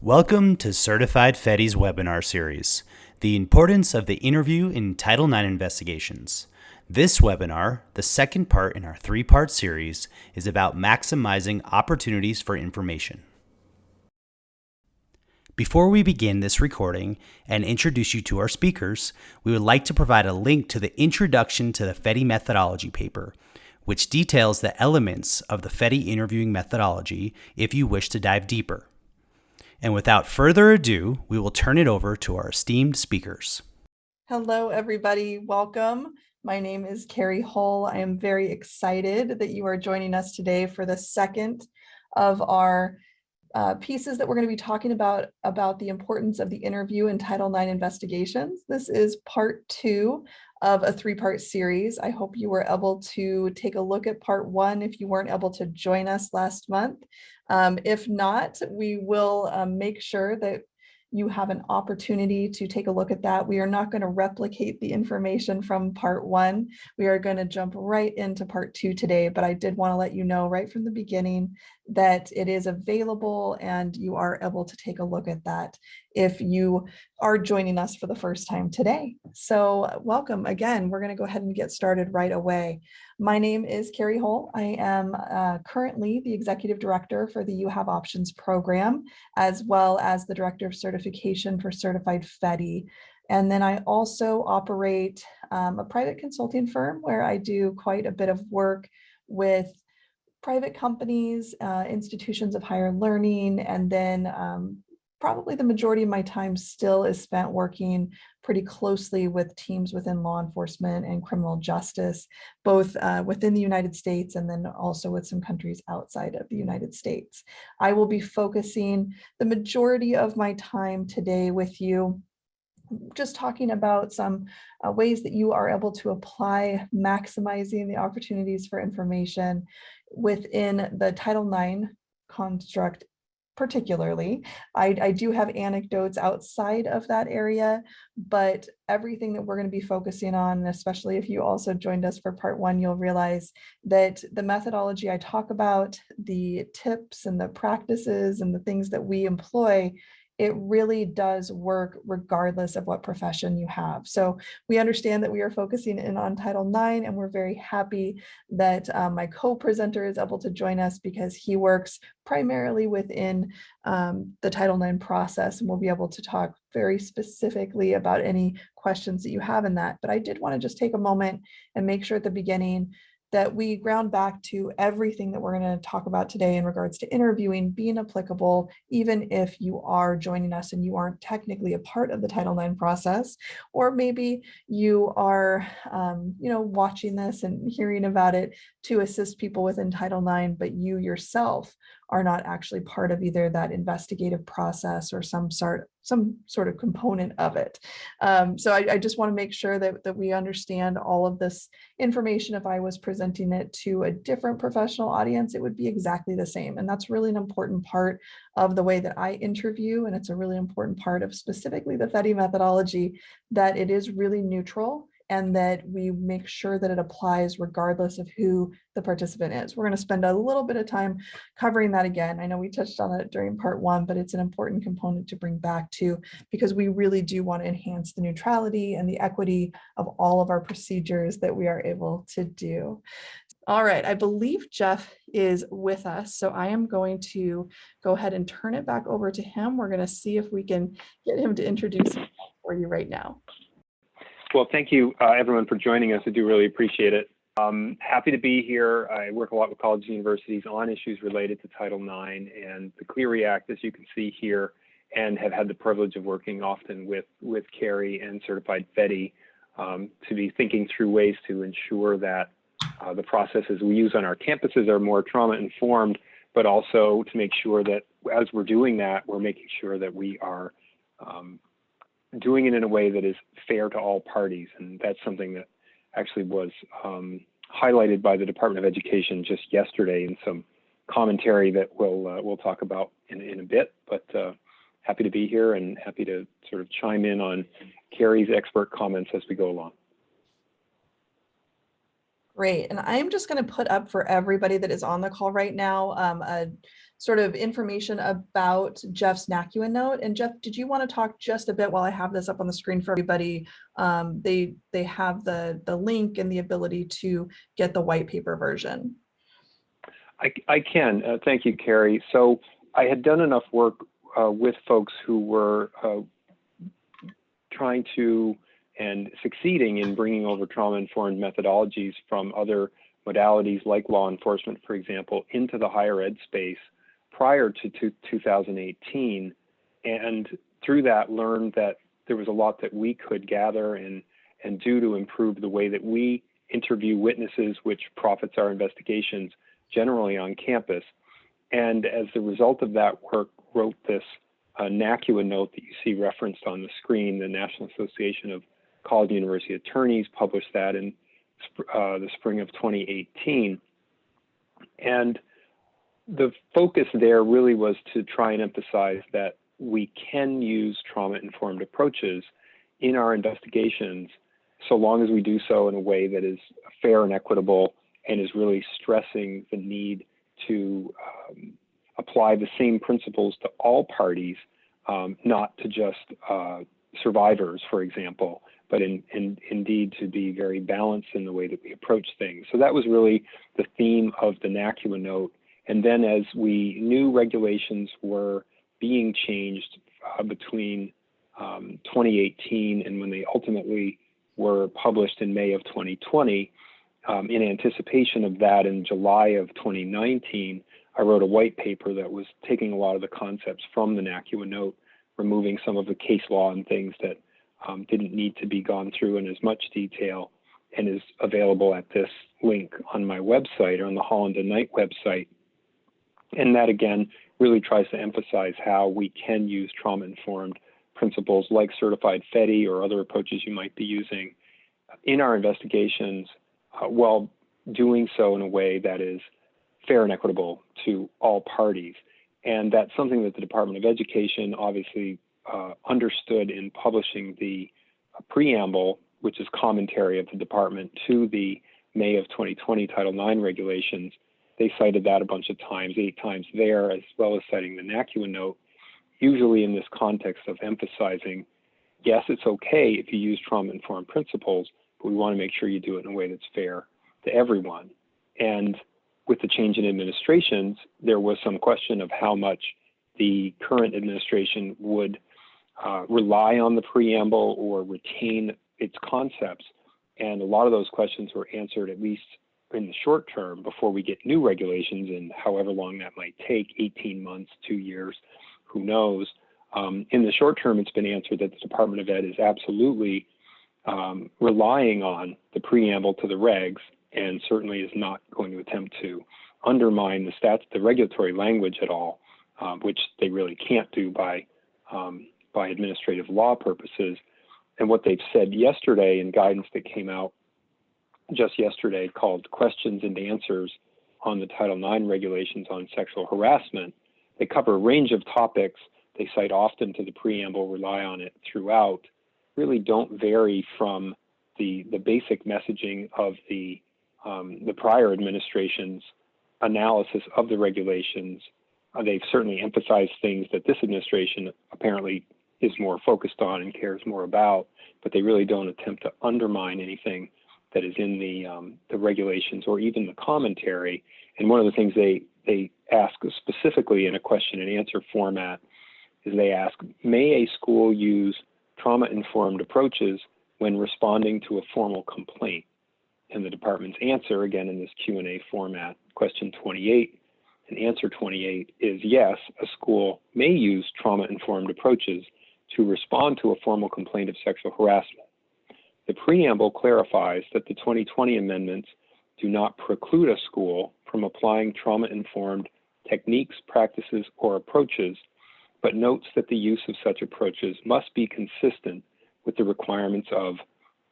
Welcome to Certified FETI's webinar series, The Importance of the Interview in Title IX Investigations. This webinar, the second part in our three-part series, is about maximizing opportunities for information. Before we begin this recording and introduce you to our speakers, we would like to provide a link to the Introduction to the FETI Methodology paper, which details the elements of the FETI interviewing methodology if you wish to dive deeper. And without further ado, we will turn it over to our esteemed speakers. Hello, everybody. Welcome. My name is Carrie Hull. I am very excited that you are joining us today for the second of our pieces that we're going to be talking about the importance of the interview in Title IX investigations. This is part 2 of a 3-part series. I hope you were able to take a look at part 1 if you weren't able to join us last month. If not, we will make sure that you have an opportunity to take a look at that. We are not going to replicate the information from part 1. We are going to jump right into part 2 today, but I did want to let you know right from the beginning that it is available and you are able to take a look at that if you are joining us for the first time today. So welcome again. We're going to go ahead and get started right away. My name is Carrie Hull. I am currently the Executive Director for the You Have Options program, as well as the Director of Certification for Certified FETI. And then I also operate a private consulting firm where I do quite a bit of work with private companies, institutions of higher learning, and then probably the majority of my time still is spent working pretty closely with teams within law enforcement and criminal justice, both within the United States and then also with some countries outside of the United States. I will be focusing the majority of my time today with you just talking about some ways that you are able to apply maximizing the opportunities for information within the Title IX construct. Particularly, I do have anecdotes outside of that area, but everything that we're going to be focusing on, and especially if you also joined us for part 1, you'll realize that the methodology I talk about, the tips and the practices and the things that we employ, it really does work regardless of what profession you have. So we understand that we are focusing in on Title IX, and we're very happy that my co-presenter is able to join us because he works primarily within the Title IX process, and we'll be able to talk very specifically about any questions that you have in that. But I did want to just take a moment and make sure at the beginning that we ground back to everything that we're going to talk about today in regards to interviewing being applicable, even if you are joining us and you aren't technically a part of the Title IX process, or maybe you are, watching this and hearing about it to assist people within Title IX, but you yourself are not actually part of either that investigative process or some sort of component of it. So I just want to make sure that we understand all of this information. If I was presenting it to a different professional audience, it would be exactly the same. And that's really an important part of the way that I interview. And it's a really important part of specifically the FETI methodology, that it is really neutral and that we make sure that it applies regardless of who the participant is. We're going to spend a little bit of time covering that again. I know we touched on it during part 1, but it's an important component to bring back to, because we really do want to enhance the neutrality and the equity of all of our procedures that we are able to do. All right, I believe Jeff is with us, so I am going to go ahead and turn it back over to him. We're going to see if we can get him to introduce himself for you right now. Well, thank you, everyone, for joining us. I do really appreciate it. Happy to be here. I work a lot with colleges and universities on issues related to Title IX and the Clery Act, as you can see here, and have had the privilege of working often with Carrie and Certified FETI to be thinking through ways to ensure that the processes we use on our campuses are more trauma-informed, but also to make sure that as we're doing that, we're making sure that we are doing it in a way that is fair to all parties. And that's something that actually was highlighted by the Department of Education just yesterday in some commentary that we'll talk about in a bit. But happy to be here and happy to sort of chime in on Carrie's expert comments as we go along. Great. And I'm just going to put up for everybody that is on the call right now a sort of information about Jeff's NACCUA Note. And Jeff, did you want to talk just a bit while I have this up on the screen for everybody? They have the link and the ability to get the white paper version. I can. Thank you, Carrie. So I had done enough work with folks who were trying to and succeeding in bringing over trauma-informed methodologies from other modalities like law enforcement, for example, into the higher ed space prior to 2018. And through that, learned that there was a lot that we could gather and do to improve the way that we interview witnesses, which profits our investigations generally on campus. And as a result of that work, wrote this NACCUA Note that you see referenced on the screen. The National Association of College and University Attorneys published that in the spring of 2018. And the focus there really was to try and emphasize that we can use trauma-informed approaches in our investigations so long as we do so in a way that is fair and equitable and is really stressing the need to apply the same principles to all parties, not to just survivors, for example, but indeed to be very balanced in the way that we approach things. So that was really the theme of the NACCUA Note. And then as we knew regulations were being changed between 2018 and when they ultimately were published in May of 2020, in anticipation of that, in July of 2019, I wrote a white paper that was taking a lot of the concepts from the NACCUA Note, removing some of the case law and things that didn't need to be gone through in as much detail, and is available at this link on my website or on the Holland Knight website. And that, again, really tries to emphasize how we can use trauma-informed principles like certified FETI or other approaches you might be using in our investigations, while doing so in a way that is fair and equitable to all parties. And that's something that the Department of Education obviously understood in publishing the preamble, which is commentary of the department to the May of 2020 Title IX regulations. They cited that a bunch of times, 8 times there, as well as citing the NACCUA Note, usually in this context of emphasizing, yes, it's okay if you use trauma-informed principles, but we want to make sure you do it in a way that's fair to everyone. And with the change in administrations, there was some question of how much the current administration would rely on the preamble or retain its concepts. And a lot of those questions were answered, at least in the short term, before we get new regulations, and however long that might take, 18 months, 2 years, who knows. In the short term, it's been answered that the Department of Ed is absolutely relying on the preamble to the regs, and certainly is not going to attempt to undermine the regulatory language at all, which they really can't do by administrative law purposes. And what they've said yesterday in guidance that came out just yesterday called Questions and Answers on the Title IX regulations on sexual harassment, they cover a range of topics. They cite often to the preamble, rely on it throughout, really don't vary from the basic messaging of the prior administration's analysis of the regulations. They've certainly emphasized things that this administration apparently is more focused on and cares more about, but they really don't attempt to undermine anything that is in the regulations or even the commentary. And one of the things they ask specifically in a question and answer format is they ask, may a school use trauma-informed approaches when responding to a formal complaint? And the department's answer, again in this Q&A format, question 28 and answer 28 is yes, a school may use trauma-informed approaches to respond to a formal complaint of sexual harassment. The preamble clarifies that the 2020 amendments do not preclude a school from applying trauma-informed techniques, practices, or approaches, but notes that the use of such approaches must be consistent with the requirements of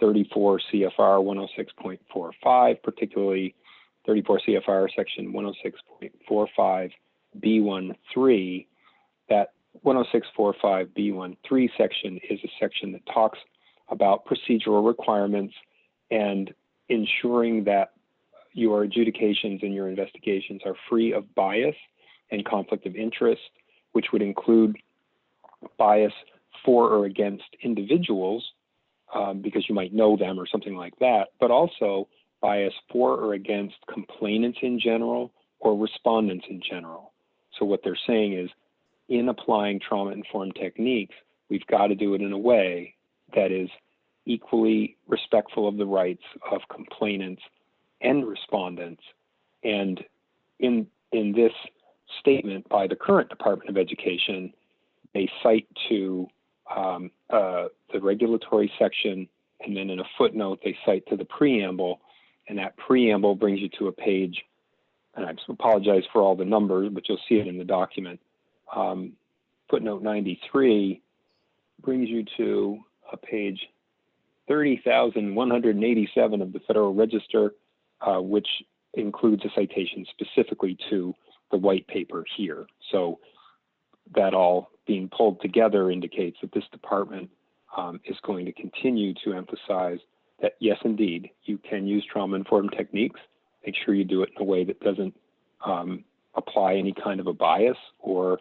34 CFR 106.45, particularly 34 CFR section 106.45 B13. That 106.45 B13 section is a section that talks about procedural requirements and ensuring that your adjudications and your investigations are free of bias and conflict of interest, which would include bias for or against individuals, because you might know them or something like that, but also bias for or against complainants in general or respondents in general. So what they're saying is, in applying trauma-informed techniques, we've got to do it in a way that is equally respectful of the rights of complainants and respondents. And in this statement by the current Department of Education, they cite to the regulatory section, and then in a footnote, they cite to the preamble, and that preamble brings you to a page, and I apologize for all the numbers, but you'll see it in the document. Footnote 93 brings you to a page 30,187 of the Federal Register, which includes a citation specifically to the white paper here. So that all being pulled together indicates that this department is going to continue to emphasize that, yes, indeed, you can use trauma-informed techniques. Make sure you do it in a way that doesn't apply any kind of a bias or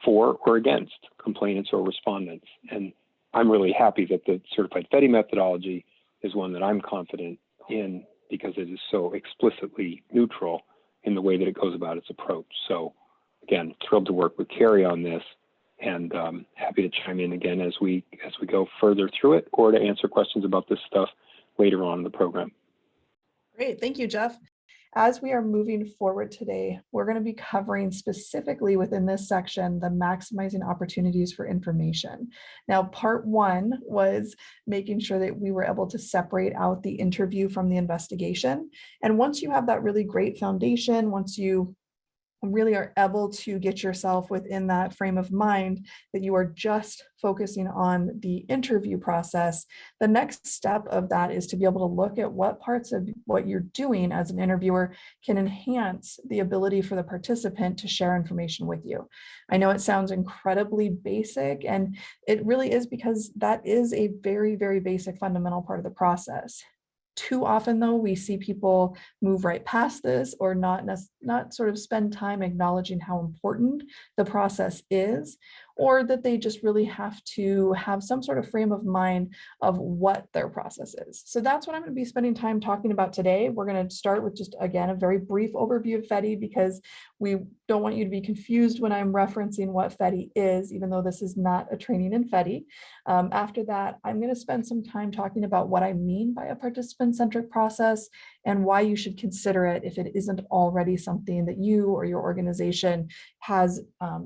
for or against complainants or respondents. And I'm really happy that the certified FETI methodology is one that I'm confident in, because it is so explicitly neutral in the way that it goes about its approach. So again, thrilled to work with Carrie on this, and happy to chime in again as we go further through it, or to answer questions about this stuff later on in the program. Great, thank you, Jeff. As we are moving forward today, we're going to be covering specifically within this section the maximizing opportunities for information. Now, part one was making sure that we were able to separate out the interview from the investigation. And once you have that really great foundation, once you really are able to get yourself within that frame of mind that you are just focusing on the interview process, the next step of that is to be able to look at what parts of what you're doing as an interviewer can enhance the ability for the participant to share information with you. I know it sounds incredibly basic, and it really is, because that is a very, very basic fundamental part of the process. Too often, though, we see people move right past this, or not sort of spend time acknowledging how important the process is, or that they just really have to have some sort of frame of mind of what their process is. So that's what I'm going to be spending time talking about today. We're going to start with just, again, a very brief overview of FETI, because we don't want you to be confused when I'm referencing what FETI is, even though this is not a training in FETI. After that, I'm going to spend some time talking about what I mean by a participant-centric process and why you should consider it if it isn't already something that you or your organization has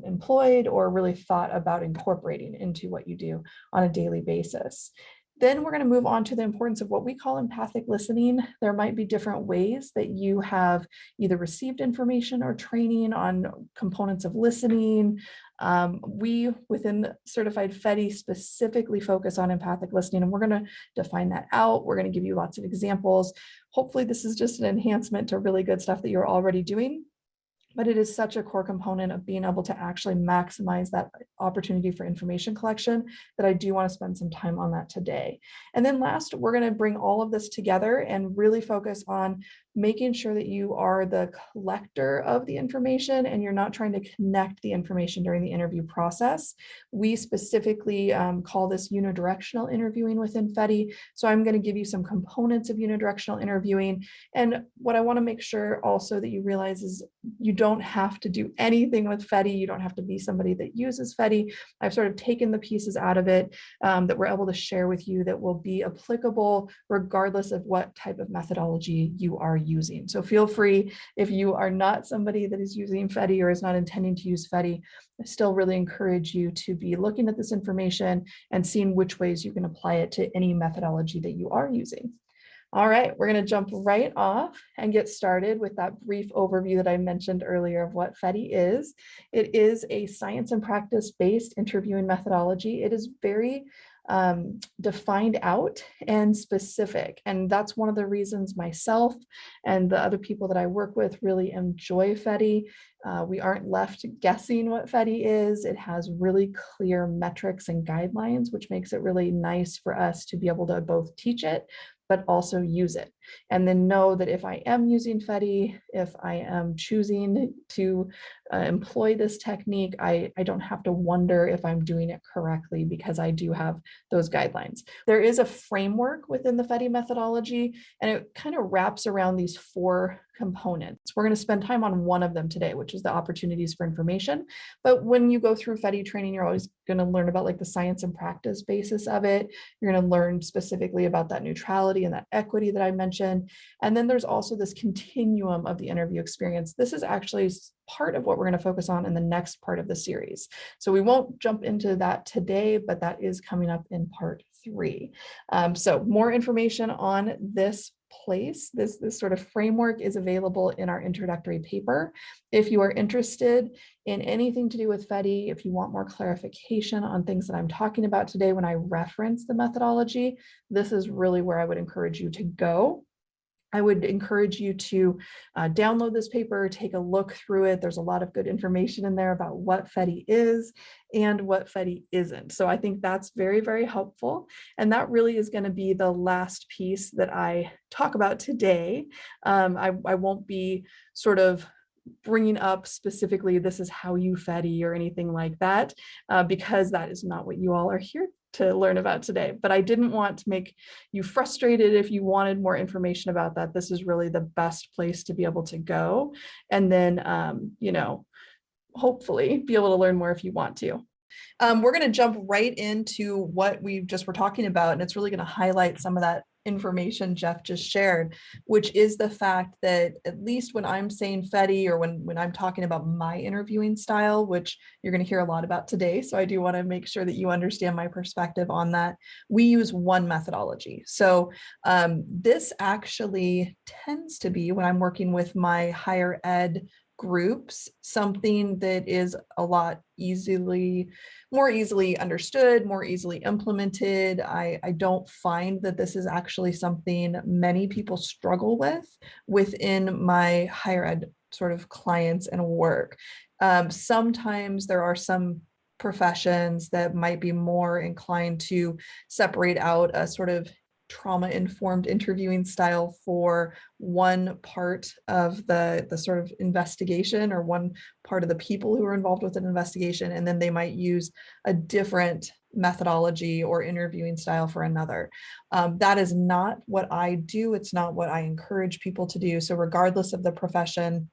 employed or really thought about incorporating into what you do on a daily basis. Then we're going to move on to the importance of what we call empathic listening. There might be different ways that you have either received information or training on components of listening. We, within Certified FETI, specifically focus on empathic listening, and we're going to define that out. We're going to give you lots of examples. Hopefully this is just an enhancement to really good stuff that you're already doing. But it is such a core component of being able to actually maximize that opportunity for information collection that I do want to spend some time on that today. And then last, we're going to bring all of this together and really focus on making sure that you are the collector of the information and you're not trying to connect the information during the interview process. We specifically call this unidirectional interviewing within FETI. So I'm going to give you some components of unidirectional interviewing. And what I want to make sure also that you realize is you don't have to do anything with FETI. You don't have to be somebody that uses FETI. I've sort of taken the pieces out of it that we're able to share with you that will be applicable regardless of what type of methodology you are using. So feel free, if you are not somebody that is using FETI or is not intending to use FETI, I still really encourage you to be looking at this information and seeing which ways you can apply it to any methodology that you are using. All right, we're going to jump right off and get started with that brief overview that I mentioned earlier of what FETI is. It is a science and practice-based interviewing methodology. It is very defined out and specific. And that's one of the reasons myself and the other people that I work with really enjoy FETI. We aren't left guessing what FETI is. It has really clear metrics and guidelines, which makes it really nice for us to be able to both teach it, but also use it. and then know that if I am using FETI, if I am choosing to employ this technique, I don't have to wonder if I'm doing it correctly because I do have those guidelines. There is a framework within the FETI methodology, and it kind of wraps around these 4 components. We're going to spend time on one of them today, which is the opportunities for information. But when you go through FETI training, you're always going to learn about like the science and practice basis of it. You're going to learn specifically about that neutrality and that equity that I mentioned. And then there's also this continuum of the interview experience. This is actually part of what we're going to focus on in the next part of the series. So we won't jump into that today, but that is coming up in part 3. So more information on this this sort of framework is available in our introductory paper. If you are interested in anything to do with FETI, if you want more clarification on things that I'm talking about today when I reference the methodology, this is really where I would encourage you to go. I would encourage you to download this paper, take a look through it. There's a lot of good information in there about what FETI is and what FETI isn't. So I think that's very, very helpful. And that really is going to be the last piece that I talk about today. I won't be sort of bringing up specifically, this is how you FETI or anything like that, because that is not what you all are here to learn about today. But I didn't want to make you frustrated if you wanted more information about that. This is really the best place to be able to go. And then, you know, hopefully be able to learn more if you want to. We're going to jump right into what we just were talking about, and it's really going to highlight some of that information Jeff just shared, which is the fact that at least when I'm saying FETI, or when I'm talking about my interviewing style, which you're going to hear a lot about today, so I do want to make sure that you understand my perspective on that, we use one methodology. So this actually tends to be, when I'm working with my higher ed groups, something that is a lot more easily understood, more easily implemented. I don't find that this is actually something many people struggle with within my higher ed sort of clients and work. Sometimes there are some professions that might be more inclined to separate out a sort of trauma-informed interviewing style for one part of the sort of investigation, or one part of the people who are involved with an investigation, and then they might use a different methodology or interviewing style for another. That is not what I do. It's not what I encourage people to do. So regardless of the profession,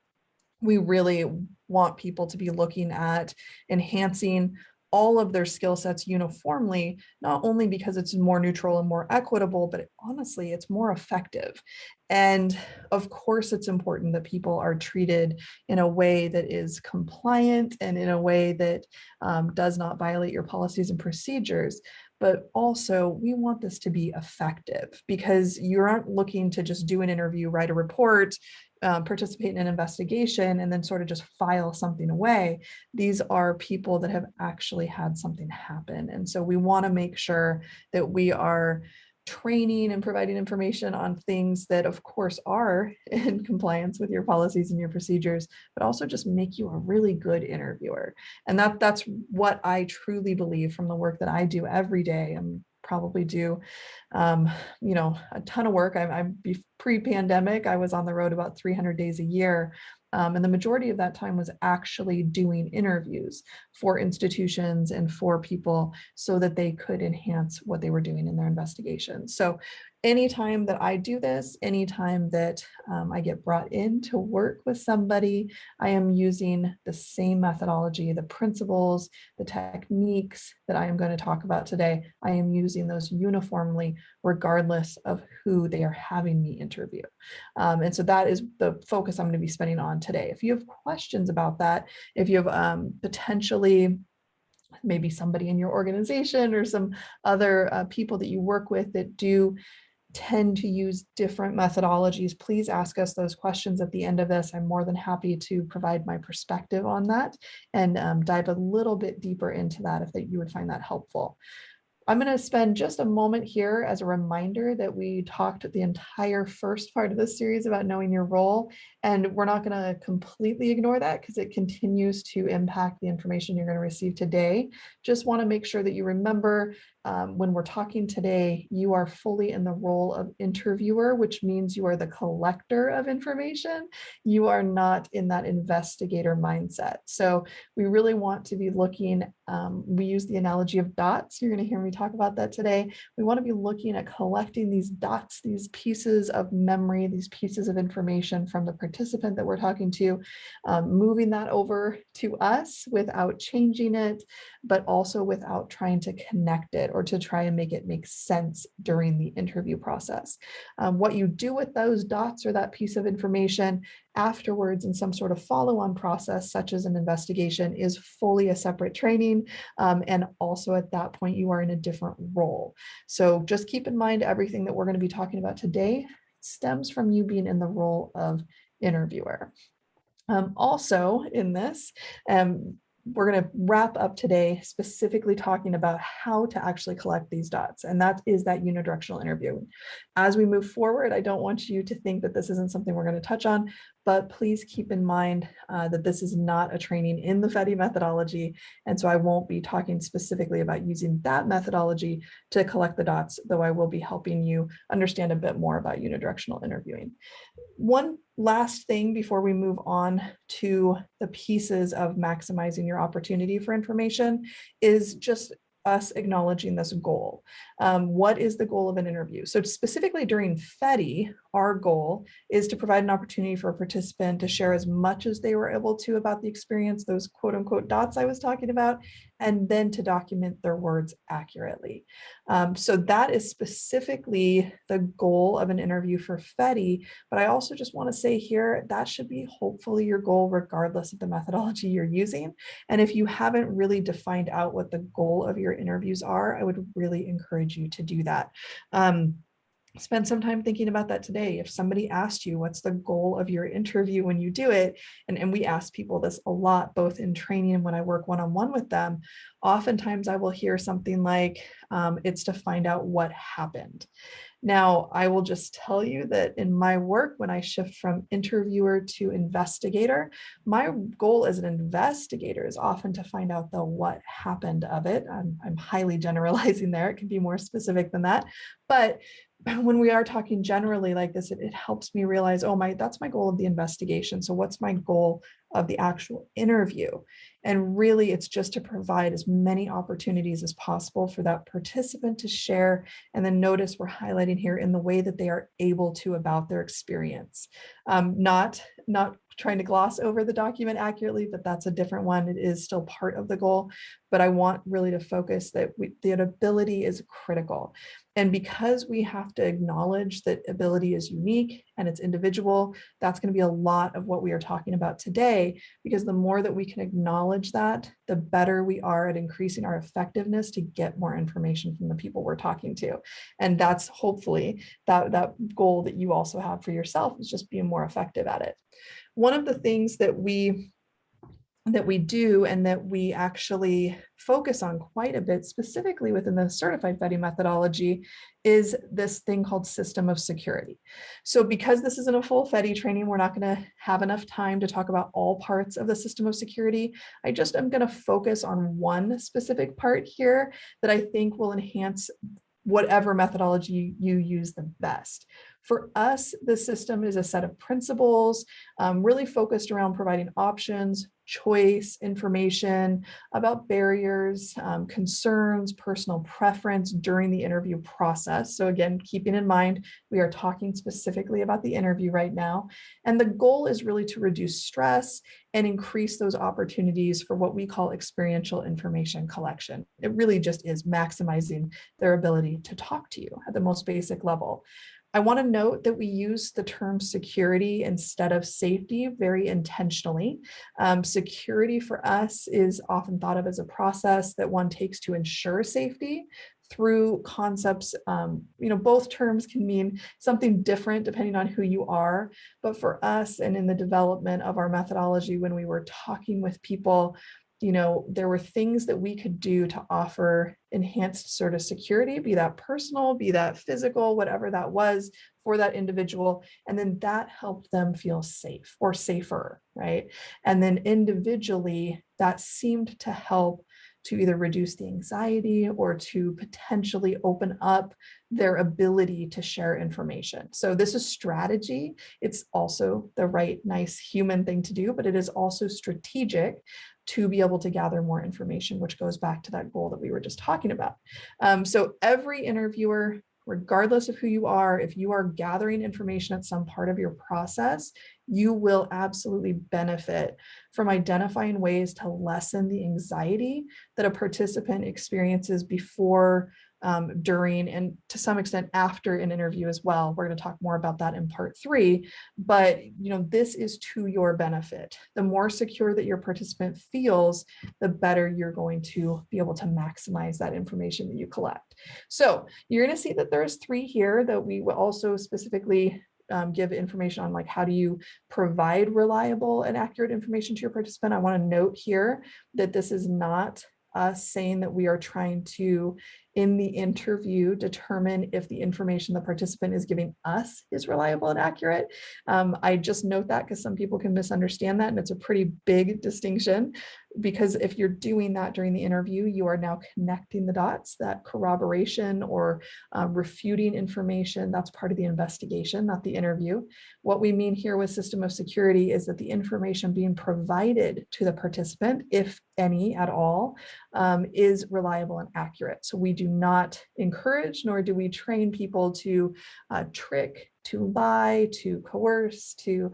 we really want people to be looking at enhancing all of their skill sets uniformly, not only because it's more neutral and more equitable, but honestly, it's more effective. And of course, it's important that people are treated in a way that is compliant and in a way that does not violate your policies and procedures. But also, we want this to be effective, because you aren't looking to just do an interview, write a report, participate in an investigation, and then sort of just file something away. These are people that have actually had something happen. And so we want to make sure that we are training and providing information on things that of course are in compliance with your policies and your procedures, but also just make you a really good interviewer. And that's what I truly believe from the work that I do every day. And probably do, you know, a ton of work. I'm pre-pandemic, I was on the road about 300 days a year. And the majority of that time was actually doing interviews for institutions and for people so that they could enhance what they were doing in their investigations. So anytime that I do this, anytime that I get brought in to work with somebody, I am using the same methodology, the principles, the techniques that I am going to talk about today. I am using those uniformly, regardless of who they are having me interview. And so that is the focus I'm going to be spending on today. If you have questions about that, if you have potentially maybe somebody in your organization or some other people that you work with that do tend to use different methodologies, please ask us those questions at the end of this. I'm more than happy to provide my perspective on that and dive a little bit deeper into that if you would find that helpful. I'm going to spend just a moment here as a reminder that we talked the entire first part of this series about knowing your role, and we're not going to completely ignore that because it continues to impact the information you're going to receive today. Just want to make sure that you remember when we're talking today, you are fully in the role of interviewer, which means you are the collector of information. You are not in that investigator mindset. So we really want to be looking, we use the analogy of dots. You're going to hear me talk about that today. We want to be looking at collecting these dots, these pieces of memory, these pieces of information from the participant that we're talking to, moving that over to us without changing it, but also without trying to connect it or to try and make it make sense during the interview process. What you do with those dots or that piece of information afterwards in some sort of follow-on process, such as an investigation, is fully a separate training. And also at that point, you are in a different role. So just keep in mind, everything that we're going to be talking about today stems from you being in the role of interviewer. Also in this, we're going to wrap up today specifically talking about how to actually collect these dots, and that is that unidirectional interview. As we move forward, I don't want you to think that this isn't something we're going to touch on, but please keep in mind that this is not a training in the FETI methodology, and so I won't be talking specifically about using that methodology to collect the dots, though I will be helping you understand a bit more about unidirectional interviewing. One last thing before we move on to the pieces of maximizing your opportunity for information is just us acknowledging this goal. What is the goal of an interview? So specifically during FETI, our goal is to provide an opportunity for a participant to share as much as they were able to about the experience, those quote unquote dots I was talking about, and then to document their words accurately. So that is specifically the goal of an interview for FETI, but I also just want to say here, that should be hopefully your goal regardless of the methodology you're using. And if you haven't really defined out what the goal of your interviews are, I would really encourage you to do that. Spend some time thinking about that today. If somebody asked you what's the goal of your interview when you do it, and we ask people this a lot, both in training and when I work one-on-one with them, oftentimes I will hear something like, it's to find out what happened. Now, I will just tell you that in my work, when I shift from interviewer to investigator, my goal as an investigator is often to find out the what happened of it. I'm highly generalizing there. It can be more specific than that. But when we are talking generally like this, it helps me realize, oh, that's my goal of the investigation. So what's my goal of the actual interview? And really, it's just to provide as many opportunities as possible for that participant to share. And then notice we're highlighting here in the way that they are able to about their experience. Not trying to gloss over the document accurately, but that's a different one. It is still part of the goal, but I want really to focus that the ability is critical. And because we have to acknowledge that ability is unique and it's individual, that's going to be a lot of what we are talking about today, because the more that we can acknowledge that, the better we are at increasing our effectiveness to get more information from the people we're talking to. And that's hopefully that goal that you also have for yourself, is just being more effective at it. One of the things that we do and that we actually focus on quite a bit, specifically within the certified FETI methodology, is this thing called system of security. So because this isn't a full FETI training, we're not going to have enough time to talk about all parts of the system of security. I just am going to focus on one specific part here that I think will enhance whatever methodology you use the best. For us, the system is a set of principles really focused around providing options, choice, information about barriers, concerns, personal preference during the interview process. So again, keeping in mind, we are talking specifically about the interview right now. And the goal is really to reduce stress and increase those opportunities for what we call experiential information collection. It really just is maximizing their ability to talk to you at the most basic level. I want to note that we use the term security instead of safety very intentionally. Security for us is often thought of as a process that one takes to ensure safety through concepts. Both terms can mean something different depending on who you are. But for us, and in the development of our methodology, when we were talking with people, there were things that we could do to offer enhanced sort of security, be that personal, be that physical, whatever that was for that individual. And then that helped them feel safe or safer, right? And then individually, that seemed to help to either reduce the anxiety or to potentially open up their ability to share information. So this is strategy. It's also the right, nice human thing to do, but it is also strategic to be able to gather more information, which goes back to that goal that we were just talking about. So every interviewer, regardless of who you are, if you are gathering information at some part of your process, you will absolutely benefit from identifying ways to lessen the anxiety that a participant experiences before, during, and to some extent after an interview as well. We're going to talk more about that in part 3, but this is to your benefit. The more secure that your participant feels, the better you're going to be able to maximize that information that you collect. So you're going to see that there's 3 here that we will also specifically give information on, like how do you provide reliable and accurate information to your participant. I want to note here that this is not us saying that we are trying to, in the interview, determine if the information the participant is giving us is reliable and accurate. I just note that because some people can misunderstand that, and it's a pretty big distinction, because if you're doing that during the interview, you are now connecting the dots. That corroboration or refuting information, that's part of the investigation, not the interview. What we mean here with system of security is that the information being provided to the participant, if any at all, is reliable and accurate. So we do not encourage, nor do we train people to trick, to lie, to coerce, to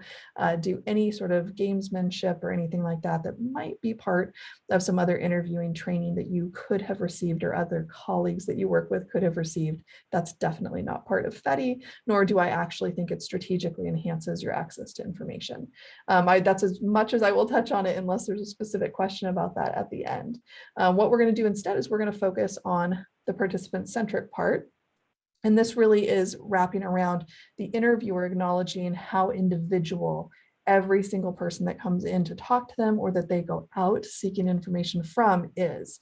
do any sort of gamesmanship or anything like that that might be part of some other interviewing training that you could have received or other colleagues that you work with could have received. That's definitely not part of FETI, nor do I actually think it strategically enhances your access to information. That's as much as I will touch on it unless there's a specific question about that at the end. What we're going to do instead is we're going to focus on the participant-centric part. And this really is wrapping around the interviewer acknowledging how individual every single person that comes in to talk to them or that they go out seeking information from is.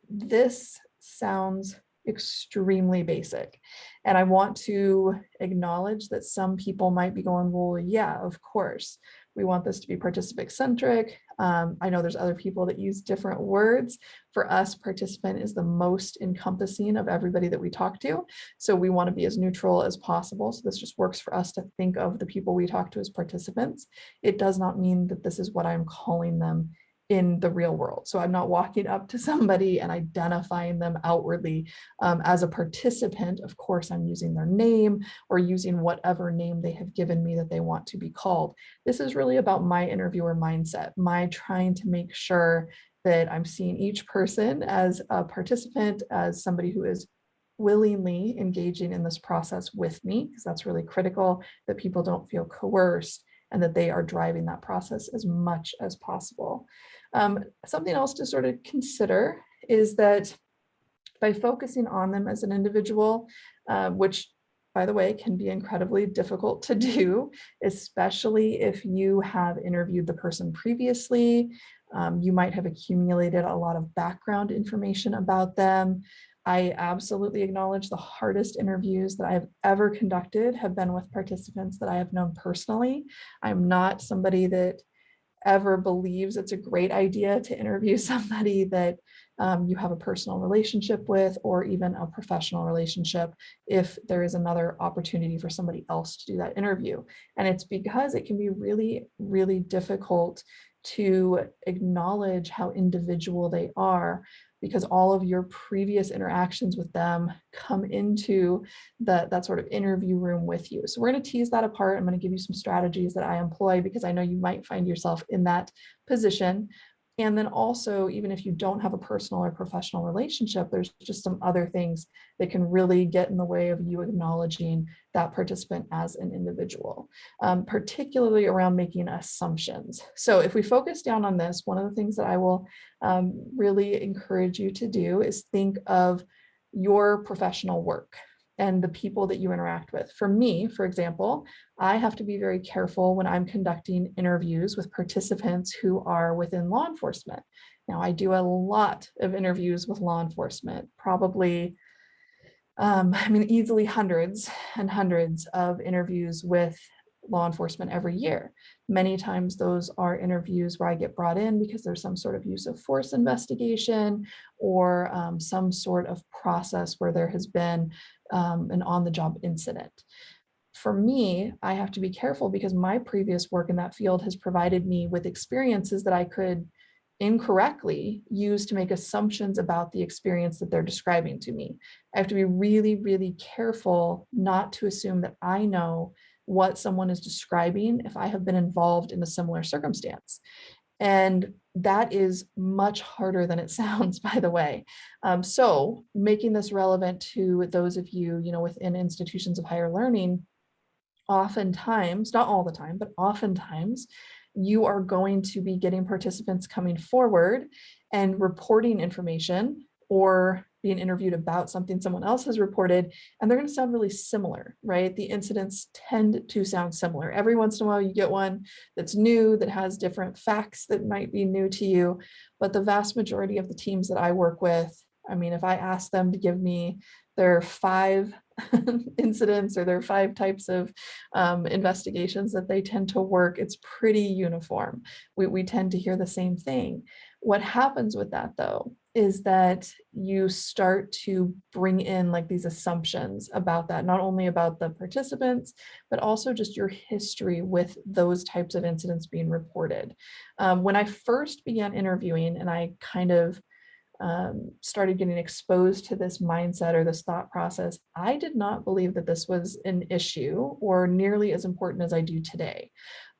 This sounds extremely basic. And I want to acknowledge that some people might be going, well, yeah, of course, we want this to be participant centric. I know there's other people that use different words. For us, participant is the most encompassing of everybody that we talk to. So we want to be as neutral as possible. So this just works for us to think of the people we talk to as participants. It does not mean that this is what I'm calling them in the real world. So I'm not walking up to somebody and identifying them outwardly as a participant. Of course, I'm using their name or using whatever name they have given me that they want to be called. This is really about my interviewer mindset, my trying to make sure that I'm seeing each person as a participant, as somebody who is willingly engaging in this process with me, because that's really critical, that people don't feel coerced and that they are driving that process as much as possible. Something else to sort of consider is that by focusing on them as an individual, which, by the way, can be incredibly difficult to do, especially if you have interviewed the person previously. You might have accumulated a lot of background information about them. I absolutely acknowledge the hardest interviews that I've ever conducted have been with participants that I have known personally. I'm not somebody that ever believes it's a great idea to interview somebody that you have a personal relationship with, or even a professional relationship, if there is another opportunity for somebody else to do that interview. And it's because it can be really, really difficult to acknowledge how individual they are, because all of your previous interactions with them come into that sort of interview room with you. So we're going to tease that apart. I'm going to give you some strategies that I employ because I know you might find yourself in that position. And then also, even if you don't have a personal or professional relationship, there's just some other things that can really get in the way of you acknowledging that participant as an individual, particularly around making assumptions. So if we focus down on this, one of the things that I will really encourage you to do is think of your professional work and the people that you interact with. For me, for example, I have to be very careful when I'm conducting interviews with participants who are within law enforcement. Now, I do a lot of interviews with law enforcement, probably, easily hundreds and hundreds of interviews with law enforcement every year. Many times those are interviews where I get brought in because there's some sort of use of force investigation or some sort of process where there has been an on-the-job incident. For me, I have to be careful because my previous work in that field has provided me with experiences that I could incorrectly use to make assumptions about the experience that they're describing to me. I have to be really, really careful not to assume that I know what someone is describing if I have been involved in a similar circumstance. And that is much harder than it sounds, by the way. So making this relevant to those of you, within institutions of higher learning, oftentimes, not all the time, but oftentimes, you are going to be getting participants coming forward and reporting information or being interviewed about something someone else has reported, and they're going to sound really similar, right? The incidents tend to sound similar. Every once in a while, you get one that's new, that has different facts that might be new to you, but the vast majority of the teams that I work with, I mean, if I ask them to give me their 5 incidents or their 5 types of investigations that they tend to work, it's pretty uniform. We tend to hear the same thing. What happens with that, though, is that you start to bring in like these assumptions about that, not only about the participants, but also just your history with those types of incidents being reported. When I first began interviewing and I kind of started getting exposed to this mindset or this thought process, I did not believe that this was an issue or nearly as important as I do today.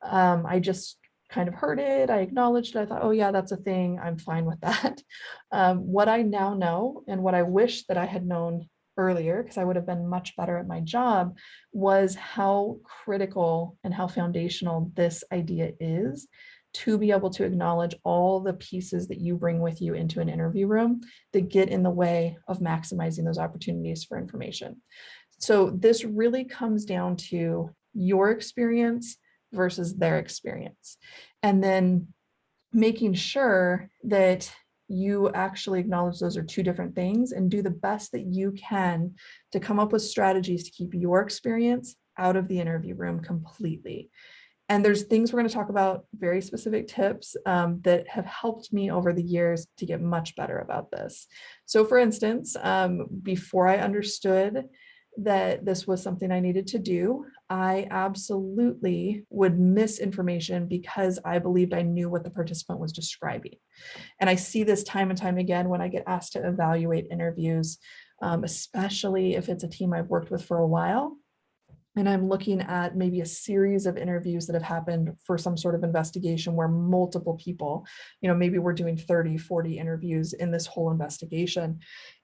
I just kind of heard it, I acknowledged it, I thought, oh yeah, that's a thing, I'm fine with that. What I now know and what I wish that I had known earlier, because I would have been much better at my job, was how critical and how foundational this idea is to be able to acknowledge all the pieces that you bring with you into an interview room that get in the way of maximizing those opportunities for information. So this really comes down to your experience versus their experience. And then making sure that you actually acknowledge those are 2 different things and do the best that you can to come up with strategies to keep your experience out of the interview room completely. And there's things we're going to talk about, very specific tips that have helped me over the years to get much better about this. So for instance, before I understood that this was something I needed to do, I absolutely would miss information because I believed I knew what the participant was describing. And I see this time and time again when I get asked to evaluate interviews, especially if it's a team I've worked with for a while. And I'm looking at maybe a series of interviews that have happened for some sort of investigation where multiple people, maybe we're doing 30, 40 interviews in this whole investigation.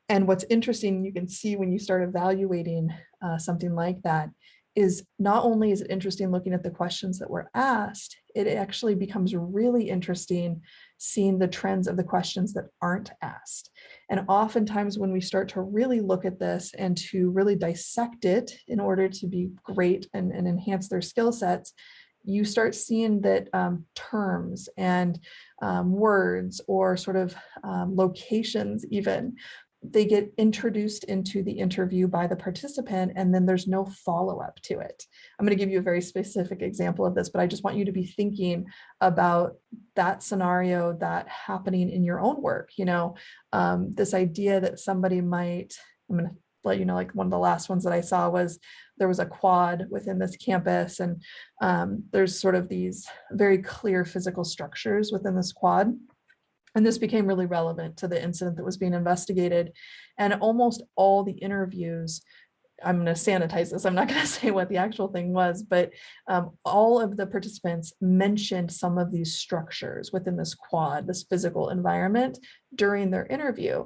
And what's interesting, you can see when you start evaluating something like that, is not only is it interesting looking at the questions that were asked, it actually becomes really interesting seeing the trends of the questions that aren't asked. And oftentimes when we start to really look at this and to really dissect it in order to be great and enhance their skill sets, you start seeing that terms and words or sort of locations even, they get introduced into the interview by the participant, and then there's no follow-up to it. I'm going to give you a very specific example of this, but I just want you to be thinking about that scenario, that happening in your own work. This idea that somebody might, I'm going to let you know, like one of the last ones that I saw was there was a quad within this campus, and there's sort of these very clear physical structures within this quad. And this became really relevant to the incident that was being investigated. And almost all the interviews, I'm going to sanitize this, I'm not going to say what the actual thing was, but all of the participants mentioned some of these structures within this quad, this physical environment during their interview.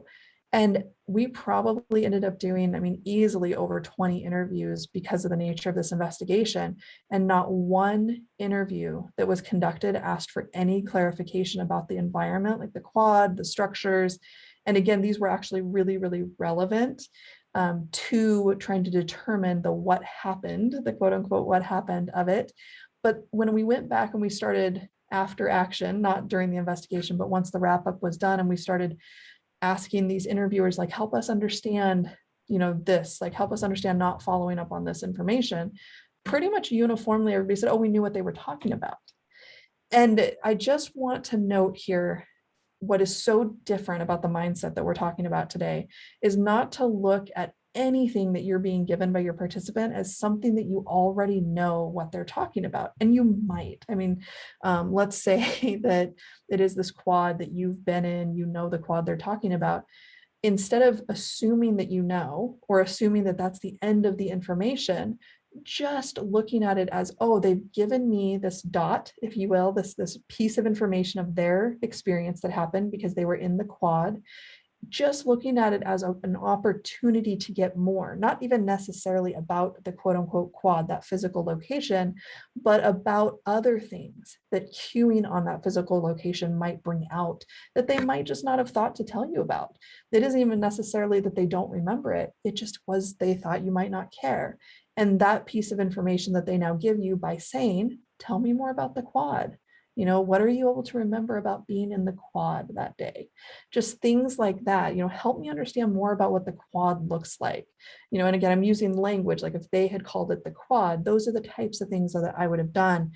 And we probably ended up doing, easily over 20 interviews because of the nature of this investigation. And not one interview that was conducted asked for any clarification about the environment, like the quad, the structures. And again, these were actually really, really relevant to trying to determine the what happened, the quote unquote, what happened of it. But when we went back and we started after action, not during the investigation, but once the wrap up was done and we started asking these interviewers, like, help us understand, this, like, help us understand not following up on this information. pretty much uniformly, everybody said, oh, we knew what they were talking about. And I just want to note here, what is so different about the mindset that we're talking about today is not to look at anything that you're being given by your participant as something that you already know what they're talking about. And you might, I mean, let's say that it is this quad that you've been in, you know the quad they're talking about. Instead of assuming that you know, or assuming that that's the end of the information, just looking at it as, oh, they've given me this dot, if you will, this piece of information of their experience that happened because they were in the quad, just looking at it as an opportunity to get more, not even necessarily about the quote unquote quad, that physical location, but about other things that cueing on that physical location might bring out that they might just not have thought to tell you about. It isn't even necessarily that they don't remember it. It just was, they thought you might not care. And that piece of information that they now give you by saying, tell me more about the quad. You know, what are you able to remember about being in the quad that day? Just things like that, you know, help me understand more about what the quad looks like. You know, and again, I'm using language, like if they had called it the quad, those are the types of things that I would have done.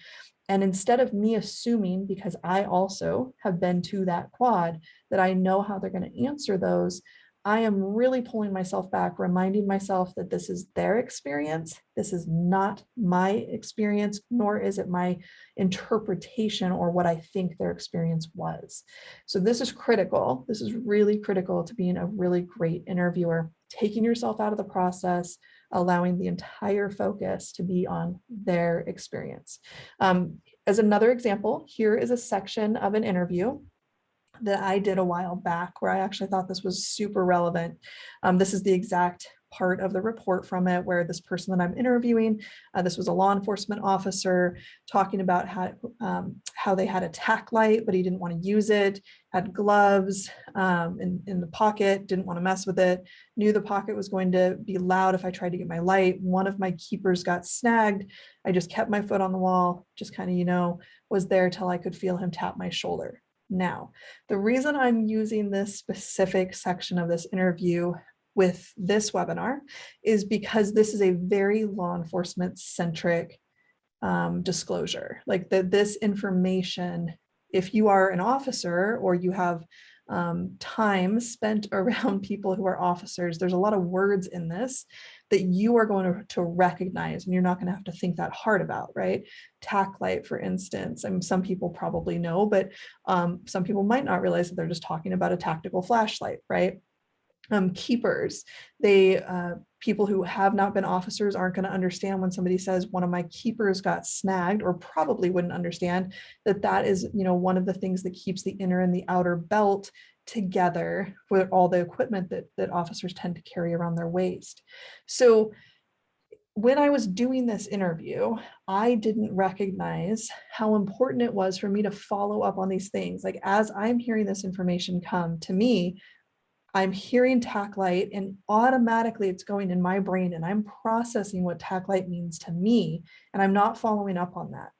And instead of me assuming, because I also have been to that quad, that I know how they're going to answer those, I am really pulling myself back, reminding myself that this is their experience. This is not my experience, nor is it my interpretation or what I think their experience was. So this is critical. This is really critical to being a really great interviewer, taking yourself out of the process, allowing the entire focus to be on their experience. As another example, here is a section of an interview that I did a while back where I actually thought this was super relevant. This is the exact part of the report from it where this person that I'm interviewing, this was a law enforcement officer talking about how they had a tack light, but he didn't want to use it, had gloves in the pocket, didn't want to mess with it, knew the pocket was going to be loud if I tried to get my light. One of my keepers got snagged. I just kept my foot on the wall, just kind of, you know, was there till I could feel him tap my shoulder. Now, the reason I'm using this specific section of this interview with this webinar is because this is a very law enforcement centric disclosure. Like this information, if you are an officer or you have time spent around people who are officers, there's a lot of words in this that you are going to recognize and you're not going to have to think that hard about, right? Tack light, for instance. I mean, some people probably know, but some people might not realize that they're just talking about a tactical flashlight, right? Keepers, people who have not been officers aren't going to understand when somebody says one of my keepers got snagged, or probably wouldn't understand that that is, you know, one of the things that keeps the inner and the outer belt together with all the equipment that officers tend to carry around their waist. So when I was doing this interview, I didn't recognize how important it was for me to follow up on these things. Like as I'm hearing this information come to me, I'm hearing tack light and automatically it's going in my brain and I'm processing what tack light means to me and I'm not following up on that.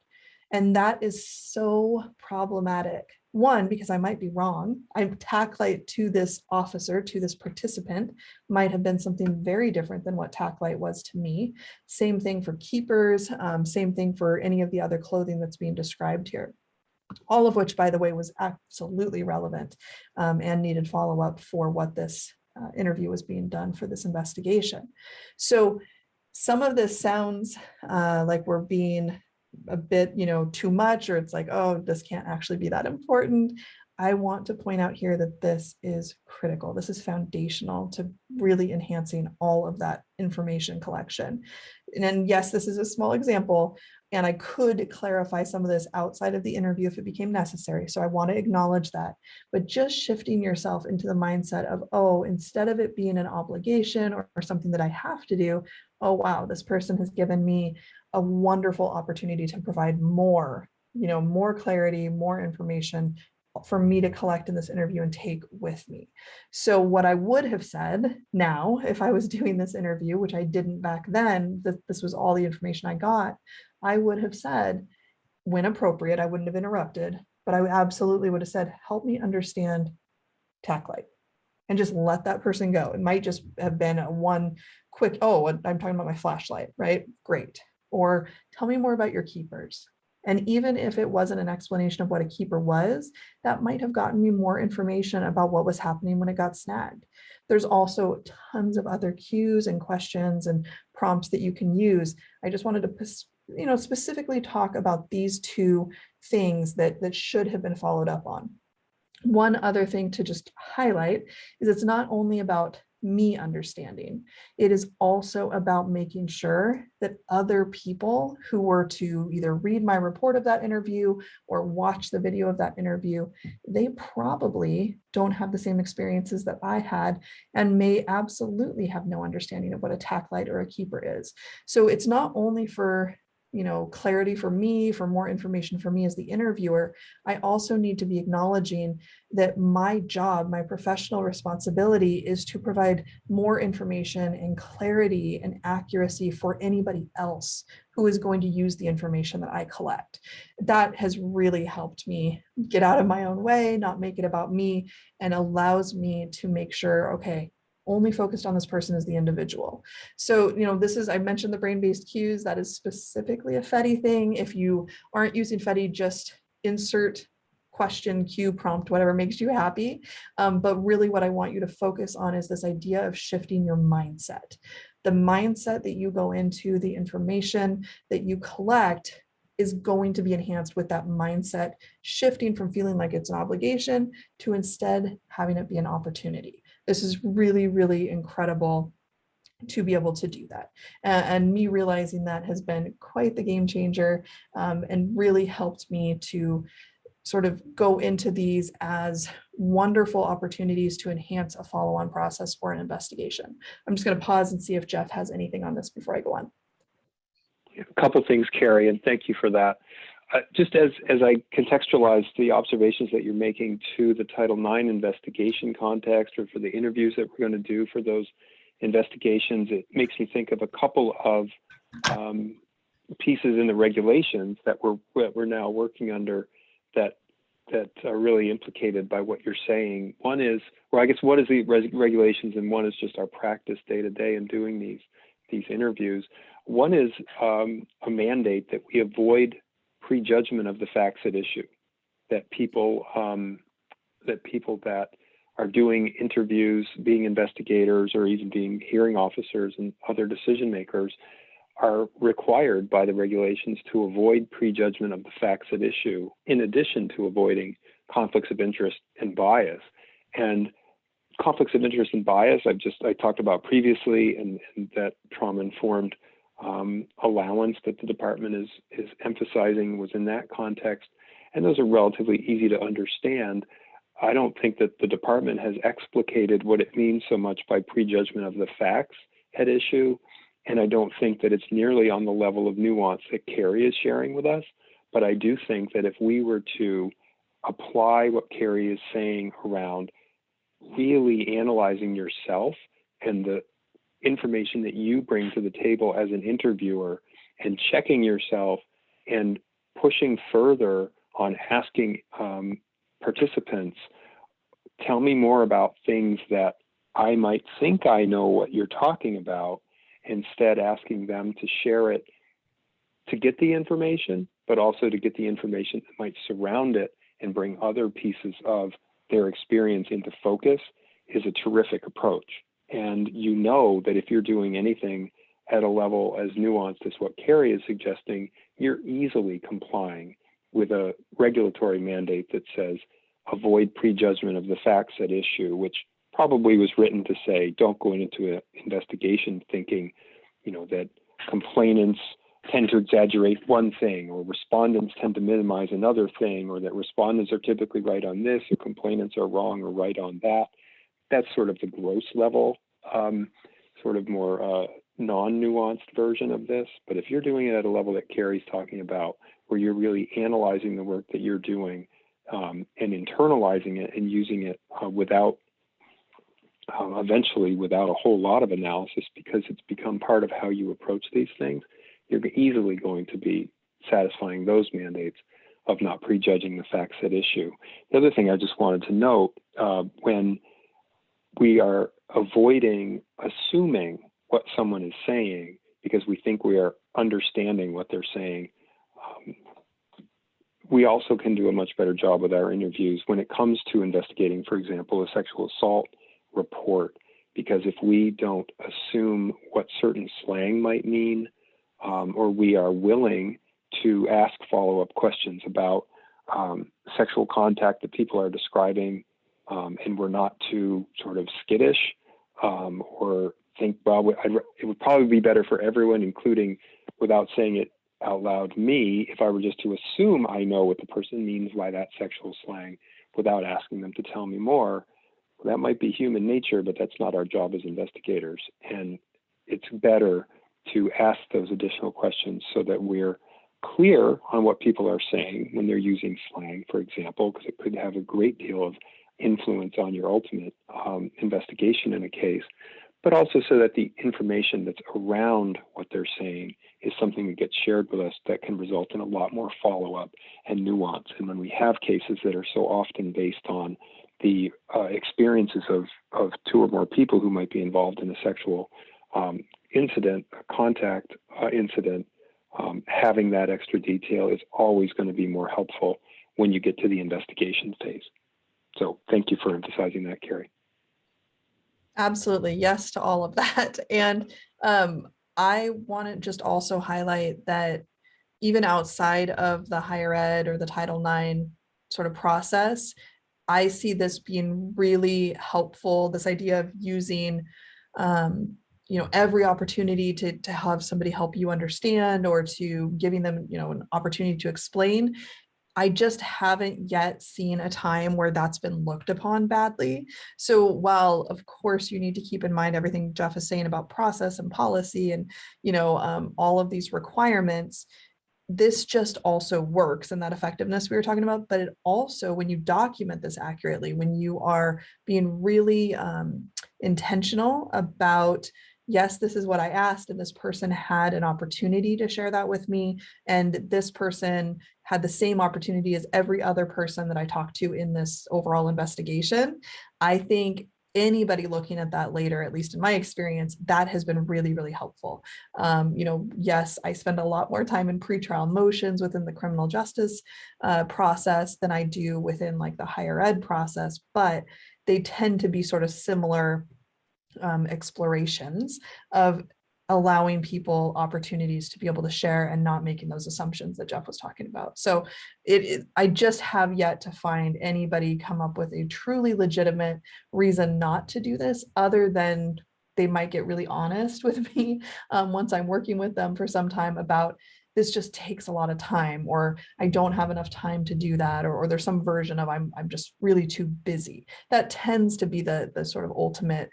And that is so problematic. One, because I might be wrong. Tack light to this officer, to this participant, might have been something very different than what tack light was to me. Same thing for keepers, same thing for any of the other clothing that's being described here. All of which, by the way, was absolutely relevant and needed follow-up for what this interview was being done for this investigation. So some of this sounds like we're being a bit, you know, too much, or it's like, oh, this can't actually be that important. I want to point out here that this is critical. This is foundational to really enhancing all of that information collection. And yes, this is a small example, and I could clarify some of this outside of the interview if it became necessary. So I want to acknowledge that, but just shifting yourself into the mindset of, oh, instead of it being an obligation or something that I have to do, oh, wow, this person has given me a wonderful opportunity to provide more, you know, more clarity, more information for me to collect in this interview and take with me. So what I would have said now, if I was doing this interview, which I didn't back then, this was all the information I got, I would have said, when appropriate, I wouldn't have interrupted, but I absolutely would have said, help me understand tack light, and just let that person go. It might just have been a one quick, oh, I'm talking about my flashlight, right? Great. Or tell me more about your keepers. And even if it wasn't an explanation of what a keeper was, that might have gotten me more information about what was happening when it got snagged. There's also tons of other cues and questions and prompts that you can use. I just wanted to specifically talk about these two things that should have been followed up on. One other thing to just highlight is it's not only about me understanding, it is also about making sure that other people who were to either read my report of that interview or watch the video of that interview, they probably don't have the same experiences that I had and may absolutely have no understanding of what a tack light or a keeper is. So it's not only for clarity for me, for more information for me as the interviewer, I also need to be acknowledging that my job, my professional responsibility is to provide more information and clarity and accuracy for anybody else who is going to use the information that I collect. That has really helped me get out of my own way, not make it about me, and allows me to make sure, okay, only focused on this person as the individual. So, I mentioned the brain-based cues. That is specifically a FETI thing. If you aren't using FETI, just insert question, cue, prompt, whatever makes you happy. But really what I want you to focus on is this idea of shifting your mindset. The mindset that you go into, the information that you collect is going to be enhanced with that mindset shifting from feeling like it's an obligation to instead having it be an opportunity. This is really, really incredible to be able to do that. And me realizing that has been quite the game changer, and really helped me to sort of go into these as wonderful opportunities to enhance a follow-on process for an investigation. I'm just going to pause and see if Jeff has anything on this before I go on. A couple things, Carrie, and thank you for that. Just as I contextualize the observations that you're making to the Title IX investigation context, or for the interviews that we're going to do for those investigations, it makes me think of a couple of pieces in the regulations that we're now working under that are really implicated by what you're saying. One is, or I guess, what is the regulations, and one is just our practice day to day in doing these interviews. One is a mandate that we avoid prejudgment of the facts at issue, that people that are doing interviews, being investigators, or even being hearing officers and other decision makers are required by the regulations to avoid prejudgment of the facts at issue, in addition to avoiding conflicts of interest and bias. And conflicts of interest and bias, I talked about previously, and that trauma-informed allowance that the department is emphasizing was in that context. And those are relatively easy to understand. I don't think that the department has explicated what it means so much by prejudgment of the facts at issue. And I don't think that it's nearly on the level of nuance that Carrie is sharing with us. But I do think that if we were to apply what Carrie is saying around really analyzing yourself and the information that you bring to the table as an interviewer, and checking yourself and pushing further on asking participants, tell me more about things that I might think I know what you're talking about, instead asking them to share it to get the information, but also to get the information that might surround it and bring other pieces of their experience into focus, is a terrific approach. And you know that if you're doing anything at a level as nuanced as what Carrie is suggesting, you're easily complying with a regulatory mandate that says avoid prejudgment of the facts at issue, which probably was written to say don't go into an investigation thinking, that complainants tend to exaggerate one thing, or respondents tend to minimize another thing, or that respondents are typically right on this, or complainants are wrong or right on that. That's sort of the gross level, sort of more non-nuanced version of this. But if you're doing it at a level that Carrie's talking about, where you're really analyzing the work that you're doing and internalizing it and using it eventually without a whole lot of analysis, because it's become part of how you approach these things, you're easily going to be satisfying those mandates of not prejudging the facts at issue. The other thing I just wanted to note, when we are avoiding assuming what someone is saying because we think we are understanding what they're saying. We also can do a much better job with our interviews when it comes to investigating, for example, a sexual assault report, because if we don't assume what certain slang might mean, or we are willing to ask follow-up questions about sexual contact that people are describing, and we're not too sort of skittish, or think, well, it would probably be better for everyone, including, without saying it out loud, me, if I were just to assume I know what the person means by that sexual slang without asking them to tell me more. Well, that might be human nature, but that's not our job as investigators. And it's better to ask those additional questions so that we're clear on what people are saying when they're using slang, for example, because it could have a great deal of influence on your ultimate investigation in a case, but also so that the information that's around what they're saying is something that gets shared with us that can result in a lot more follow-up and nuance. And when we have cases that are so often based on the experiences of two or more people who might be involved in a sexual incident, a contact incident, having that extra detail is always going to be more helpful when you get to the investigation phase. So thank you for emphasizing that, Carrie. Absolutely. Yes to all of that. And I want to just also highlight that even outside of the higher ed or the Title IX sort of process, I see this being really helpful, this idea of using, every opportunity to have somebody help you understand, or to giving them, an opportunity to explain. I just haven't yet seen a time where that's been looked upon badly. So while of course you need to keep in mind everything Jeff is saying about process and policy and, all of these requirements, this just also works, and that effectiveness we were talking about. But it also, when you document this accurately, when you are being really intentional about, yes, this is what I asked, and this person had an opportunity to share that with me, and this person had the same opportunity as every other person that I talked to in this overall investigation. I think anybody looking at that later, at least in my experience, that has been really, really helpful. Yes, I spend a lot more time in pretrial motions within the criminal justice process than I do within like the higher ed process, but they tend to be sort of similar explorations of allowing people opportunities to be able to share and not making those assumptions that Jeff was talking about. So I just have yet to find anybody come up with a truly legitimate reason not to do this, other than they might get really honest with me once I'm working with them for some time about, this just takes a lot of time, or I don't have enough time to do that, or there's some version of I'm just really too busy. That tends to be the sort of ultimate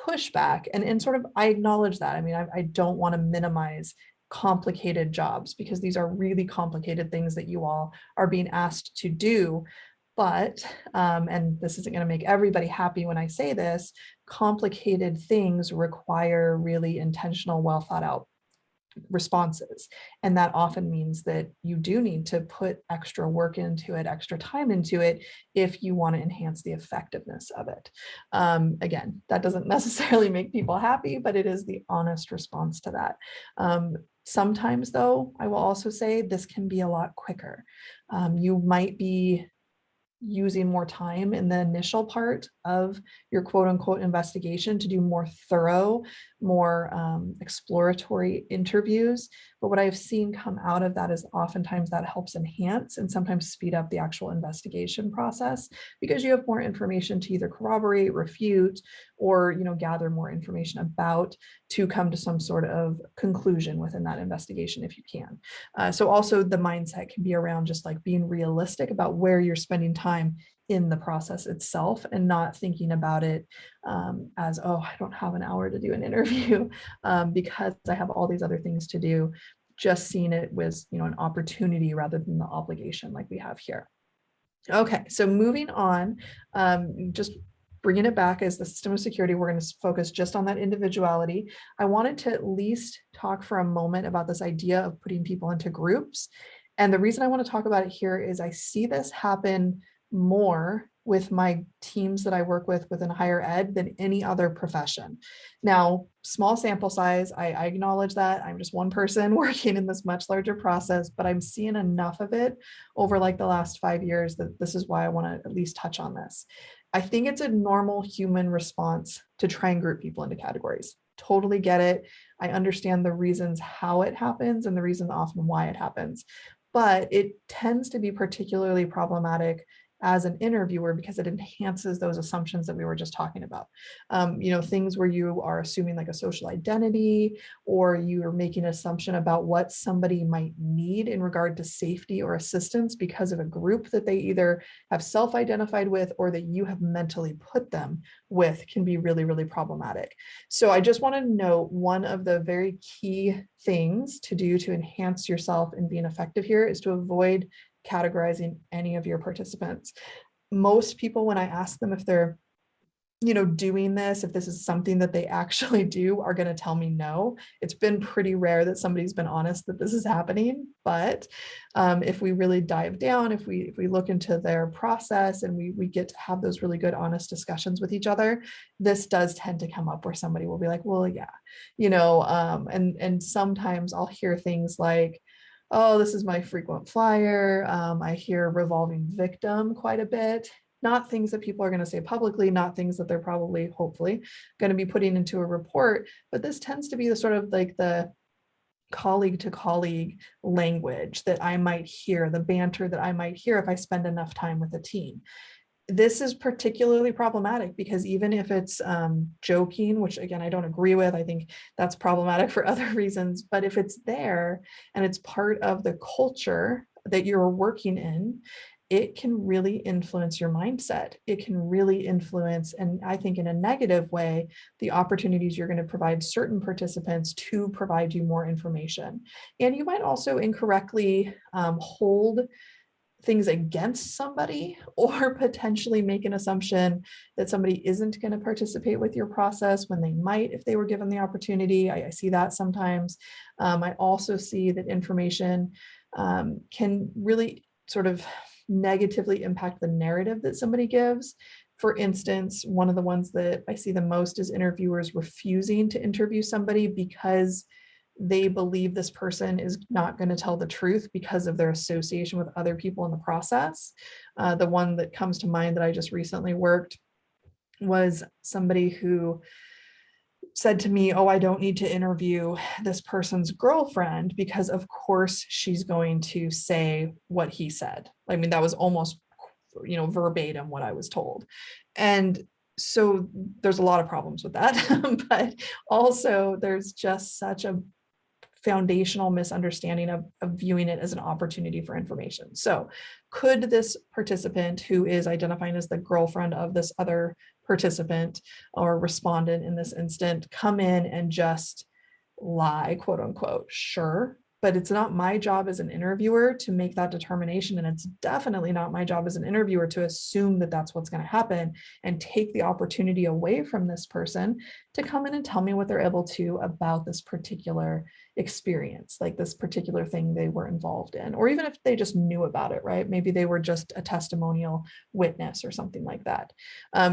pushback. And sort of, I acknowledge that. I mean, I don't want to minimize complicated jobs, because these are really complicated things that you all are being asked to do. But, and this isn't going to make everybody happy when I say this, complicated things require really intentional, well thought out responses. And that often means that you do need to put extra work into it, extra time into it, if you want to enhance the effectiveness of it. Again, that doesn't necessarily make people happy, but it is the honest response to that. Sometimes though, I will also say this can be a lot quicker. You might be using more time in the initial part of your quote unquote investigation to do more thorough, more exploratory interviews. But what I've seen come out of that is oftentimes that helps enhance and sometimes speed up the actual investigation process, because you have more information to either corroborate, refute, or gather more information about to come to some sort of conclusion within that investigation if you can. So also the mindset can be around just like being realistic about where you're spending time in the process itself, and not thinking about it as, oh, I don't have an hour to do an interview because I have all these other things to do. Just seeing it was, an opportunity rather than the obligation like we have here. Okay, so moving on, just bringing it back as the system of security, we're going to focus just on that individuality. I wanted to at least talk for a moment about this idea of putting people into groups. And the reason I want to talk about it here is I see this happen more with my teams that I work with within higher ed than any other profession. Now, small sample size, I acknowledge that. I'm just one person working in this much larger process, but I'm seeing enough of it over like the last 5 years that this is why I want to at least touch on this. I think it's a normal human response to try and group people into categories. Totally get it. I understand the reasons how it happens and the reason often why it happens, but it tends to be particularly problematic as an interviewer because it enhances those assumptions that we were just talking about. Things where you are assuming like a social identity, or you're making an assumption about what somebody might need in regard to safety or assistance because of a group that they either have self-identified with or that you have mentally put them with, can be really, really problematic. So I just want to note one of the very key things to do to enhance yourself and being effective here is to avoid categorizing any of your participants. Most people, when I ask them if they're doing this, if this is something that they actually do, are going to tell me no. It's been pretty rare that somebody's been honest that this is happening. But if we really dive down, if we look into their process and we get to have those really good, honest discussions with each other, this does tend to come up where somebody will be like, well, yeah, and sometimes I'll hear things like, oh, this is my frequent flyer. I hear revolving victim quite a bit. Not things that people are going to say publicly, not things that they're probably, hopefully, going to be putting into a report. But this tends to be the sort of like the colleague to colleague language that I might hear, the banter that I might hear if I spend enough time with a team. This is particularly problematic because even if it's joking, which again, I don't agree with, I think that's problematic for other reasons, but if it's there and it's part of the culture that you're working in, it can really influence your mindset. It can really influence, and I think in a negative way, the opportunities you're going to provide certain participants to provide you more information. And you might also incorrectly hold things against somebody, or potentially make an assumption that somebody isn't going to participate with your process when they might if they were given the opportunity. I see that sometimes. I also see that information can really sort of negatively impact the narrative that somebody gives. For instance, one of the ones that I see the most is interviewers refusing to interview somebody because they believe this person is not going to tell the truth because of their association with other people in the process. The one that comes to mind that I just recently worked was somebody who said to me, oh, I don't need to interview this person's girlfriend because of course she's going to say what he said. I mean, that was almost, verbatim what I was told. And so there's a lot of problems with that, but also there's just such a foundational misunderstanding of viewing it as an opportunity for information. So could this participant who is identifying as the girlfriend of this other participant or respondent in this instant come in and just lie, quote unquote? Sure. But it's not my job as an interviewer to make that determination. And it's definitely not my job as an interviewer to assume that that's what's going to happen and take the opportunity away from this person to come in and tell me what they're able to about this particular experience, like this particular thing they were involved in, or even if they just knew about it, right? Maybe they were just a testimonial witness or something like that.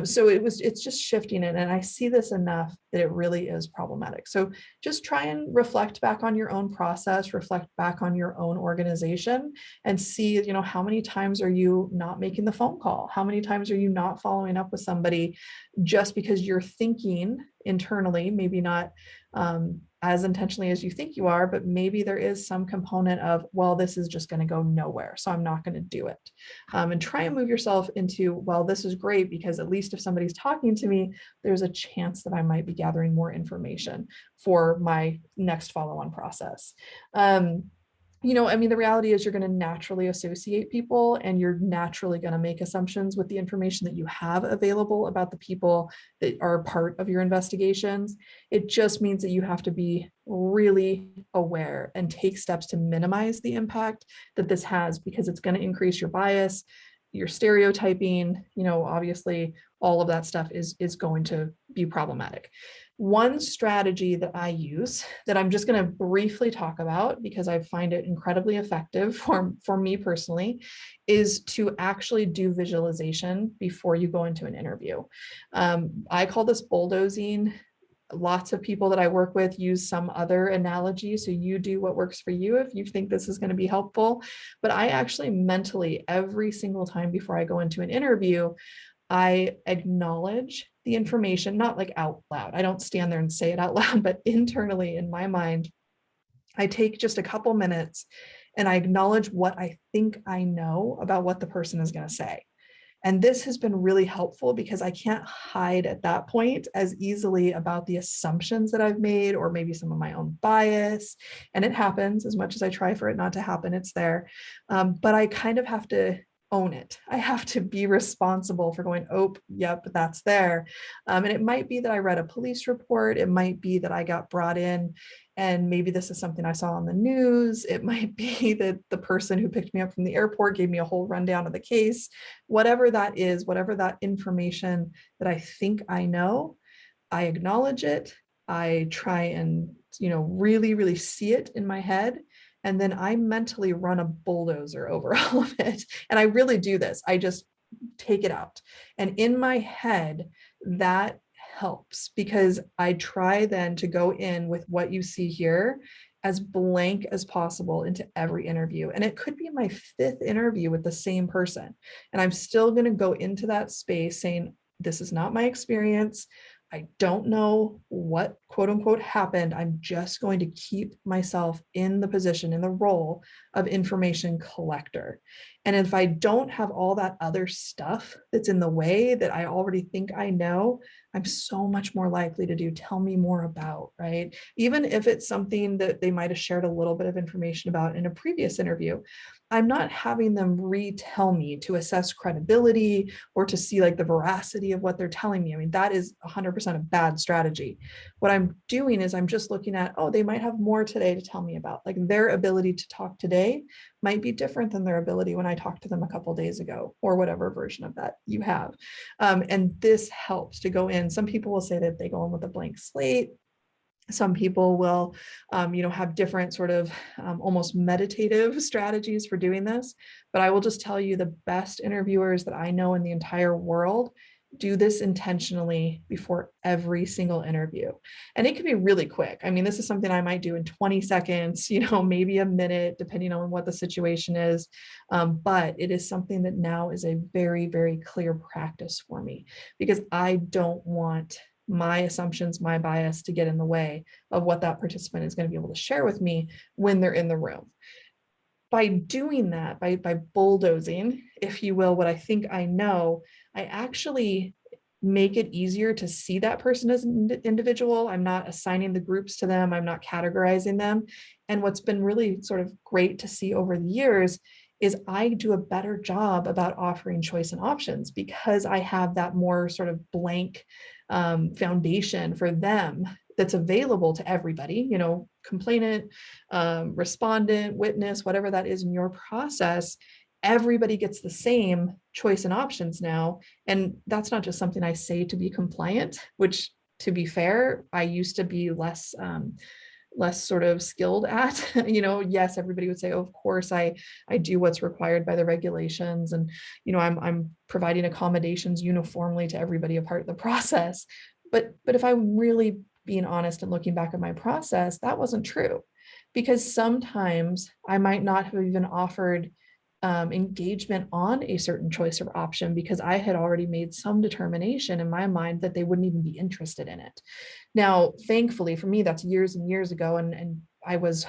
So it's just shifting it. And I see this enough that it really is problematic. So just try and reflect back on your own process, reflect back on your own organization, and see, how many times are you not making the phone call? How many times are you not following up with somebody just because you're thinking internally, maybe not as intentionally as you think you are, but maybe there is some component of, well, this is just going to go nowhere, so I'm not going to do it. And try and move yourself into, well, this is great because at least if somebody's talking to me, there's a chance that I might be gathering more information for my next follow-on process. The reality is you're going to naturally associate people and you're naturally going to make assumptions with the information that you have available about the people that are part of your investigations. It just means that you have to be really aware and take steps to minimize the impact that this has, because it's going to increase your bias, your stereotyping. Obviously all of that stuff is going to be problematic. One strategy that I use that I'm just going to briefly talk about because I find it incredibly effective for me personally is to actually do visualization before you go into an interview. I call this bulldozing. Lots of people that I work with use some other analogy. So you do what works for you if you think this is going to be helpful. But I actually mentally, every single time before I go into an interview, I acknowledge the information, not like out loud. I don't stand there and say it out loud, but internally in my mind, I take just a couple minutes and I acknowledge what I think I know about what the person is going to say. And this has been really helpful because I can't hide at that point as easily about the assumptions that I've made or maybe some of my own bias. And it happens as much as I try for it not to happen, it's there. But I kind of have to own it. I have to be responsible for going, oh, yep, that's there. And it might be that I read a police report. It might be that I got brought in and maybe this is something I saw on the news. It might be that the person who picked me up from the airport gave me a whole rundown of the case. Whatever that is, whatever that information that I think I know, I acknowledge it. I try and, really, really see it in my head. And then I mentally run a bulldozer over all of it. And I really do this. I just take it out. And in my head, that helps because I try then to go in with what you see here as blank as possible into every interview. And it could be my 5th interview with the same person. And I'm still going to go into that space saying, this is not my experience. I don't know what quote unquote happened. I'm just going to keep myself in the position, in the role of information collector. And if I don't have all that other stuff that's in the way that I already think I know, I'm so much more likely to do tell me more about, right? Even if it's something that they might have shared a little bit of information about in a previous interview, I'm not having them retell me to assess credibility or to see like the veracity of what they're telling me. I mean, that is 100% a bad strategy. What I'm doing is I'm just looking at, oh, they might have more today to tell me about. Like their ability to talk today might be different than their ability when I talked to them a couple of days ago, or whatever version of that you have. And this helps to go in. Some people will say that they go in with a blank slate. Some people will, have different sort of almost meditative strategies for doing this. But I will just tell you the best interviewers that I know in the entire world do this intentionally before every single interview. And it can be really quick. I mean, this is something I might do in 20 seconds, maybe a minute, depending on what the situation is. But it is something that now is a very, very clear practice for me because I don't want my assumptions, my bias to get in the way of what that participant is going to be able to share with me when they're in the room. By doing that, by bulldozing, if you will, what I think I know, I actually make it easier to see that person as an individual. I'm not assigning the groups to them. I'm not categorizing them. And what's been really sort of great to see over the years is I do a better job about offering choice and options because I have that more sort of blank foundation for them that's available to everybody, complainant, respondent, witness, whatever that is in your process. Everybody gets the same choice and options now. And that's not just something I say to be compliant, which to be fair, I used to be less sort of skilled at. Yes, everybody would say, oh, of course I do what's required by the regulations, and I'm providing accommodations uniformly to everybody a part of the process. But if I'm really being honest and looking back at my process, that wasn't true, because sometimes I might not have even offered engagement on a certain choice or option because I had already made some determination in my mind that they wouldn't even be interested in it. Now, thankfully for me, that's years and years ago. And I was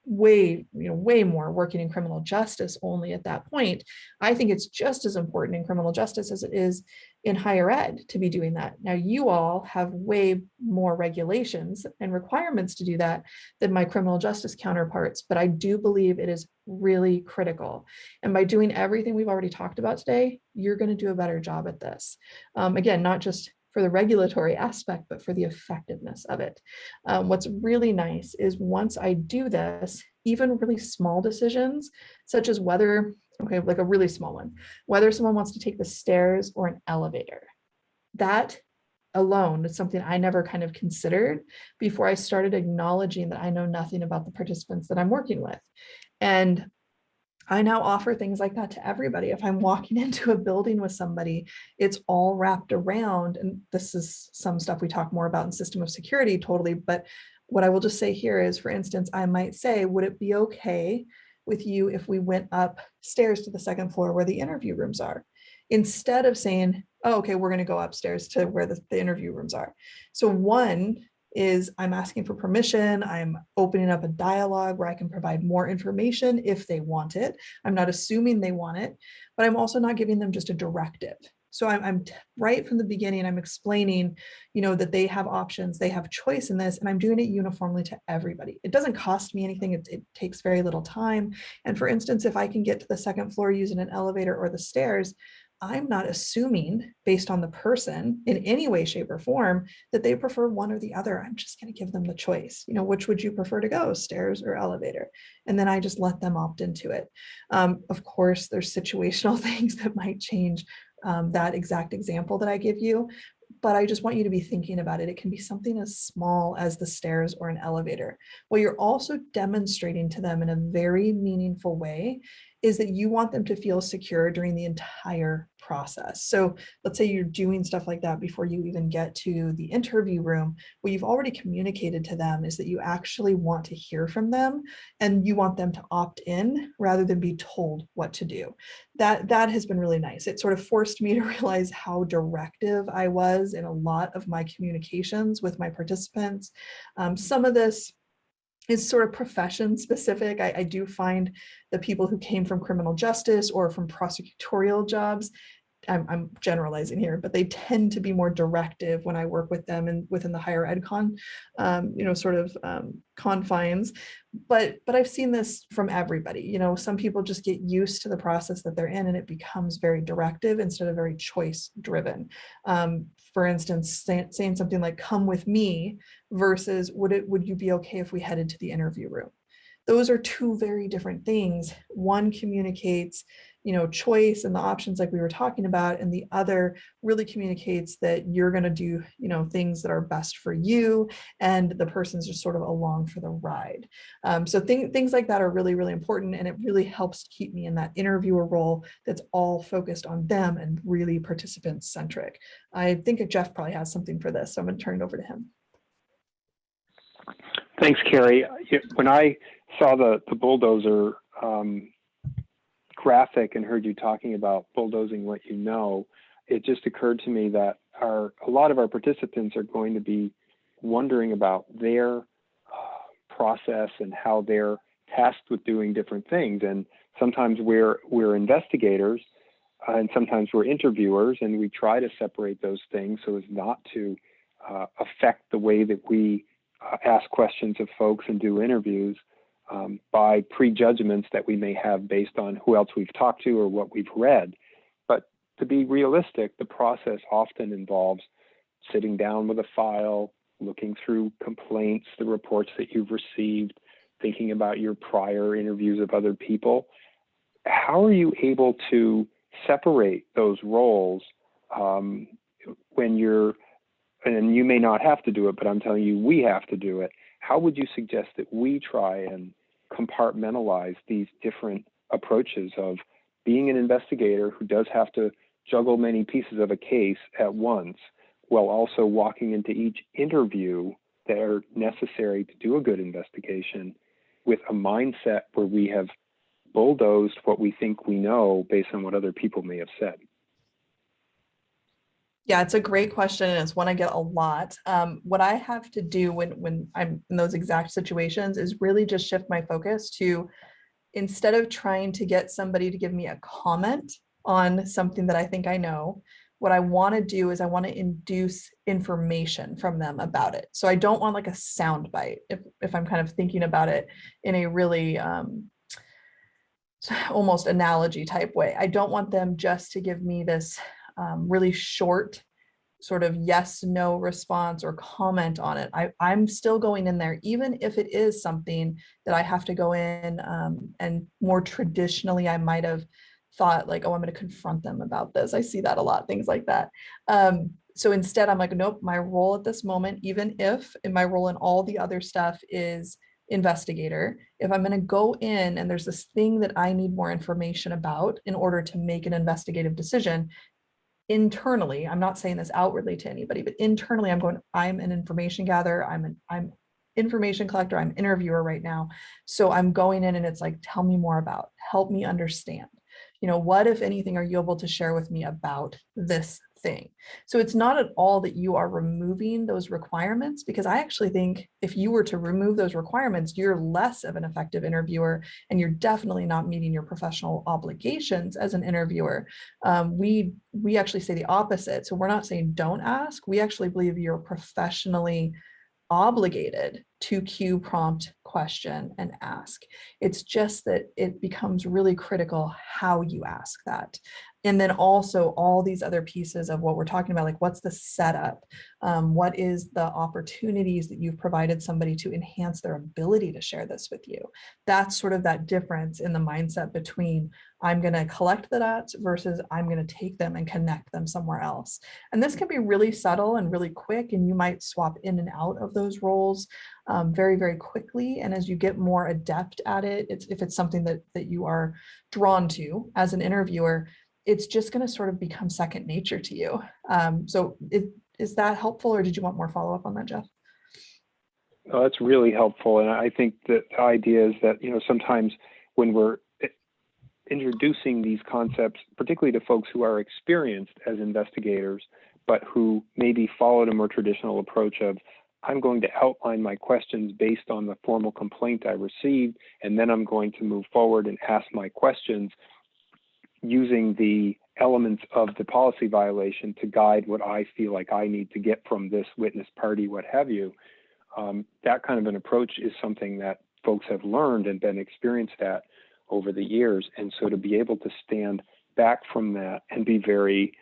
way more working in criminal justice only at that point. I think it's just as important in criminal justice as it is in higher ed to be doing that. Now, you all have way more regulations and requirements to do that than my criminal justice counterparts, but I do believe it is really critical. And by doing everything we've already talked about today, you're going to do a better job at this. Again, not just for the regulatory aspect, but for the effectiveness of it. What's really nice is once I do this, even really small decisions, such as whether, like a really small one, whether someone wants to take the stairs or an elevator. that alone is something I never kind of considered before I started acknowledging that I know nothing about the participants that I'm working with. And I now offer things like that to everybody. If I'm walking into a building with somebody, it's all wrapped around, and this is some stuff we talk more about in system of security, totally. But what I will just say here is, for instance, I might say, would it be okay with you if we went upstairs to the second floor where the interview rooms are? Instead of saying, oh, okay, we're going to go upstairs to where the interview rooms are. So one is I'm asking for permission. I'm opening up a dialogue where I can provide more information if they want it. I'm not assuming they want it, but I'm also not giving them just a directive. So I'm right from the beginning, I'm explaining, that they have options, they have choice in this, and I'm doing it uniformly to everybody. It doesn't cost me anything. It takes very little time. And for instance, if I can get to the second floor using an elevator or the stairs, I'm not assuming based on the person in any way, shape, or form that they prefer one or the other. I'm just going to give them the choice. Which would you prefer to go, stairs or elevator? And then I just let them opt into it. Of course, there's situational things that might change that exact example that I give you, but I just want you to be thinking about it. It can be something as small as the stairs or an elevator. What you're also demonstrating to them in a very meaningful way is that you want them to feel secure during the entire process. So let's say you're doing stuff like that before you even get to the interview room. What you've already communicated to them is that you actually want to hear from them and you want them to opt in rather than be told what to do. That has been really nice. It sort of forced me to realize how directive I was in a lot of my communications with my participants. Some of this is sort of profession specific. I do find the people who came from criminal justice or from prosecutorial jobs, I'm generalizing here, but they tend to be more directive when I work with them and within the higher ed confines. But I've seen this from everybody. Some people just get used to the process that they're in and it becomes very directive instead of very choice driven. For instance, saying something like, come with me versus would you be okay if we headed to the interview room? Those are two very different things. One communicates, choice and the options like we were talking about, and the other really communicates that you're going to do, things that are best for you, and the person's just sort of along for the ride. So things like that are really, really important, and it really helps keep me in that interviewer role that's all focused on them and really participant centric. I think Jeff probably has something for this, so I'm going to turn it over to him. Thanks, Carrie. When I saw the bulldozer graphic and heard you talking about bulldozing what you know, it just occurred to me that a lot of our participants are going to be wondering about their process and how they're tasked with doing different things. And sometimes we're investigators and sometimes we're interviewers, and we try to separate those things so as not to affect the way that we ask questions of folks and do interviews by prejudgments that we may have based on who else we've talked to or what we've read. But to be realistic, the process often involves sitting down with a file, looking through complaints, the reports that you've received, thinking about your prior interviews of other people. How are you able to separate those roles when you're, and you may not have to do it, but I'm telling you, we have to do it. How would you suggest that we try and compartmentalize these different approaches of being an investigator who does have to juggle many pieces of a case at once, while also walking into each interview that are necessary to do a good investigation with a mindset where we have bulldozed what we think we know based on what other people may have said? Yeah, it's a great question, and it's one I get a lot. What I have to do when I'm in those exact situations is really just shift my focus to, instead of trying to get somebody to give me a comment on something that I think I know, what I want to do is I want to induce information from them about it. So I don't want like a sound bite, if I'm kind of thinking about it in a really almost analogy type way. I don't want them just to give me this really short sort of yes, no response or comment on it. I'm still going in there, even if it is something that I have to go in and more traditionally, I might have thought like, oh, I'm going to confront them about this. I see that a lot, things like that. So instead, I'm like, nope, my role at this moment, even if in my role in all the other stuff is investigator, if I'm going to go in and there's this thing that I need more information about in order to make an investigative decision, internally, I'm not saying this outwardly to anybody, but internally I'm an information gatherer, I'm information collector, I'm interviewer right now. So I'm going in and it's like, tell me more about, help me understand. What, if anything, are you able to share with me about this thing? So it's not at all that you are removing those requirements, because I actually think if you were to remove those requirements, you're less of an effective interviewer, and you're definitely not meeting your professional obligations as an interviewer. We actually say the opposite. So we're not saying don't ask. We actually believe you're professionally obligated to cue, prompt, question, and ask. It's just that it becomes really critical how you ask that. And then also all these other pieces of what we're talking about, like what's the setup? What is the opportunities that you've provided somebody to enhance their ability to share this with you? That's sort of that difference in the mindset between I'm going to collect the dots versus I'm going to take them and connect them somewhere else. And this can be really subtle and really quick, and you might swap in and out of those roles very, very quickly. And as you get more adept at it, if it's something that you are drawn to as an interviewer, it's just going to sort of become second nature to you. So is that helpful, or did you want more follow-up on that, Jeff? Oh, that's really helpful. And I think that the idea is that, sometimes when we're introducing these concepts, particularly to folks who are experienced as investigators, but who maybe followed a more traditional approach of, I'm going to outline my questions based on the formal complaint I received, and then I'm going to move forward and ask my questions using the elements of the policy violation to guide what I feel like I need to get from this witness party, what have you. That kind of an approach is something that folks have learned and been experienced at over the years. And so to be able to stand back from that and be very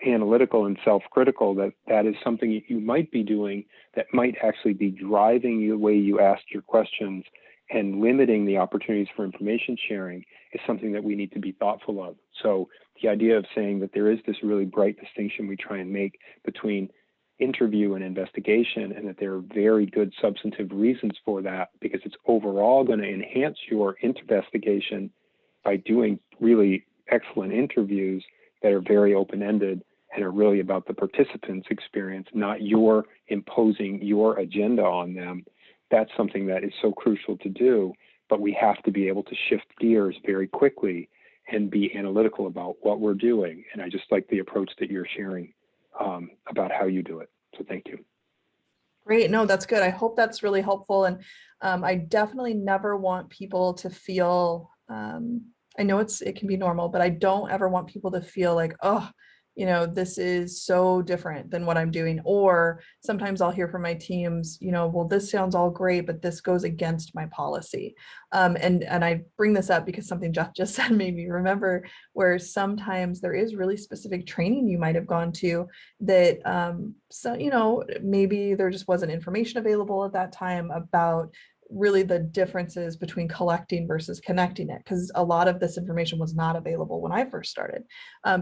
analytical and self-critical, that is something you might be doing that might actually be driving the way you ask your questions and limiting the opportunities for information sharing, is something that we need to be thoughtful of. So the idea of saying that there is this really bright distinction we try and make between interview and investigation, and that there are very good substantive reasons for that, because it's overall going to enhance your investigation by doing really excellent interviews that are very open-ended and are really about the participant's experience, not your imposing your agenda on them. That's something that is so crucial to do, but we have to be able to shift gears very quickly and be analytical about what we're doing. And I just like the approach that you're sharing about how you do it. So thank you. Great. No, that's good. I hope that's really helpful. And I definitely never want people to feel, I know it can be normal, but I don't ever want people to feel like, oh, this is so different than what I'm doing. Or sometimes I'll hear from my teams, well, this sounds all great, but this goes against my policy. And I bring this up because something Jeff just said made me remember, where sometimes there is really specific training you might have gone to that, maybe there just wasn't information available at that time about really the differences between collecting versus connecting it, because a lot of this information was not available when I first started.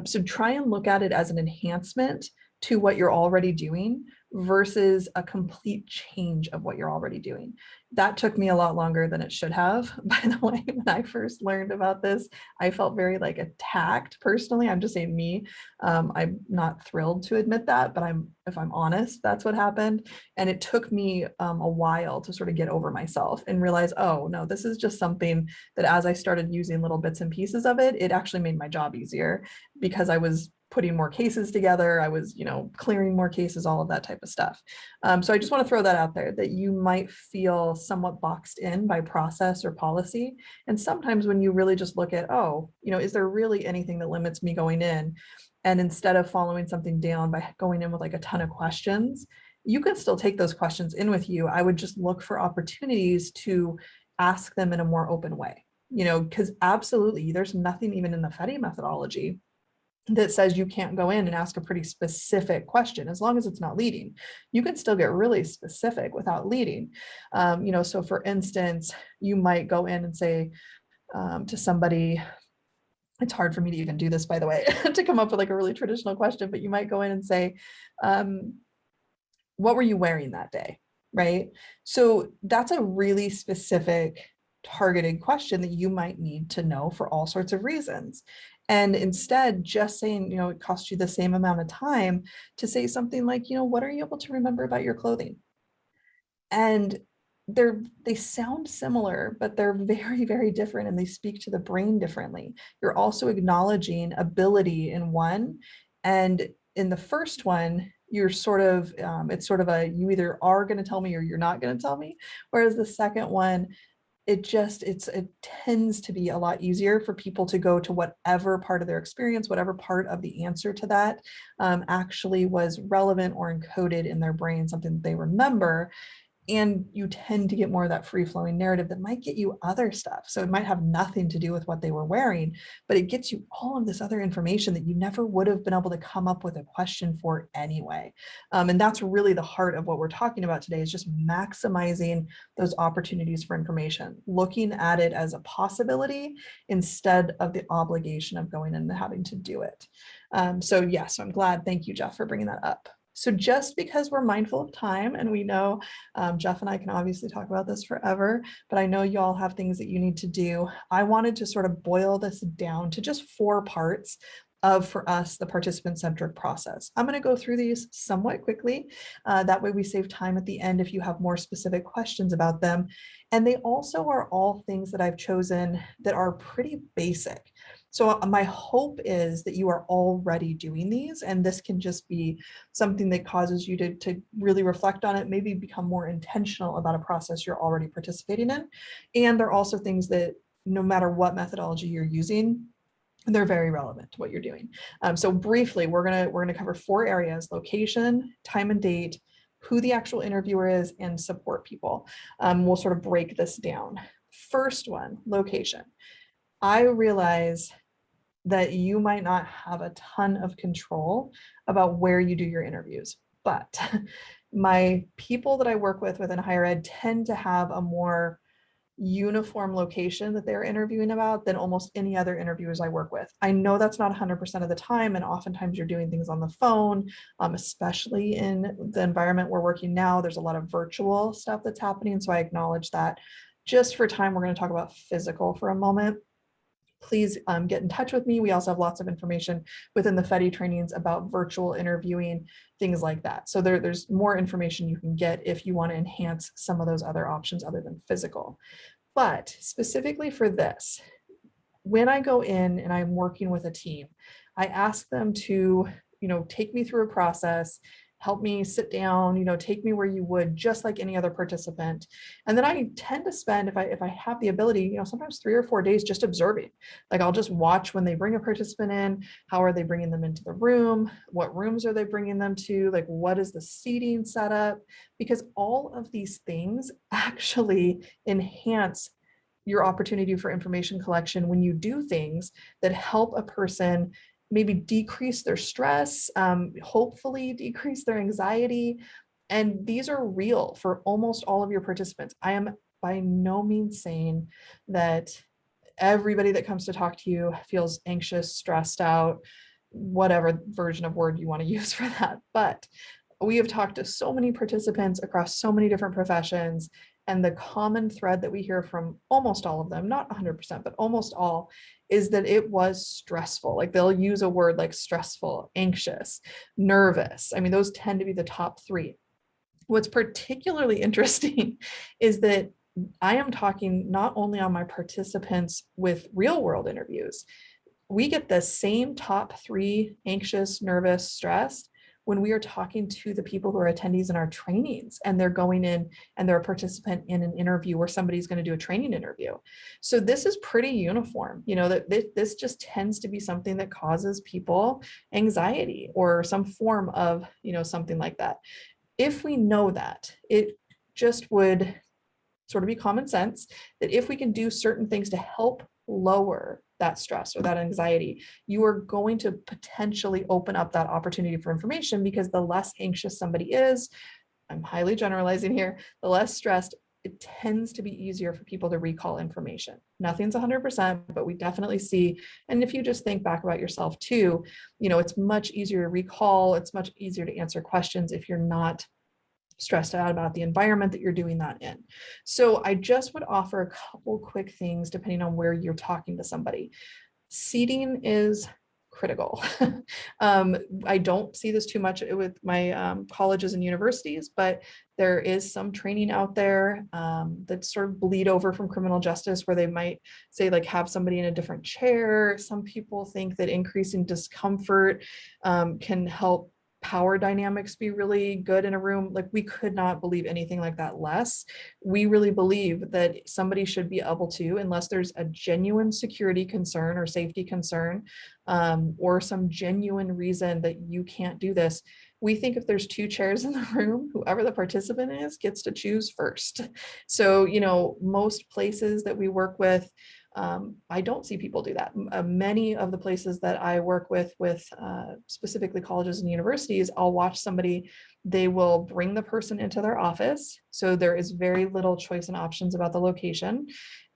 So try and look at it as an enhancement to what you're already doing versus a complete change of what you're already doing. That took me a lot longer than it should have. By the way, when I first learned about this, I felt very attacked personally. I'm just saying me. I'm not thrilled to admit that, but if I'm honest, that's what happened. And it took me a while to sort of get over myself and realize, oh no, this is just something that as I started using little bits and pieces of it, it actually made my job easier, because I was putting more cases together. I was, clearing more cases, all of that type of stuff. So I just want to throw that out there, that you might feel somewhat boxed in by process or policy. And sometimes when you really just look at, oh, is there really anything that limits me going in? And instead of following something down by going in with a ton of questions, you can still take those questions in with you. I would just look for opportunities to ask them in a more open way, because absolutely, there's nothing even in the FETI methodology that says you can't go in and ask a pretty specific question as long as it's not leading. You can still get really specific without leading. So for instance, you might go in and say to somebody, it's hard for me to even do this, by the way, to come up with like a really traditional question, but you might go in and say, what were you wearing that day? Right? So that's a really specific targeted question that you might need to know for all sorts of reasons. And instead, just saying, it costs you the same amount of time to say something like, what are you able to remember about your clothing? And they sound similar, but they're very, very different, and they speak to the brain differently. You're also acknowledging ability in one, and in the first one, you're sort of it's sort of a, you either are going to tell me or you're not going to tell me. Whereas the second one, it tends to be a lot easier for people to go to whatever part of their experience, whatever part of the answer to that actually was relevant or encoded in their brain, something that they remember. And you tend to get more of that free-flowing narrative that might get you other stuff. So it might have nothing to do with what they were wearing, but it gets you all of this other information that you never would have been able to come up with a question for anyway. And that's really the heart of what we're talking about today, is just maximizing those opportunities for information, looking at it as a possibility instead of the obligation of going and having to do it. So I'm glad. Thank you, Jeff, for bringing that up. So just because we're mindful of time, and we know Jeff and I can obviously talk about this forever, but I know you all have things that you need to do. I wanted to sort of boil this down to just 4 parts of, for us, the participant-centric process. I'm going to go through these somewhat quickly. That way we save time at the end if you have more specific questions about them. And they also are all things that I've chosen that are pretty basic. So my hope is that you are already doing these, and this can just be something that causes you to really reflect on it, maybe become more intentional about a process you're already participating in. And they're also things that, no matter what methodology you're using, they're very relevant to what you're doing. So briefly, we're gonna cover 4 areas: location, time and date, who the actual interviewer is, and support people. We'll sort of break this down. First one, location. I realize that you might not have a ton of control about where you do your interviews, but my people that I work with within higher ed tend to have a more uniform location that they're interviewing about than almost any other interviewers I work with. I know that's not 100% of the time, and oftentimes you're doing things on the phone, especially in the environment we're working now. There's a lot of virtual stuff that's happening, so I acknowledge that. Just for time, we're going to talk about physical for a moment. Please get in touch with me. We also have lots of information within the FETI trainings about virtual interviewing, things like that. So there's more information you can get if you want to enhance some of those other options other than physical. But specifically for this, when I go in and I'm working with a team, I ask them to, take me through a process, help me sit down, take me where you would, just like any other participant. And then I tend to spend, if I have the ability, sometimes 3 or 4 days just observing. Like, I'll just watch when they bring a participant in, how are they bringing them into the room? What rooms are they bringing them to? Like, what is the seating setup? Because all of these things actually enhance your opportunity for information collection when you do things that help a person maybe decrease their stress, hopefully decrease their anxiety. And these are real for almost all of your participants. I am by no means saying that everybody that comes to talk to you feels anxious, stressed out, whatever version of word you want to use for that. But we have talked to so many participants across so many different professions, and the common thread that we hear from almost all of them, not 100%, but almost all, is that it was stressful. Like, they'll use a word like stressful, anxious, nervous. I mean, those tend to be the top 3. What's particularly interesting is that I am talking not only on my participants with real world interviews. We get the same top 3, anxious, nervous, stressed, when we are talking to the people who are attendees in our trainings, and they're going in and they're a participant in an interview where somebody's going to do a training interview. So this is pretty uniform, that this just tends to be something that causes people anxiety or some form of, something like that. If we know that, it just would sort of be common sense that if we can do certain things to help lower that stress or that anxiety, you are going to potentially open up that opportunity for information, because the less anxious somebody is, I'm highly generalizing here, the less stressed it tends to be easier for people to recall information. Nothing's 100%, but we definitely see, and if you just think back about yourself too, it's much easier to recall, it's much easier to answer questions if you're not stressed out about the environment that you're doing that in. So I just would offer a couple quick things depending on where you're talking to somebody. Seating is critical. I don't see this too much with my colleges and universities, but there is some training out there that sort of bleed over from criminal justice, where they might say like have somebody in a different chair. Some people think that increasing discomfort can help power dynamics be really good in a room. Like, we could not believe anything like that less. We really believe that somebody should be able to, unless there's a genuine security concern or safety concern, or some genuine reason that you can't do this. We think if there's 2 chairs in the room, whoever the participant is gets to choose first. So, most places that we work with, I don't see people do that. Many of the places that I work with specifically colleges and universities, I'll watch somebody, they will bring the person into their office. So there is very little choice and options about the location.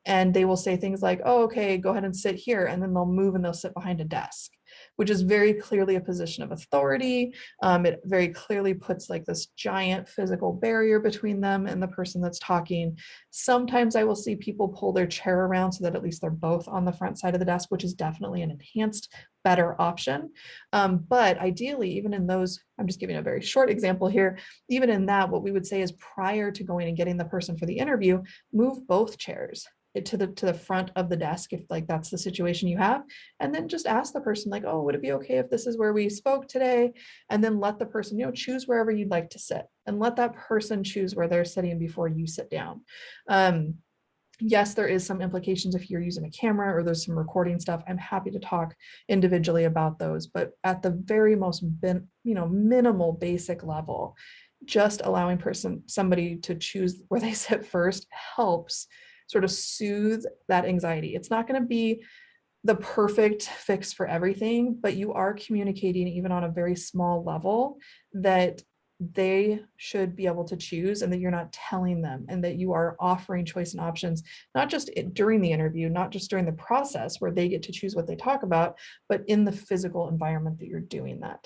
And they will say things like, oh, okay, go ahead and sit here. And then they'll move and they'll sit behind a desk, which is very clearly a position of authority. It very clearly puts like this giant physical barrier between them and the person that's talking. Sometimes I will see people pull their chair around so that at least they're both on the front side of the desk, which is definitely an enhanced, better option. But ideally, even in those, I'm just giving a very short example here, even in that, what we would say is prior to going and getting the person for the interview, move both chairs to the front of the desk, if like that's the situation you have, and then just ask the person like, oh, would it be okay if this is where we spoke today? And then let the person, choose wherever you'd like to sit, and let that person choose where they're sitting before you sit down. Yes, there is some implications if you're using a camera or there's some recording stuff. I'm happy to talk individually about those, but at the very most minimal basic level, just allowing somebody to choose where they sit first helps sort of soothe that anxiety. It's not going to be the perfect fix for everything, but you are communicating even on a very small level that they should be able to choose, and that you're not telling them, and that you are offering choice and options, not just during the interview, not just during the process where they get to choose what they talk about, but in the physical environment that you're doing that.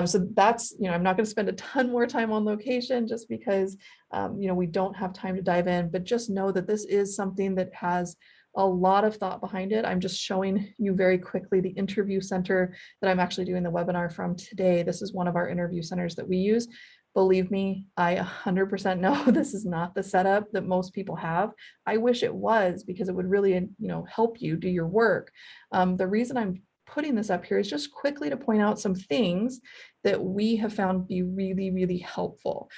So that's, I'm not going to spend a ton more time on location just because, we don't have time to dive in, but just know that this is something that has a lot of thought behind it. I'm just showing you very quickly the interview center that I'm actually doing the webinar from today. This is one of our interview centers that we use. Believe me, I 100% know this is not the setup that most people have. I wish it was, because it would really, help you do your work. The reason I'm putting this up here is just quickly to point out some things that we have found be really, really helpful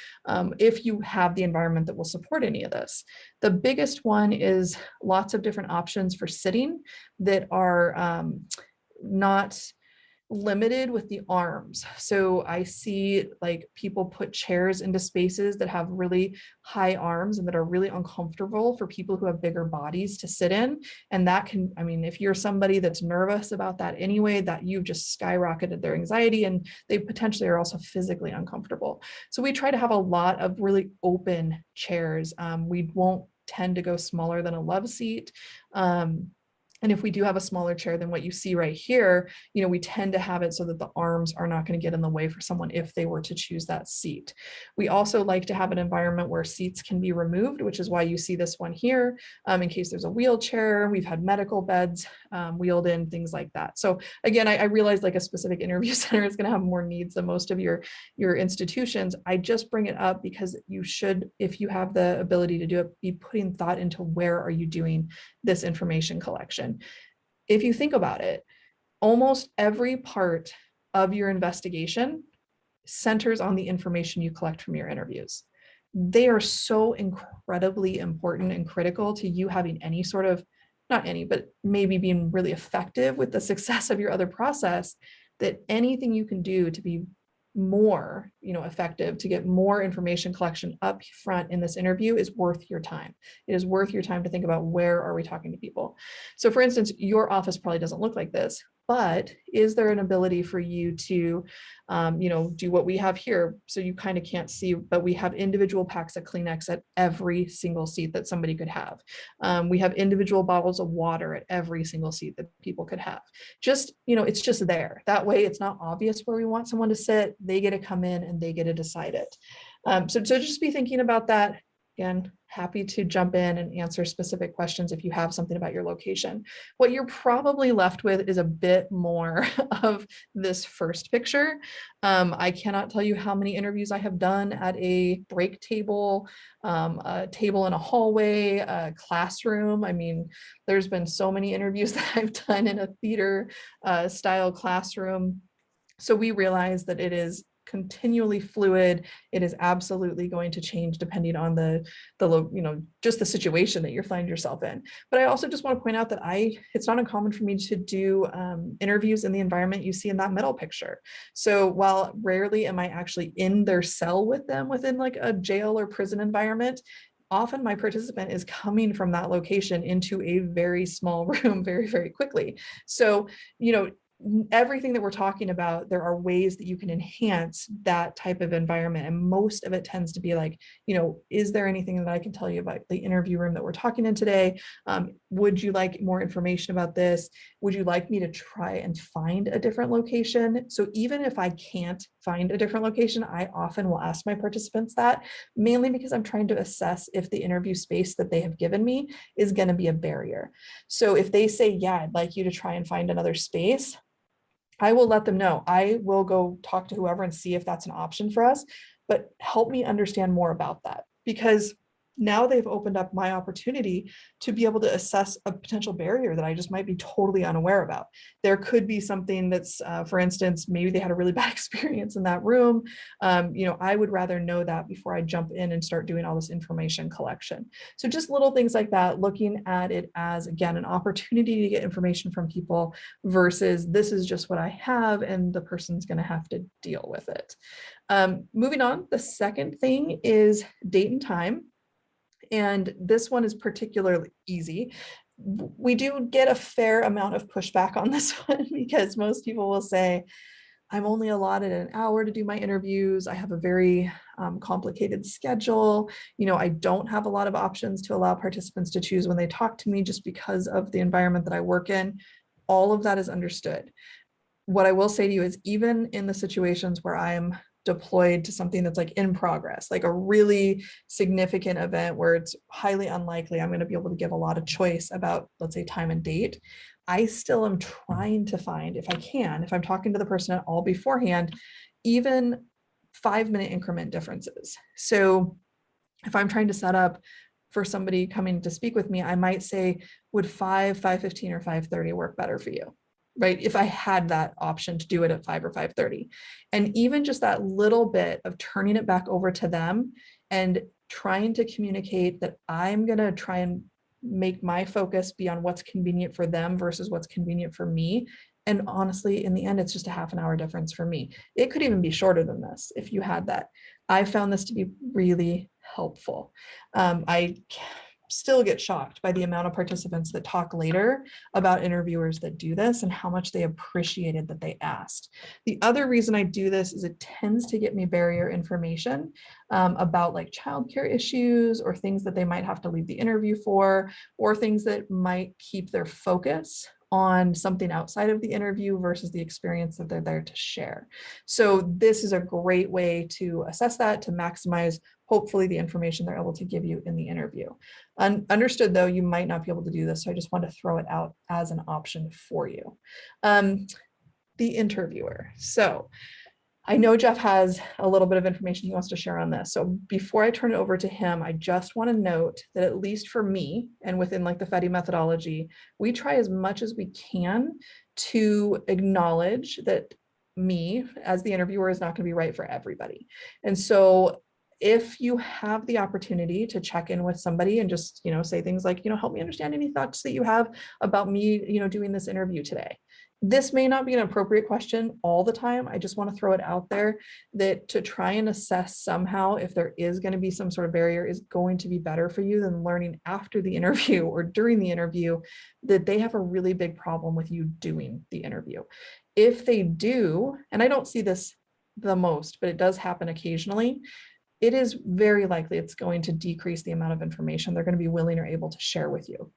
if you have the environment that will support any of this. The biggest one is lots of different options for sitting that are not limited with the arms. So I see like people put chairs into spaces that have really high arms and that are really uncomfortable for people who have bigger bodies to sit in. And that can, if you're somebody that's nervous about that anyway, that you've just skyrocketed their anxiety, and they potentially are also physically uncomfortable. So we try to have a lot of really open chairs. We won't tend to go smaller than a love seat. And if we do have a smaller chair than what you see right here, we tend to have it so that the arms are not going to get in the way for someone if they were to choose that seat. We also like to have an environment where seats can be removed, which is why you see this one here, in case there's a wheelchair. We've had medical beds wheeled in, things like that. So again, I realize like a specific interview center is going to have more needs than most of your institutions. I just bring it up because you should, if you have the ability to do it, be putting thought into where are you doing this information collection. If you think about it, almost every part of your investigation centers on the information you collect from your interviews. They are so incredibly important and critical to you having any sort of, not any, but maybe being really effective with the success of your other process, that anything you can do to be more effective, to get more information collection up front in this interview is worth your time. It is worth your time to think about where are we talking to people. So for instance, your office probably doesn't look like this. but is there an ability for you to, do what we have here? So you kind of can't see, but we have individual packs of Kleenex at every single seat that somebody could have. We have individual bottles of water at every single seat that people could have. Just, it's just there. That way it's not obvious where we want someone to sit. They get to come in and they get to decide it. So just be thinking about that. Again, happy to jump in and answer specific questions if you have something about your location. What you're probably left with is a bit more of this first picture. I cannot tell you how many interviews I have done at a break table, a table in a hallway, a classroom. I mean, there's been so many interviews that I've done in a theater style classroom. So we realize that it is continually fluid. It is absolutely going to change depending on just the situation that you find yourself in. But I also just want to point out that it's not uncommon for me to do interviews in the environment you see in that middle picture. So while rarely am I actually in their cell with them within like a jail or prison environment, often my participant is coming from that location into a very small room very, very quickly. So, everything that we're talking about, there are ways that you can enhance that type of environment. And most of it tends to be like, is there anything that I can tell you about the interview room that we're talking in today? Would you like more information about this? Would you like me to try and find a different location? So even if I can't find a different location, I often will ask my participants that, mainly because I'm trying to assess if the interview space that they have given me is going to be a barrier. So if they say, yeah, I'd like you to try and find another space, I will let them know. I will go talk to whoever and see if that's an option for us, but help me understand more about that, because now they've opened up my opportunity to be able to assess a potential barrier that I just might be totally unaware about. There could be something that's, for instance, maybe they had a really bad experience in that room. I would rather know that before I jump in and start doing all this information collection. So just little things like that, looking at it as, again, an opportunity to get information from people versus this is just what I have and the person's going to have to deal with it. Moving on, the second thing is date and time. And this one is particularly easy. We do get a fair amount of pushback on this one because most people will say, I'm only allotted an hour to do my interviews. I have a very complicated schedule. I don't have a lot of options to allow participants to choose when they talk to me just because of the environment that I work in. All of that is understood. What I will say to you is, even in the situations where I am deployed to something that's like in progress, like a really significant event where it's highly unlikely I'm going to be able to give a lot of choice about, let's say, time and date, I still am trying to find, if I can, if I'm talking to the person at all beforehand, even 5-minute increment differences. So if I'm trying to set up for somebody coming to speak with me, I might say, would 5:15 or 5:30 work better for you? Right? If I had that option to do it at 5 or 5:30. And even just that little bit of turning it back over to them and trying to communicate that I'm going to try and make my focus be on what's convenient for them versus what's convenient for me. And honestly, in the end, it's just a half an hour difference for me. It could even be shorter than this if you had that. I found this to be really helpful. I still get shocked by the amount of participants that talk later about interviewers that do this and how much they appreciated that they asked. The other reason I do this is it tends to get me barrier information about like childcare issues or things that they might have to leave the interview for, or things that might keep their focus on something outside of the interview versus the experience that they're there to share. So this is a great way to assess that, to maximize hopefully the information they're able to give you in the interview. Understood though, you might not be able to do this, so I just want to throw it out as an option for you. The interviewer. So I know Jeff has a little bit of information he wants to share on this. So before I turn it over to him, I just want to note that at least for me and within like the FETI methodology, we try as much as we can to acknowledge that me as the interviewer is not going to be right for everybody. And so if you have the opportunity to check in with somebody and just, say things like, help me understand any thoughts that you have about me, doing this interview today. This may not be an appropriate question all the time. I just want to throw it out there that to try and assess somehow if there is going to be some sort of barrier is going to be better for you than learning after the interview or during the interview that they have a really big problem with you doing the interview. If they do, and I don't see this the most, but it does happen occasionally, it is very likely it's going to decrease the amount of information they're going to be willing or able to share with you.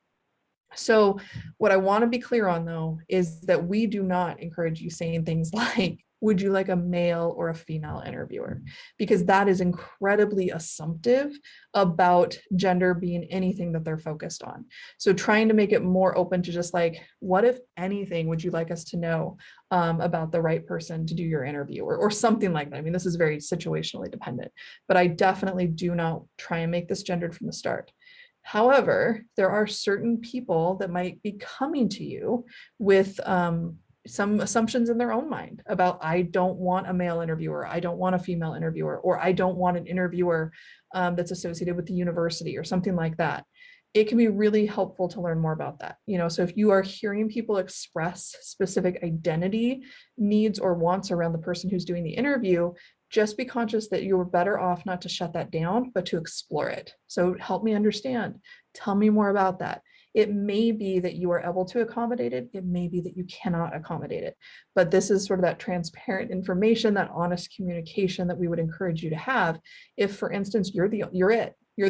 So what I want to be clear on, though, is that we do not encourage you saying things like, would you like a male or a female interviewer? Because that is incredibly assumptive about gender being anything that they're focused on. So trying to make it more open to just like, what if anything would you like us to know about the right person to do your interview, or something like that. I mean, this is very situationally dependent, but I definitely do not try and make this gendered from the start. However, there are certain people that might be coming to you with some assumptions in their own mind about, I don't want a male interviewer, I don't want a female interviewer, or I don't want an interviewer that's associated with the university or something like that. It can be really helpful to learn more about that. So if you are hearing people express specific identity needs or wants around the person who's doing the interview, just be conscious that you're better off not to shut that down, but to explore it. So help me understand. Tell me more about that. It may be that you are able to accommodate it. It may be that you cannot accommodate it. But this is sort of that transparent information, that honest communication that we would encourage you to have. If, for instance, you're the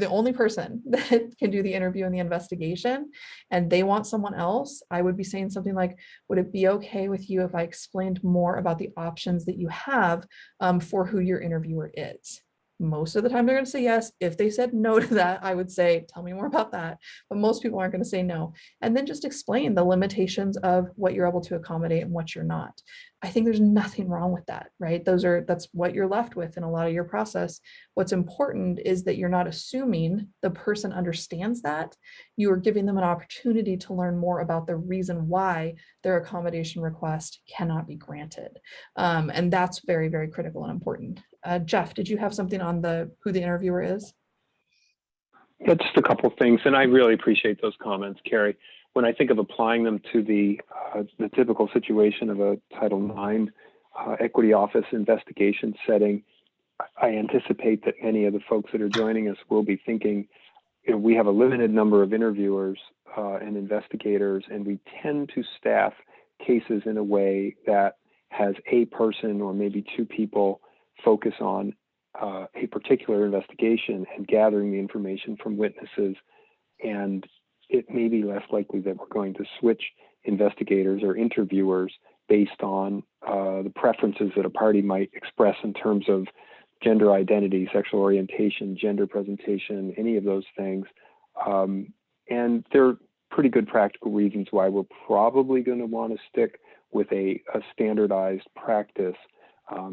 only person that can do the interview and the investigation, and they want someone else, I would be saying something like, would it be okay with you if I explained more about the options that you have for who your interviewer is? Most of the time they're going to say yes. If they said no to that, I would say, tell me more about that. But most people aren't going to say no. And then just explain the limitations of what you're able to accommodate and what you're not. I think there's nothing wrong with that, right? That's what you're left with in a lot of your process. What's important is that you're not assuming the person understands that. You are giving them an opportunity to learn more about the reason why their accommodation request cannot be granted. And that's very, very critical and important. Jeff, did you have something on who the interviewer is? Yeah, just a couple of things, and I really appreciate those comments, Carrie. When I think of applying them to the typical situation of a Title IX equity office investigation setting, I anticipate that many of the folks that are joining us will be thinking, we have a limited number of interviewers and investigators, and we tend to staff cases in a way that has a person or maybe two people focus on a particular investigation and gathering the information from witnesses. And it may be less likely that we're going to switch investigators or interviewers based on the preferences that a party might express in terms of gender identity, sexual orientation, gender presentation, any of those things. And there are pretty good practical reasons why we're probably going to want to stick with a standardized practice,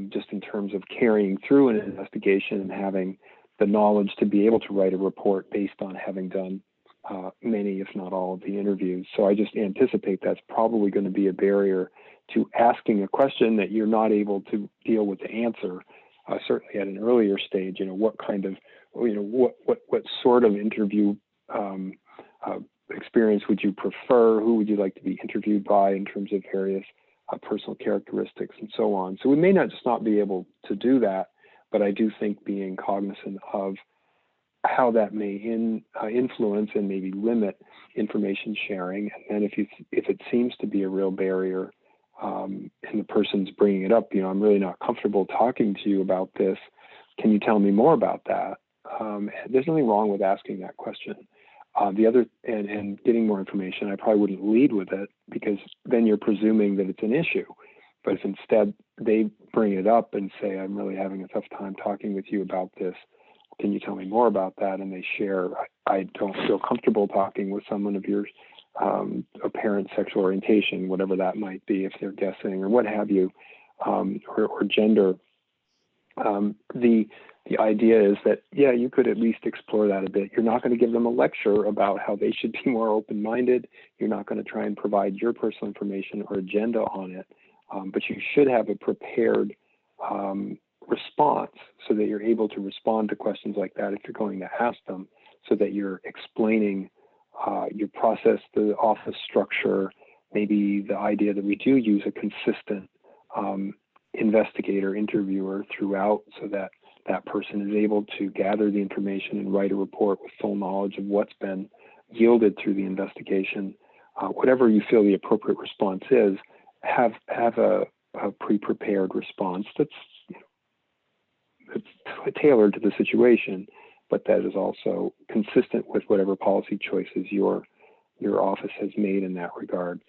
just in terms of carrying through an investigation and having the knowledge to be able to write a report based on having done many, if not all, of the interviews. So I just anticipate that's probably going to be a barrier to asking a question that you're not able to deal with the answer. Certainly at an earlier stage, what kind of, what sort of interview experience would you prefer? Who would you like to be interviewed by in terms of various personal characteristics and so on? So we may not just not be able to do that, but I do think being cognizant of how that may influence and maybe limit information sharing. And if it seems to be a real barrier, and the person's bringing it up, I'm really not comfortable talking to you about this. Can you tell me more about that? There's nothing wrong with asking that question. The other, and getting more information, I probably wouldn't lead with it, because then you're presuming that it's an issue. But if instead they bring it up and say, I'm really having a tough time talking with you about this, can you tell me more about that? And they share, I don't feel comfortable talking with someone of your apparent sexual orientation, whatever that might be, if they're guessing or what have you, or gender. The idea is that, yeah, you could at least explore that a bit. You're not going to give them a lecture about how they should be more open-minded. You're not going to try and provide your personal information or agenda on it, but you should have a prepared response so that you're able to respond to questions like that if you're going to ask them, so that you're explaining your process, the office structure, maybe the idea that we do use a consistent investigator, interviewer throughout, so that that person is able to gather the information and write a report with full knowledge of what's been yielded through the investigation. Whatever you feel the appropriate response is, have a pre-prepared response that's, it's tailored to the situation, but that is also consistent with whatever policy choices your office has made in that regard.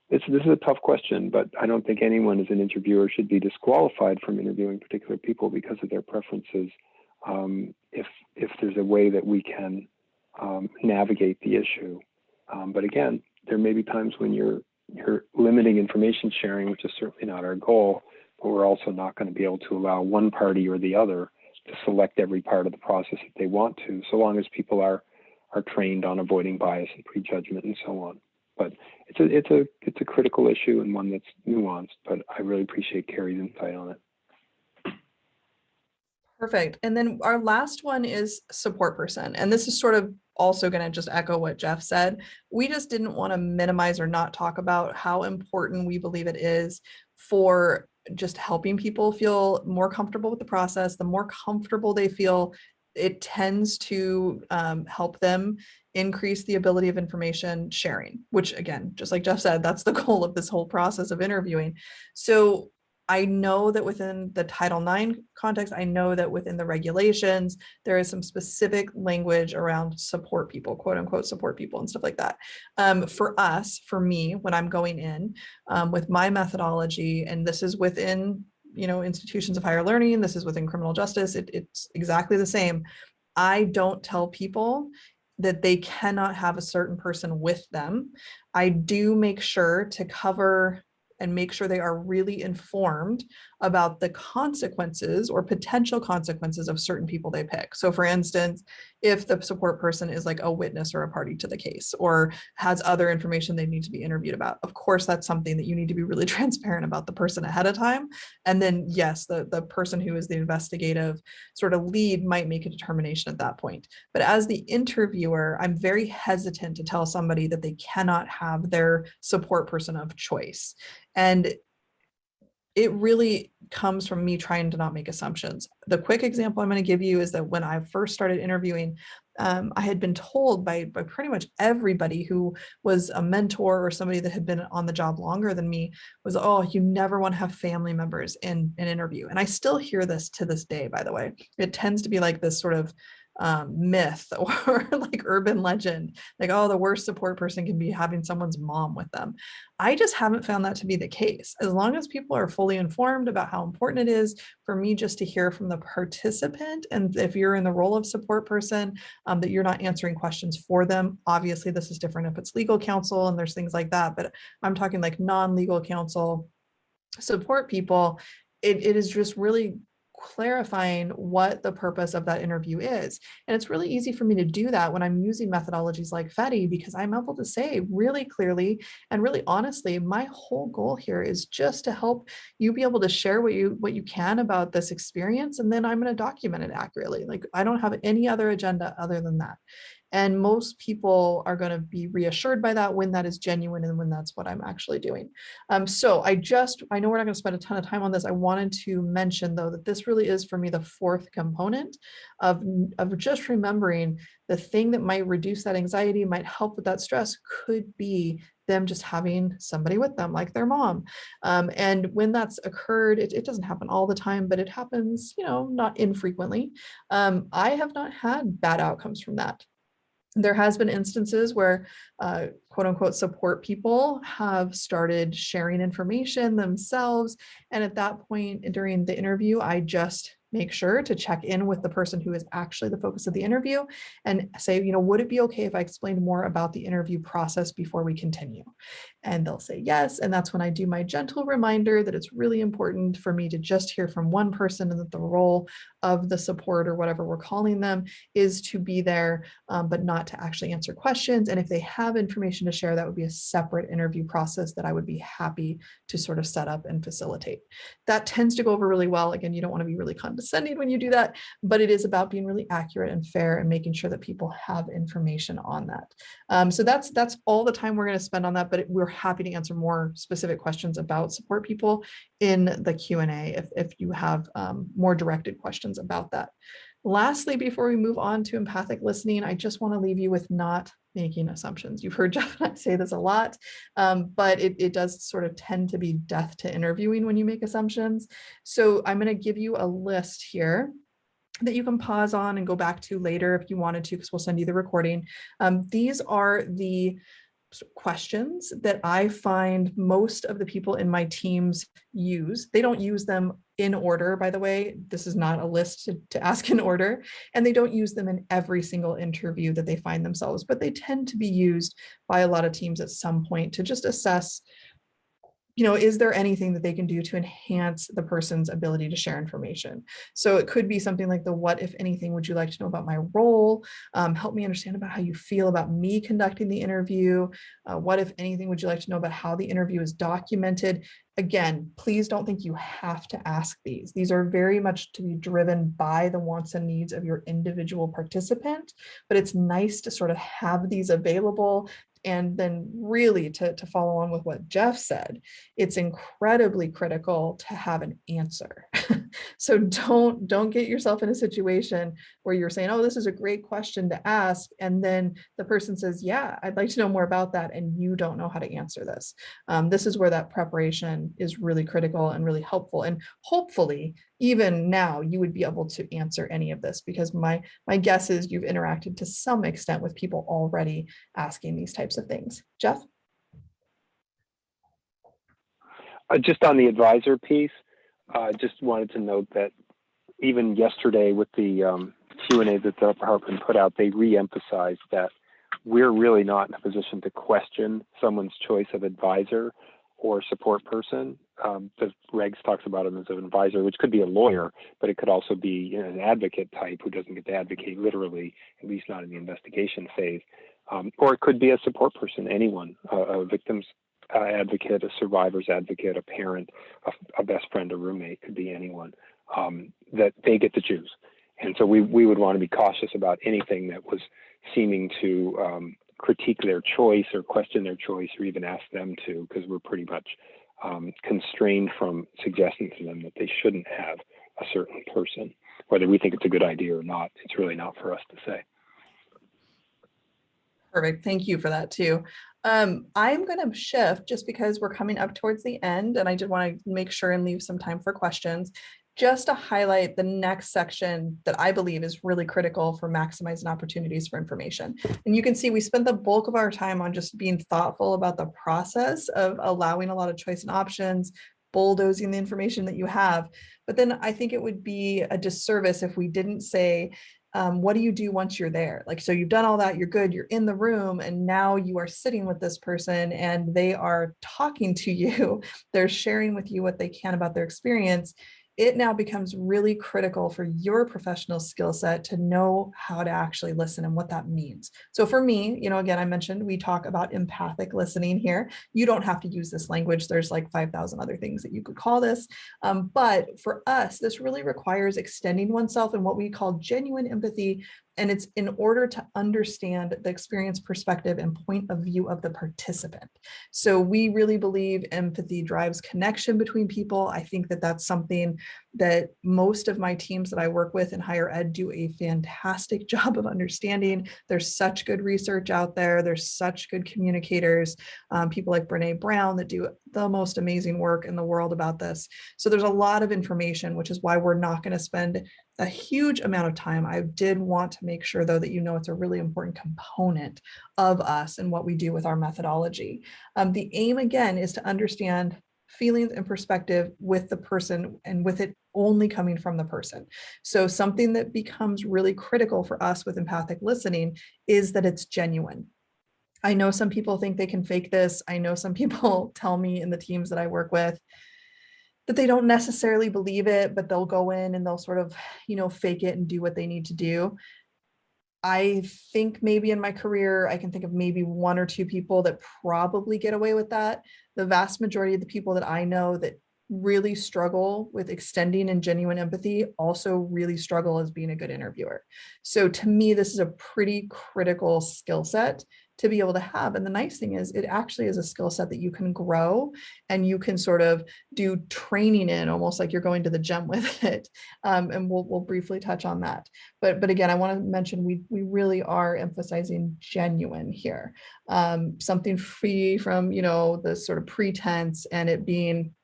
This is a tough question, but I don't think anyone as an interviewer should be disqualified from interviewing particular people because of their preferences. If there's a way that we can navigate the issue. But again, there may be times when you're limiting information sharing, which is certainly not our goal, but we're also not going to be able to allow one party or the other to select every part of the process that they want to, so long as people are trained on avoiding bias and prejudgment and so on. But it's a critical issue and one that's nuanced, but I really appreciate Carrie's insight on it. Perfect. And then our last one is support person. And this is sort of also going to just echo what Jeff said. We just didn't want to minimize or not talk about how important we believe it is for just helping people feel more comfortable with the process. The more comfortable they feel, it tends to help them increase the ability of information sharing, which again, just like Jeff said, that's the goal of this whole process of interviewing. So I know that within the Title IX context, I know that within the regulations, there is some specific language around support people, quote unquote, support people and stuff like that. For us, for me, when I'm going in with my methodology, and this is within, institutions of higher learning, this is within criminal justice, it's exactly the same. I don't tell people that they cannot have a certain person with them. I do make sure to cover and make sure they are really informed about the consequences or potential consequences of certain people they pick. So for instance, if the support person is like a witness or a party to the case or has other information they need to be interviewed about, of course, that's something that you need to be really transparent about the person ahead of time. And then yes, the person who is the investigative sort of lead might make a determination at that point. But as the interviewer, I'm very hesitant to tell somebody that they cannot have their support person of choice. And it really comes from me trying to not make assumptions. The quick example I'm going to give you is that when I first started interviewing, I had been told by pretty much everybody who was a mentor or somebody that had been on the job longer than me was, oh, you never want to have family members in an interview. And I still hear this to this day, by the way. It tends to be like this sort of myth or like urban legend, like, oh, the worst support person can be having someone's mom with them. I just haven't found that to be the case. As long as people are fully informed about how important it is for me just to hear from the participant, and if you're in the role of support person, that you're not answering questions for them. Obviously, this is different if it's legal counsel and there's things like that, but I'm talking like non-legal counsel support people. It is just really clarifying what the purpose of that interview is. And it's really easy for me to do that when I'm using methodologies like FETI, because I'm able to say really clearly and really honestly, my whole goal here is just to help you be able to share what you can about this experience. And then I'm going to document it accurately. Like, I don't have any other agenda other than that. And most people are going to be reassured by that when that is genuine and when that's what I'm actually doing. So I know we're not going to spend a ton of time on this. I wanted to mention, though, that this really is for me the fourth component of just remembering the thing that might reduce that anxiety, might help with that stress, could be them just having somebody with them, like their mom. And when that's occurred, it doesn't happen all the time, but it happens, not infrequently. I have not had bad outcomes from that. There has been instances where quote unquote support people have started sharing information themselves. And at that point during the interview, I just make sure to check in with the person who is actually the focus of the interview and say, would it be okay if I explained more about the interview process before we continue? And they'll say yes. And that's when I do my gentle reminder that it's really important for me to just hear from one person and that the role of the support or whatever we're calling them is to be there, but not to actually answer questions. And if they have information to share, that would be a separate interview process that I would be happy to sort of set up and facilitate. That tends to go over really well. Again, you don't want to be really condescending when you do that, but it is about being really accurate and fair and making sure that people have information on that. So that's all the time we're going to spend on that, but we're happy to answer more specific questions about support people in the Q&A if you have more directed questions about that. Lastly, before we move on to empathic listening, I just want to leave you with not making assumptions. You've heard Jeff and I say this a lot, but it does sort of tend to be death to interviewing when you make assumptions. So I'm going to give you a list here that you can pause on and go back to later if you wanted to, because we'll send you the recording. These are the questions that I find most of the people in my teams use. They don't use them in order, by the way. This is not a list to ask in order, and they don't use them in every single interview that they find themselves, but they tend to be used by a lot of teams at some point to just assess, is there anything that they can do to enhance the person's ability to share information? So it could be something like what, if anything, would you like to know about my role? Help me understand about how you feel about me conducting the interview. What, if anything, would you like to know about how the interview is documented? Again, please don't think you have to ask these. These are very much to be driven by the wants and needs of your individual participant, but it's nice to sort of have these available. And then really to follow on with what Jeff said, it's incredibly critical to have an answer. So don't get yourself in a situation where you're saying, oh, this is a great question to ask. And then the person says, yeah, I'd like to know more about that. And you don't know how to answer this. This is where that preparation is really critical and really helpful. And hopefully, even now, you would be able to answer any of this, because my guess is you've interacted to some extent with people already asking these types of things. Jeff? Just on the advisor piece, just wanted to note that even yesterday with the Q&A that the department put out, they re-emphasized that we're really not in a position to question someone's choice of advisor or support person. The regs talks about him as an advisor, which could be a lawyer, but it could also be an advocate type who doesn't get to advocate literally, at least not in the investigation phase. Or it could be a support person, anyone, a victim's advocate, a survivor's advocate, a parent, a best friend, a roommate, could be anyone, that they get to choose. And so we would want to be cautious about anything that was seeming to critique their choice or question their choice or even ask them to, because we're pretty much constrained from suggesting to them that they shouldn't have a certain person. Whether we think it's a good idea or not, it's really not for us to say. Perfect. Thank you for that too. I'm going to shift just because we're coming up towards the end, and I did want to make sure and leave some time for questions, just to highlight the next section that I believe is really critical for maximizing opportunities for information. And you can see we spent the bulk of our time on just being thoughtful about the process of allowing a lot of choice and options, bulldozing the information that you have. But then I think it would be a disservice if we didn't say, what do you do once you're there? Like, so you've done all that, you're good, you're in the room, and now you are sitting with this person and they are talking to you. They're sharing with you what they can about their experience. It now becomes really critical for your professional skill set to know how to actually listen and what that means. So for me, again, I mentioned we talk about empathic listening here. You don't have to use this language. There's like 5,000 other things that you could call this. But for us, this really requires extending oneself in what we call genuine empathy. And it's in order to understand the experience, perspective, and point of view of the participant. So we really believe empathy drives connection between people. I think that that's something that most of my teams that I work with in higher ed do a fantastic job of understanding. There's such good research out there. There's such good communicators, people like Brene Brown that do the most amazing work in the world about this. So there's a lot of information, which is why we're not going to spend a huge amount of time. I did want to make sure, though, that it's a really important component of us and what we do with our methodology. The aim, again, is to understand feelings and perspective with the person and with it only coming from the person. So something that becomes really critical for us with empathic listening is that it's genuine. I know some people think they can fake this. I know some people tell me in the teams that I work with, that they don't necessarily believe it, but they'll go in and they'll sort of, fake it and do what they need to do. I think maybe in my career, I can think of maybe one or two people that probably get away with that. The vast majority of the people that I know that really struggle with extending and genuine empathy also really struggle as being a good interviewer. So to me, this is a pretty critical skill set to be able to have. And the nice thing is it actually is a skill set that you can grow and you can sort of do training in, almost like you're going to the gym with it. And we'll briefly touch on that. But again, I want to mention we really are emphasizing genuine here. Something free from, the sort of pretense and it being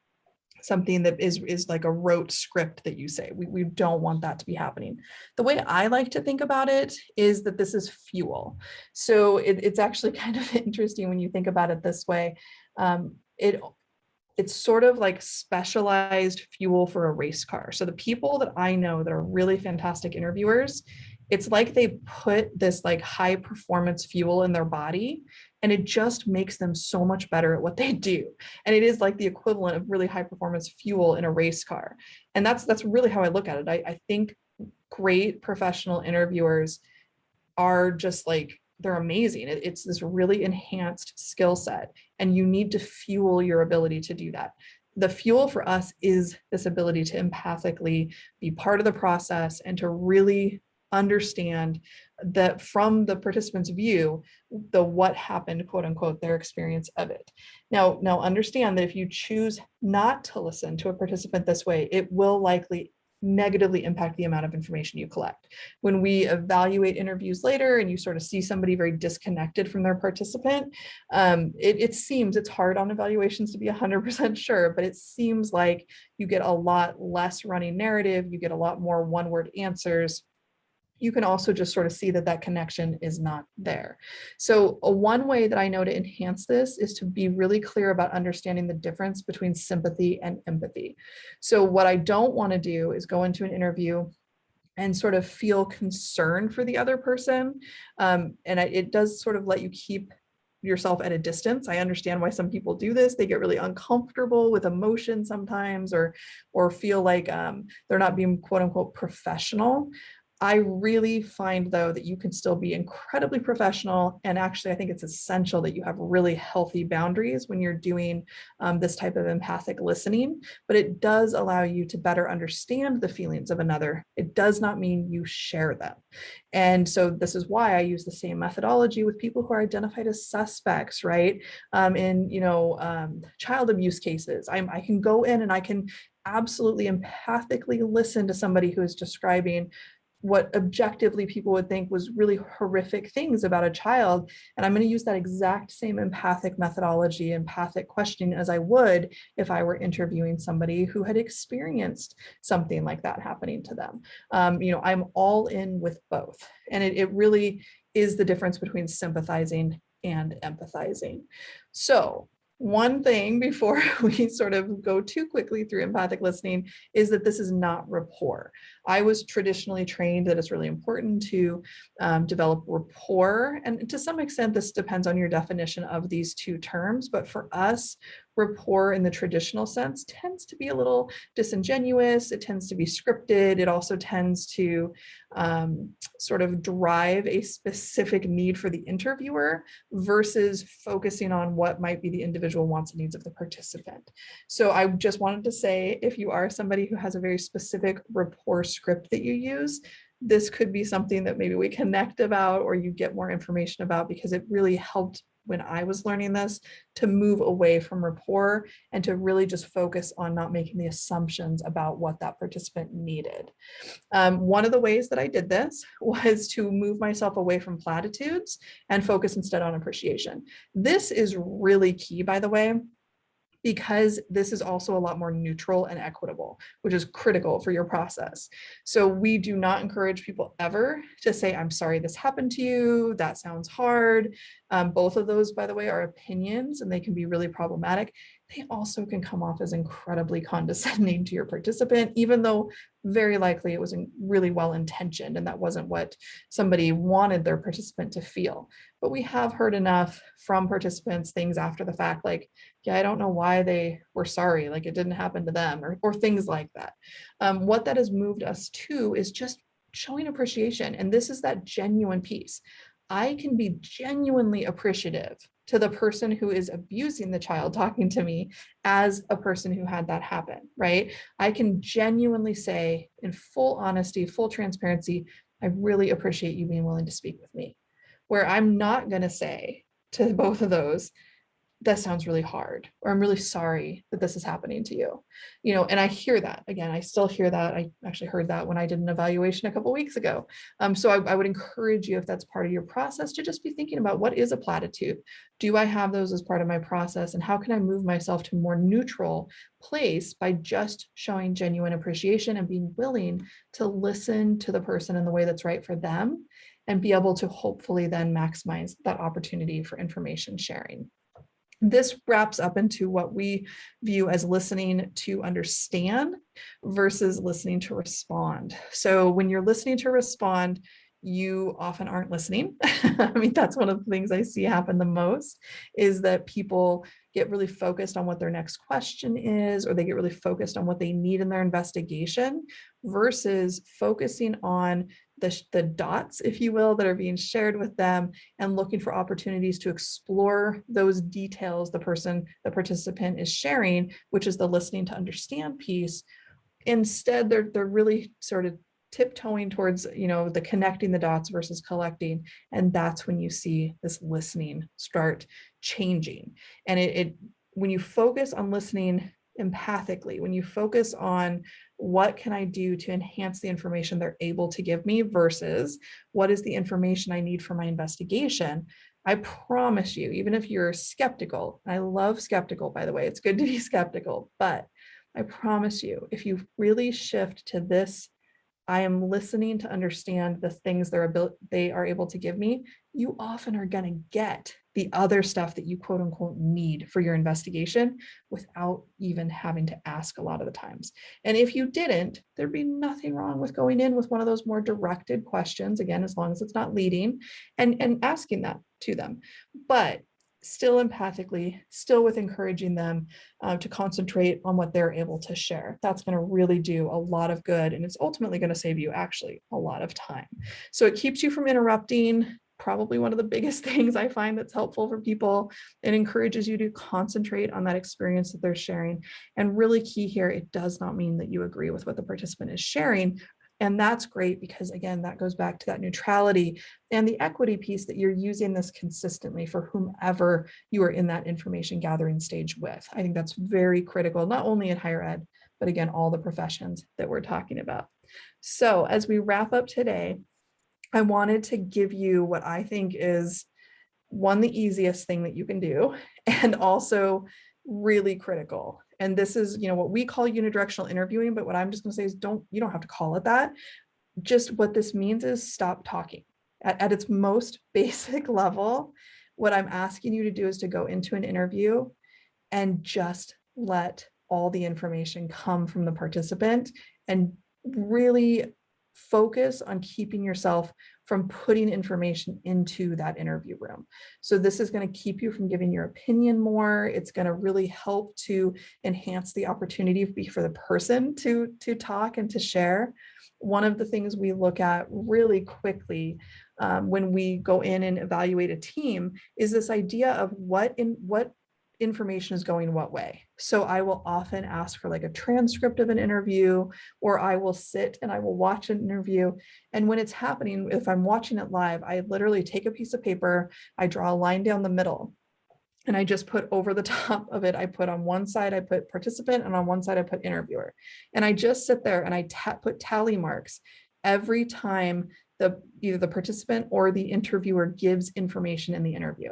something that is like a rote script that you say. We don't want that to be happening. The way I like to think about it is that this is fuel. So it's actually kind of interesting when you think about it this way. It's sort of like specialized fuel for a race car. So the people that I know that are really fantastic interviewers, it's like they put this like high performance fuel in their body and it just makes them so much better at what they do. And it is like the equivalent of really high performance fuel in a race car. And that's really how I look at it. I think great professional interviewers are just like, they're amazing. It's this really enhanced skill set and you need to fuel your ability to do that. The fuel for us is this ability to empathically be part of the process and to really understand that from the participant's view, the what happened, quote unquote, their experience of it. Now understand that if you choose not to listen to a participant this way, it will likely negatively impact the amount of information you collect. When we evaluate interviews later and you sort of see somebody very disconnected from their participant, it seems, it's hard on evaluations to be 100% sure, but it seems like you get a lot less running narrative, you get a lot more one-word answers. You can also just sort of see that connection is not there. So one way that I know to enhance this is to be really clear about understanding the difference between sympathy and empathy. So what I don't want to do is go into an interview and sort of feel concern for the other person. It does sort of let you keep yourself at a distance. I understand why some people do this. They get really uncomfortable with emotion sometimes or feel like they're not being quote unquote professional. I really find, though, that you can still be incredibly professional. And actually, I think it's essential that you have really healthy boundaries when you're doing this type of empathic listening. But it does allow you to better understand the feelings of another. It does not mean you share them. And so this is why I use the same methodology with people who are identified as suspects, right? In child abuse cases, I can go in and I can absolutely empathically listen to somebody who is describing what objectively people would think was really horrific things about a child. And I'm going to use that exact same empathic methodology, empathic questioning as I would if I were interviewing somebody who had experienced something like that happening to them. I'm all in with both. And it really is the difference between sympathizing and empathizing. So one thing before we sort of go too quickly through empathic listening is that this is not rapport. I was traditionally trained that it's really important to develop rapport. And to some extent, this depends on your definition of these two terms. But for us, rapport in the traditional sense tends to be a little disingenuous. It tends to be scripted. It also tends to sort of drive a specific need for the interviewer versus focusing on what might be the individual wants and needs of the participant. So I just wanted to say, if you are somebody who has a very specific rapport script that you use, this could be something that maybe we connect about or you get more information about, because it really helped when I was learning this to move away from rapport and to really just focus on not making the assumptions about what that participant needed. One of the ways that I did this was to move myself away from platitudes and focus instead on appreciation. This is really key, by the way, because this is also a lot more neutral and equitable, which is critical for your process. So we do not encourage people ever to say, I'm sorry this happened to you, that sounds hard. Both of those, by the way, are opinions and they can be really problematic. they also can come off as incredibly condescending to your participant, even though very likely it was really well intentioned and that wasn't what somebody wanted their participant to feel. But we have heard enough from participants things after the fact, like, yeah, I don't know why they were sorry, like it didn't happen to them, or things like that. What that has moved us to is just showing appreciation. And this is that genuine piece. I can be genuinely appreciative to the person who is abusing the child talking to me as a person who had that happen, right? I can genuinely say in full honesty, full transparency, I really appreciate you being willing to speak with me. Where I'm not going to say to both of those, that sounds really hard, or I'm really sorry that this is happening to you. And I hear that again, I still hear that. I actually heard that when I did an evaluation a couple of weeks ago. So I would encourage you, if that's part of your process, to just be thinking about, what is a platitude? Do I have those as part of my process? And how can I move myself to a more neutral place by just showing genuine appreciation and being willing to listen to the person in the way that's right for them, and be able to hopefully then maximize that opportunity for information sharing. This wraps up into what we view as listening to understand versus listening to respond. So when you're listening to respond, you often aren't listening. I mean, that's one of the things I see happen the most, is that people get really focused on what their next question is, or they get really focused on what they need in their investigation, versus focusing on the dots, if you will, that are being shared with them, and looking for opportunities to explore those details the participant is sharing, which is the listening to understand piece. Instead, they're really sort of tiptoeing towards, the connecting the dots versus collecting. And that's when you see this listening start changing. And when you focus on listening empathically, when you focus on what can I do to enhance the information they're able to give me versus what is the information I need for my investigation, I promise you, even if you're skeptical, I love skeptical, by the way, it's good to be skeptical, but I promise you, if you really shift to this, I am listening to understand the things they are able to give me, you often are going to get the other stuff that you quote unquote need for your investigation without even having to ask a lot of the times. And if you didn't, there'd be nothing wrong with going in with one of those more directed questions, again, as long as it's not leading, and asking that to them. But still empathically, still with encouraging them to concentrate on what they're able to share. That's going to really do a lot of good, and it's ultimately going to save you actually a lot of time. So it keeps you from interrupting. Probably one of the biggest things I find that's helpful for people. It encourages you to concentrate on that experience that they're sharing. And really key here, it does not mean that you agree with what the participant is sharing. And that's great, because again, that goes back to that neutrality and the equity piece, that you're using this consistently for whomever you are in that information gathering stage with. I think that's very critical, not only in higher ed, but again, all the professions that we're talking about. So as we wrap up today, I wanted to give you what I think is the easiest thing that you can do, and also really critical. And this is, what we call unidirectional interviewing, but what I'm just going to say is you don't have to call it that. Just what this means is stop talking. At its most basic level, what I'm asking you to do is to go into an interview and just let all the information come from the participant, and really focus on keeping yourself from putting information into that interview room. So this is going to keep you from giving your opinion more. It's going to really help to enhance the opportunity for the person to talk and to share. One of the things we look at really quickly when we go in and evaluate a team is this idea of what information is going what way. So I will often ask for like a transcript of an interview, or I will sit and I will watch an interview. And when it's happening, if I'm watching it live, I literally take a piece of paper, I draw a line down the middle, and I just put over the top of it, I put on one side, I put participant, and on one side I put interviewer. And I just sit there and I put tally marks every time either the participant or the interviewer gives information in the interview.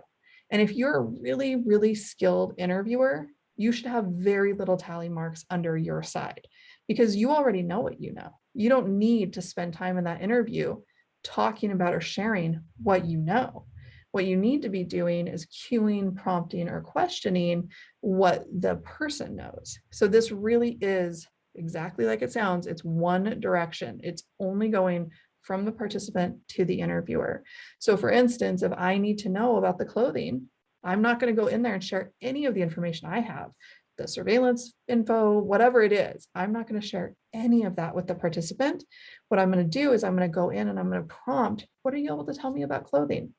And if you're a really, really skilled interviewer, you should have very little tally marks under your side, because you already know what you know. You don't need to spend time in that interview talking about or sharing what you know. What you need to be doing is cueing, prompting, or questioning what the person knows. So this really is exactly like it sounds. It's one direction. It's only going from the participant to the interviewer. So for instance, if I need to know about the clothing, I'm not going to go in there and share any of the information I have, the surveillance info, whatever it is. I'm not going to share any of that with the participant. What I'm going to do is I'm going to go in and I'm going to prompt, what are you able to tell me about clothing?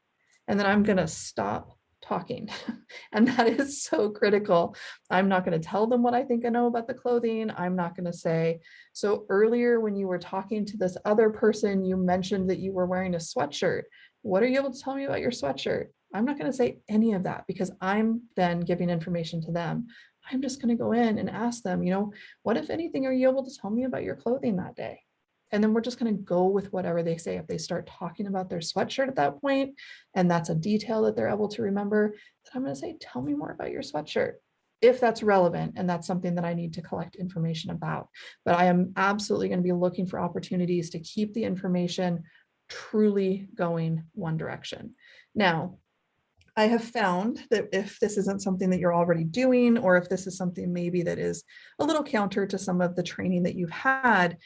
And then I'm going to stop talking. And that is so critical. I'm not going to tell them what I think I know about the clothing. I'm not going to say, so earlier when you were talking to this other person, you mentioned that you were wearing a sweatshirt. What are you able to tell me about your sweatshirt? I'm not going to say any of that because I'm then giving information to them. I'm just going to go in and ask them, what, if anything, are you able to tell me about your clothing that day? And then we're just going to go with whatever they say. If they start talking about their sweatshirt at that point, and that's a detail that they're able to remember, then I'm going to say, tell me more about your sweatshirt, if that's relevant. And that's something that I need to collect information about. But I am absolutely going to be looking for opportunities to keep the information truly going one direction. Now, I have found that if this isn't something that you're already doing, or if this is something maybe that is a little counter to some of the training that you've had,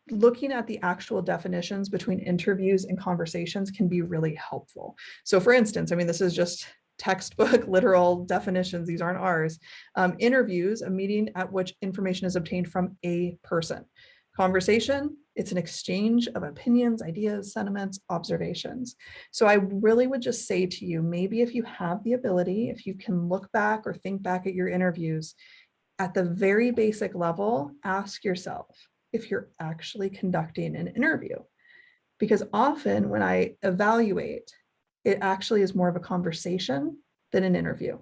looking at the actual definitions between interviews and conversations can be really helpful. So for instance, this is just textbook literal definitions. These aren't ours. Interviews, a meeting at which information is obtained from a person. Conversation, it's an exchange of opinions, ideas, sentiments, observations. So I really would just say to you, maybe if you have the ability, if you can look back or think back at your interviews, at the very basic level, ask yourself if you're actually conducting an interview. Because often when I evaluate, it actually is more of a conversation than an interview.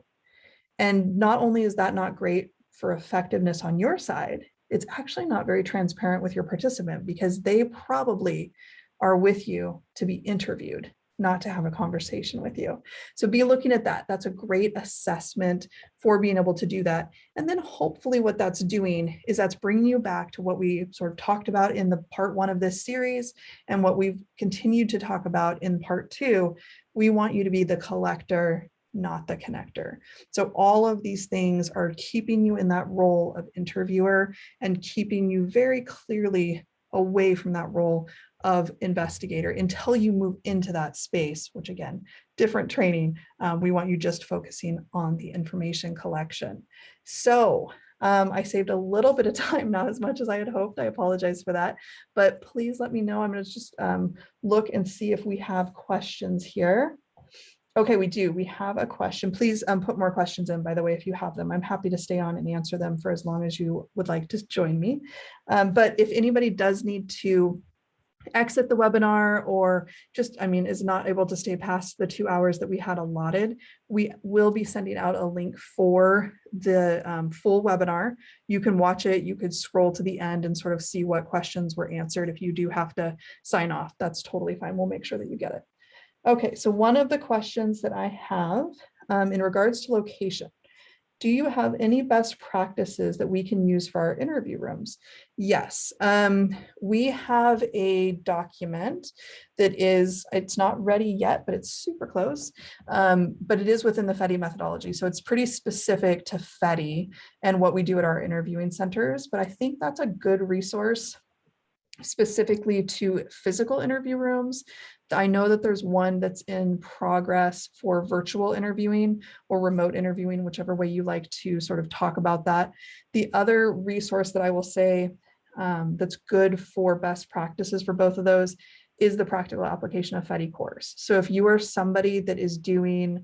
And not only is that not great for effectiveness on your side, it's actually not very transparent with your participant because they probably are with you to be interviewed, not to have a conversation with you. So be looking at that. That's a great assessment for being able to do that. And then hopefully what that's doing is that's bringing you back to what we sort of talked about in the part 1 of this series and what we've continued to talk about in part 2. We want you to be the collector, not the connector. So all of these things are keeping you in that role of interviewer and keeping you very clearly away from that role of investigator until you move into that space, which again, different training. We want you just focusing on the information collection. So I saved a little bit of time, not as much as I had hoped. I apologize for that, but please let me know. I'm going to just look and see if we have questions here. Okay, we do. We have a question. Please put more questions in, by the way, if you have them. I'm happy to stay on and answer them for as long as you would like to join me. But if anybody does need to exit the webinar or just, is not able to stay past the 2 hours that we had allotted, we will be sending out a link for the full webinar. You can watch it. You could scroll to the end and sort of see what questions were answered. If you do have to sign off, that's totally fine. We'll make sure that you get it. Okay, so one of the questions that I have in regards to location, do you have any best practices that we can use for our interview rooms? Yes, we have a document that it's not ready yet, but it's super close, but it is within the FETI methodology. So it's pretty specific to FETI and what we do at our interviewing centers, but I think that's a good resource specifically to physical interview rooms. I know that there's one that's in progress for virtual interviewing or remote interviewing, whichever way you like to sort of talk about that. The other resource that I will say that's good for best practices for both of those is the practical application of FETI course. So if you are somebody that is doing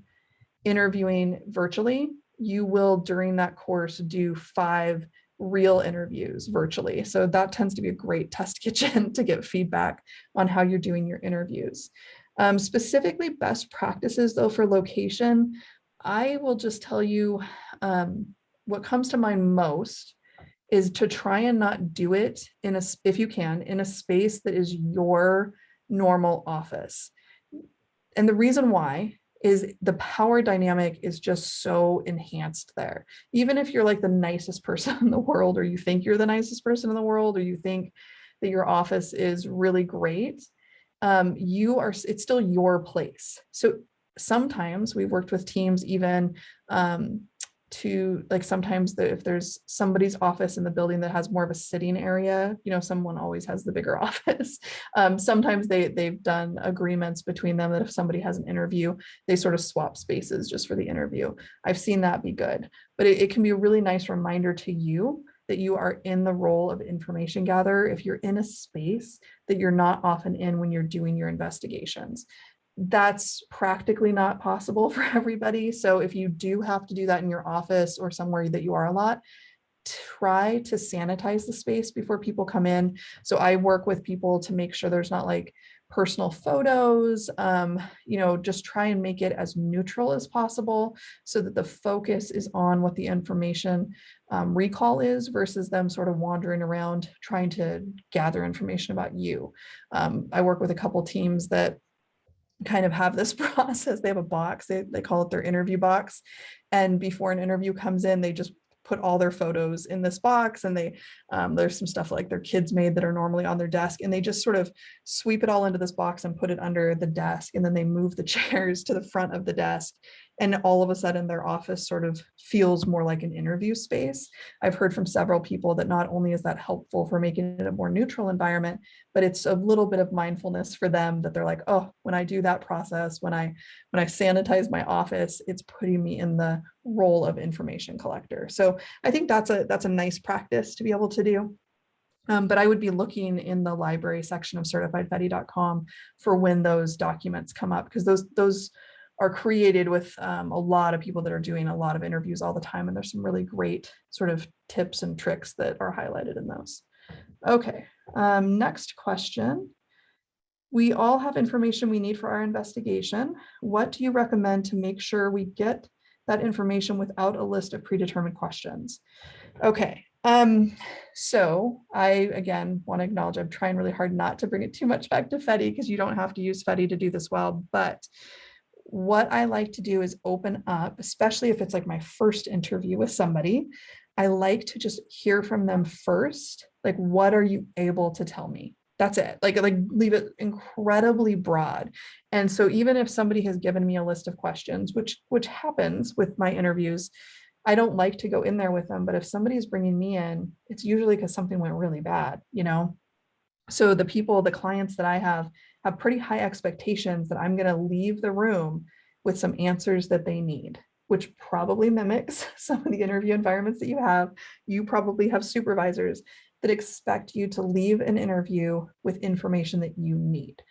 interviewing virtually, you will during that course do 5 real interviews virtually. So that tends to be a great test kitchen to get feedback on how you're doing your interviews. Specifically best practices though for location, I will just tell you what comes to mind most is to try and not do it if you can, in a space that is your normal office. And the reason why is the power dynamic is just so enhanced there. Even if you're like the nicest person in the world, or you think you're the nicest person in the world, or you think that your office is really great, it's still your place. So sometimes we've worked with teams even to like sometimes if there's somebody's office in the building that has more of a sitting area, someone always has the bigger office. Sometimes they've done agreements between them that if somebody has an interview, they sort of swap spaces just for the interview. I've seen that be good, but it can be a really nice reminder to you that you are in the role of information gatherer if you're in a space that you're not often in when you're doing your investigations. That's practically not possible for everybody. So if you do have to do that in your office or somewhere that you are a lot, try to sanitize the space before people come in. So I work with people to make sure there's not like personal photos, just try and make it as neutral as possible so that the focus is on what the information recall is versus them sort of wandering around trying to gather information about you. I work with a couple teams that kind of have this process. They have a box, they call it their interview box. And before an interview comes in, they just put all their photos in this box, and there's some stuff like their kids made that are normally on their desk, and they just sort of sweep it all into this box and put it under the desk, and then they move the chairs to the front of the desk, and all of a sudden their office sort of feels more like an interview space. I've heard from several people that not only is that helpful for making it a more neutral environment, but it's a little bit of mindfulness for them that they're like, oh, when I do that process, when I sanitize my office, it's putting me in the role of information collector. So I think that's a nice practice to be able to do. But I would be looking in the library section of certifiedfetty.com for when those documents come up, because those are created with a lot of people that are doing a lot of interviews all the time. And there's some really great sort of tips and tricks that are highlighted in those. Okay, next question. We all have information we need for our investigation. What do you recommend to make sure we get that information without a list of predetermined questions? Okay, so I, again, want to acknowledge I'm trying really hard not to bring it too much back to FETI because you don't have to use FETI to do this well, but what I like to do is open up, especially if it's like my first interview with somebody, I like to just hear from them first. Like, what are you able to tell me? That's it. Like leave it incredibly broad. And so even if somebody has given me a list of questions, which happens with my interviews, I don't like to go in there with them. But if somebody's bringing me in, it's usually because something went really bad, So the clients that I have pretty high expectations that I'm going to leave the room with some answers that they need, which probably mimics some of the interview environments that you have. You probably have supervisors that expect you to leave an interview with information that you need.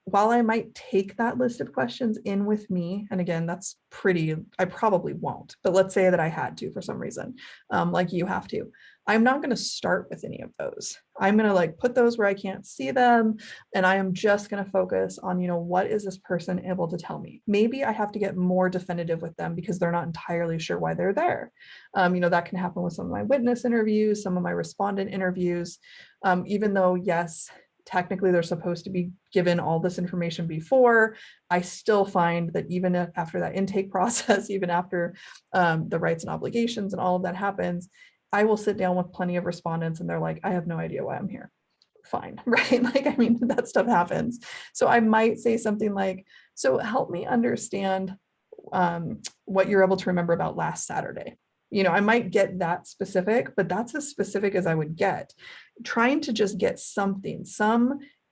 While I might take that list of questions in with me, and again, I probably won't, but let's say that I had to for some reason, like you have to, I'm not going to start with any of those. I'm going to put those where I can't see them. And I am just going to focus on, what is this person able to tell me? Maybe I have to get more definitive with them because they're not entirely sure why they're there. That can happen with some of my witness interviews, some of my respondent interviews, even though, yes, technically they're supposed to be given all this information before, I still find that even after that intake process, even after the rights and obligations and all of that happens, I will sit down with plenty of respondents and they're like, I have no idea why I'm here. Fine, right? That stuff happens. So I might say something like, so help me understand what you're able to remember about last Saturday. I might get that specific, but that's as specific as I would get. Trying to just get some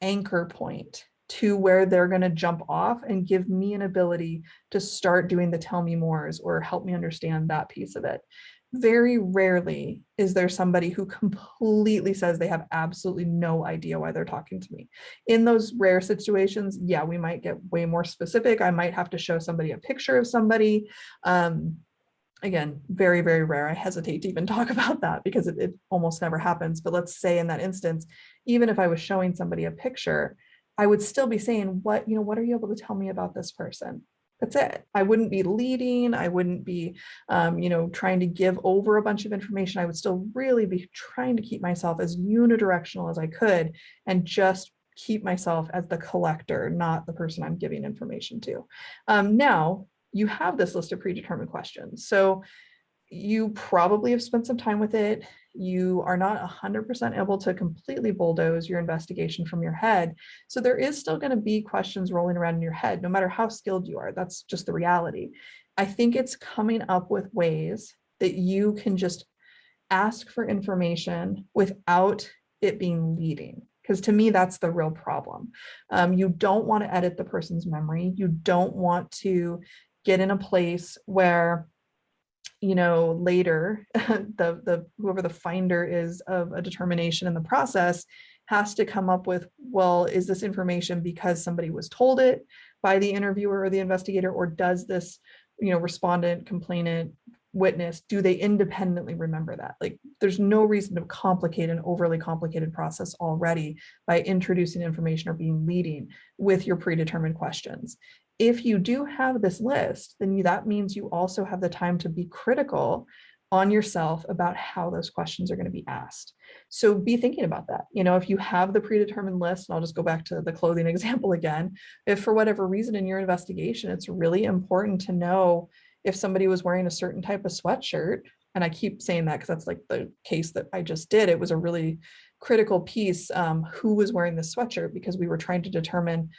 anchor point to where they're going to jump off and give me an ability to start doing the tell me mores or help me understand that piece of it. Very rarely is there somebody who completely says they have absolutely no idea why they're talking to me. In those rare situations, yeah, we might get way more specific. I might have to show somebody a picture of somebody. Again, very, very rare. I hesitate to even talk about that because it almost never happens. But let's say in that instance, even if I was showing somebody a picture, I would still be saying, what are you able to tell me about this person? That's it. I wouldn't be leading. I wouldn't be, trying to give over a bunch of information. I would still really be trying to keep myself as unidirectional as I could and just keep myself as the collector, not the person I'm giving information to. Now, you have this list of predetermined questions. So you probably have spent some time with it. you are not 100% able to completely bulldoze your investigation from your head. So there is still going to be questions rolling around in your head, no matter how skilled you are. That's just the reality. I think it's coming up with ways that you can just ask for information without it being leading. Because to me, that's the real problem. You don't want to edit the person's memory. You don't want to get in a place where, you know, later the whoever the finder is of a determination in the process has to come up with, well, is this information because somebody was told it by the interviewer or the investigator, or does this, you know, respondent, complainant, witness, do they independently remember that? Like, there's no reason to complicate an overly complicated process already by introducing information or being leading with your predetermined questions. If you do have this list, then that means you also have the time to be critical on yourself about how those questions are going to be asked. So be thinking about that. You know, if you have the predetermined list, and I'll just go back to the clothing example again, if for whatever reason in your investigation, it's really important to know if somebody was wearing a certain type of sweatshirt, and I keep saying that because that's like the case that I just did, it was a really critical piece, who was wearing this sweatshirt, because we were trying to determine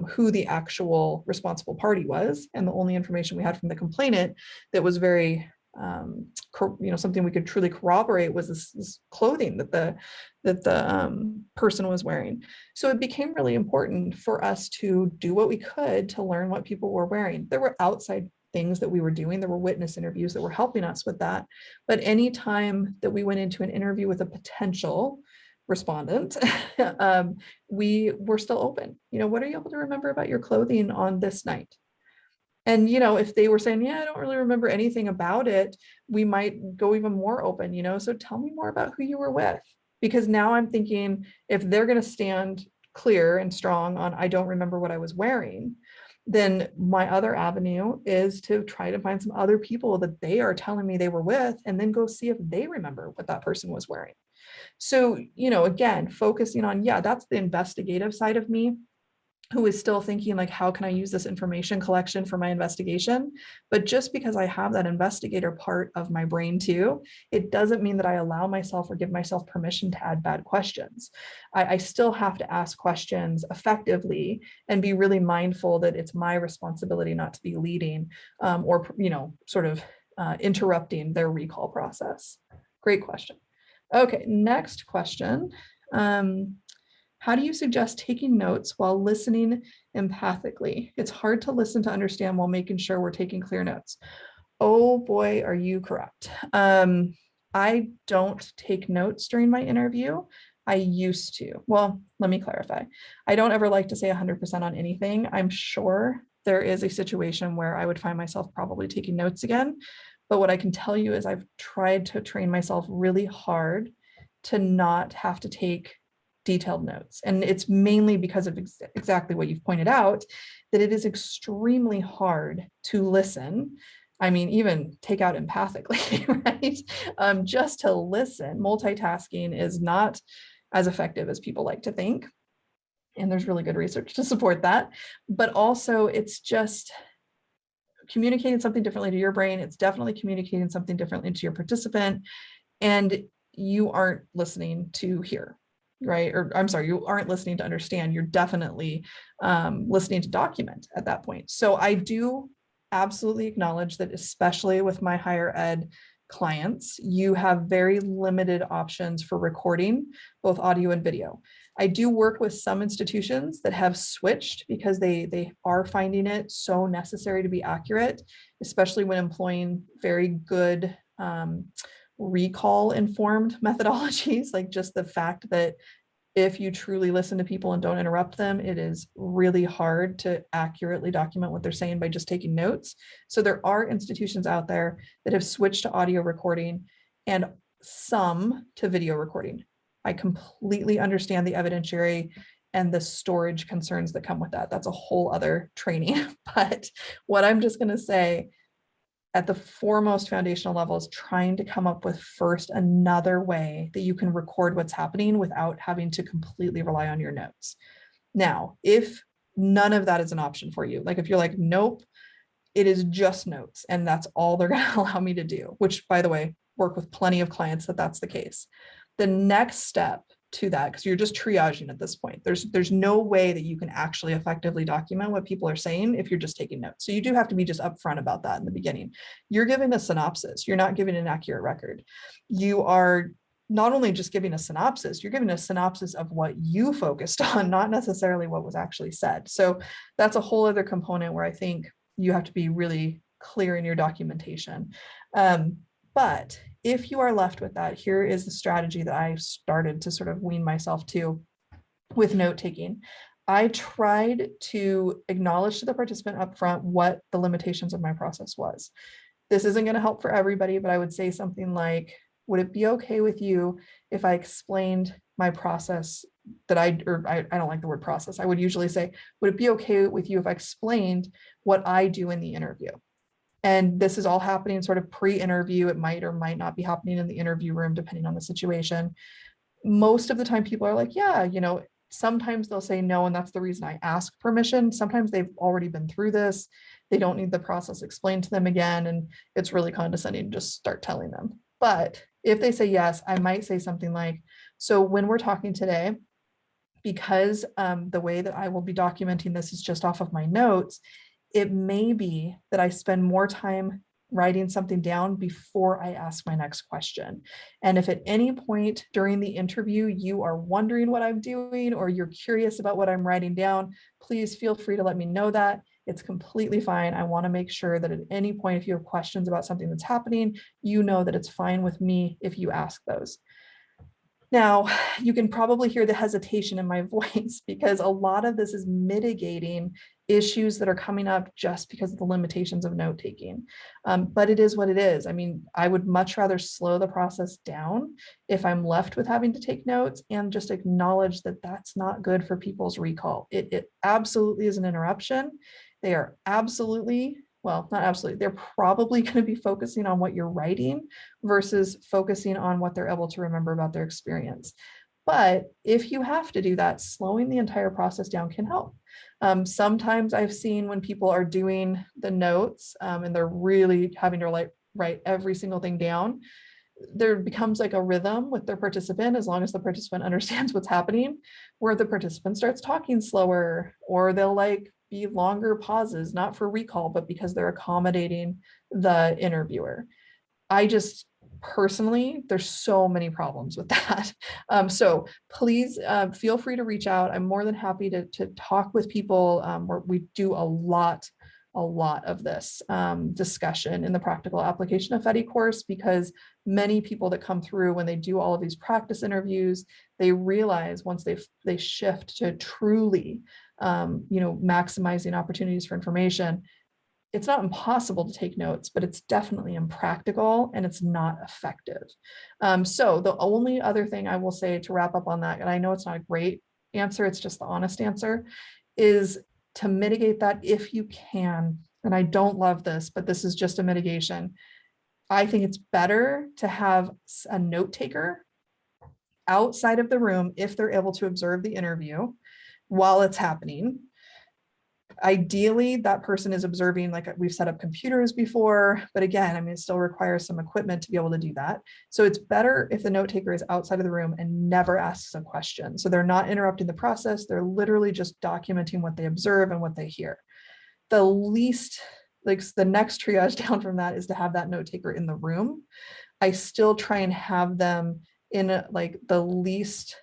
who the actual responsible party was. And the only information we had from the complainant that was very, you know, something we could truly corroborate was this clothing that the person was wearing. So it became really important for us to do what we could to learn what people were wearing. There were outside things that we were doing. There were witness interviews that were helping us with that. But anytime that we went into an interview with a potential respondent, we were still open. You know, what are you able to remember about your clothing on this night? And, you know, if they were saying, yeah, I don't really remember anything about it, we might go even more open, you know, so tell me more about who you were with. Because now I'm thinking, if they're going to stand clear and strong on, I don't remember what I was wearing, then my other avenue is to try to find some other people that they are telling me they were with, and then go see if they remember what that person was wearing. So, you know, again, focusing on, yeah, that's the investigative side of me, who is still thinking like, how can I use this information collection for my investigation? But just because I have that investigator part of my brain too, it doesn't mean that I allow myself or give myself permission to add bad questions. I still have to ask questions effectively and be really mindful that it's my responsibility not to be leading, or, you know, sort of interrupting their recall process. Great question. Okay, next question. How do you suggest taking notes while listening empathically? It's hard to listen to understand while making sure we're taking clear notes. Oh boy, are you correct. I don't take notes during my interview. I used to. Well, let me clarify. I don't ever like to say 100% on anything. I'm sure there is a situation where I would find myself probably taking notes again. But what I can tell you is I've tried to train myself really hard to not have to take detailed notes. And it's mainly because of exactly what you've pointed out, that it is extremely hard to listen. I mean, even take out empathically, right? Just to listen. Multitasking is not as effective as people like to think. And there's really good research to support that. But also, it's just communicating something differently to your brain. It's definitely communicating something differently to your participant. And you aren't listening to hear. Right? Or I'm sorry, you aren't listening to understand. You're definitely listening to document at that point. So I do absolutely acknowledge that, especially with my higher ed clients, you have very limited options for recording, both audio and video. I do work with some institutions that have switched because they are finding it so necessary to be accurate, especially when employing very good recall informed methodologies, like just the fact that if you truly listen to people and don't interrupt them, it is really hard to accurately document what they're saying by just taking notes. So there are institutions out there that have switched to audio recording and some to video recording. I completely understand the evidentiary and the storage concerns that come with that. That's a whole other training. But what I'm just going to say, at the foremost foundational level, is trying to come up with first another way that you can record what's happening without having to completely rely on your notes. Now, if none of that is an option for you, like if you're like, nope, it is just notes and that's all they're going to allow me to do, which, by the way, work with plenty of clients that's the case. The next step to that, because you're just triaging at this point, there's no way that you can actually effectively document what people are saying if you're just taking notes. So you do have to be just upfront about that in the beginning. You're giving a synopsis. You're not giving an accurate record. You are not only just giving a synopsis, you're giving a synopsis of what you focused on, not necessarily what was actually said. So that's a whole other component where I think you have to be really clear in your documentation. But if you are left with that, here is the strategy that I started to sort of wean myself to with note taking. I tried to acknowledge to the participant up front what the limitations of my process was. This isn't going to help for everybody, but I would say something like, would it be okay with you if I explained my process that I don't like the word process. I would usually say, would it be okay with you if I explained what I do in the interview? And this is all happening sort of pre-interview. It might or might not be happening in the interview room, depending on the situation. Most of the time people are like, yeah, sometimes they'll say no, and that's the reason I ask permission. Sometimes they've already been through this. They don't need the process explained to them again. And it's really condescending to just start telling them. But if they say yes, I might say something like, so when we're talking today, because the way that I will be documenting this is just off of my notes, it may be that I spend more time writing something down before I ask my next question. And if at any point during the interview, you are wondering what I'm doing, or you're curious about what I'm writing down, please feel free to let me know that. It's completely fine. I want to make sure that at any point, if you have questions about something that's happening, you know that it's fine with me if you ask those. Now, you can probably hear the hesitation in my voice because a lot of this is mitigating issues that are coming up just because of the limitations of note taking. But it is what it is. I mean, I would much rather slow the process down if I'm left with having to take notes and just acknowledge that that's not good for people's recall. It absolutely is an interruption. They are absolutely, well, not absolutely, they're probably going to be focusing on what you're writing versus focusing on what they're able to remember about their experience. But if you have to do that, slowing the entire process down can help. Sometimes I've seen when people are doing the notes and they're really having to write every single thing down, there becomes like a rhythm with their participant, as long as the participant understands what's happening, where the participant starts talking slower, or they'll be longer pauses, not for recall, but because they're accommodating the interviewer. I just personally, there's so many problems with that. So please feel free to reach out. I'm more than happy to talk with people. Where we do a lot of this discussion in the practical application of FETI course, because many people that come through, when they do all of these practice interviews, they realize once they shift to truly maximizing opportunities for information, it's not impossible to take notes, but it's definitely impractical and it's not effective. So the only other thing I will say to wrap up on that, and I know it's not a great answer, it's just the honest answer, is to mitigate that if you can. And I don't love this, but this is just a mitigation. I think it's better to have a note taker outside of the room if they're able to observe the interview while it's happening. Ideally, that person is observing, like we've set up computers before, but again, I mean, it still requires some equipment to be able to do that. So it's better if the note taker is outside of the room and never asks a question. So they're not interrupting the process. They're literally just documenting what they observe and what they hear. The least, the next triage down from that is to have that note taker in the room. I still try and have them in the least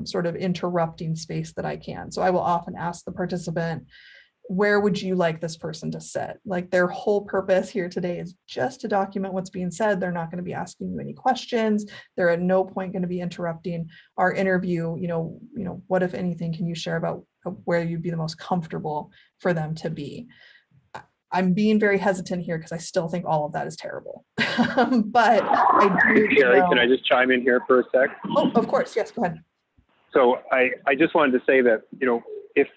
sort of interrupting space that I can. So I will often ask the participant, where would you like this person to sit? Their whole purpose here today is just to document what's being said. They're not going to be asking you any questions. They're at no point going to be interrupting our interview. What, if anything, can you share about where you'd be the most comfortable for them to be? I'm being very hesitant here because I still think all of that is terrible. But I do. Carrie, can I just chime in here for a sec? Oh, of course. Yes, go ahead. So I just wanted to say that,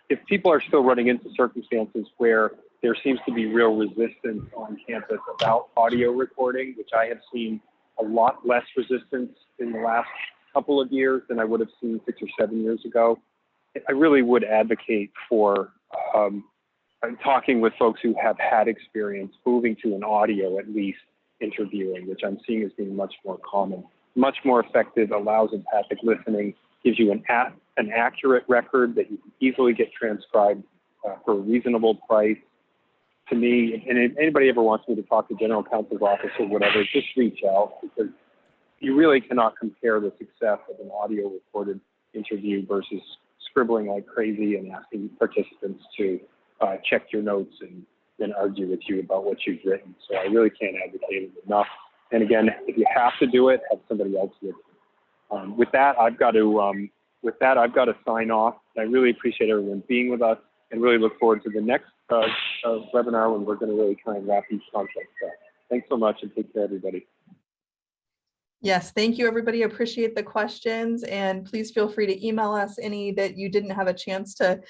if people are still running into circumstances where there seems to be real resistance on campus about audio recording, which I have seen a lot less resistance in the last couple of years than I would have seen 6 or 7 years ago, I really would advocate for talking with folks who have had experience moving to an audio, at least interviewing, which I'm seeing as being much more common, much more effective, allows empathic listening, gives you an accurate record that you can easily get transcribed for a reasonable price. To me, and if anybody ever wants me to talk to general counsel's office or whatever, just reach out, because you really cannot compare the success of an audio recorded interview versus scribbling like crazy and asking participants to check your notes and then argue with you about what you've written. So I really can't advocate it enough. And again, if you have to do it, have somebody else with you. With that, I've got to sign off. I really appreciate everyone being with us, and really look forward to the next webinar when we're going to really try and wrap these concepts up. Thanks so much, and take care, everybody. Yes, thank you, everybody. Appreciate the questions, and please feel free to email us any that you didn't have a chance to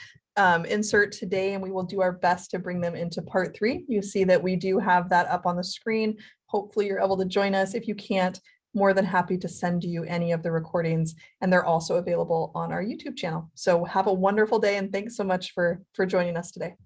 insert today, and we will do our best to bring them into part 3. You see that we do have that up on the screen. Hopefully you're able to join us. If you can't, more than happy to send you any of the recordings, and they're also available on our YouTube channel. So have a wonderful day, and thanks so much for joining us today.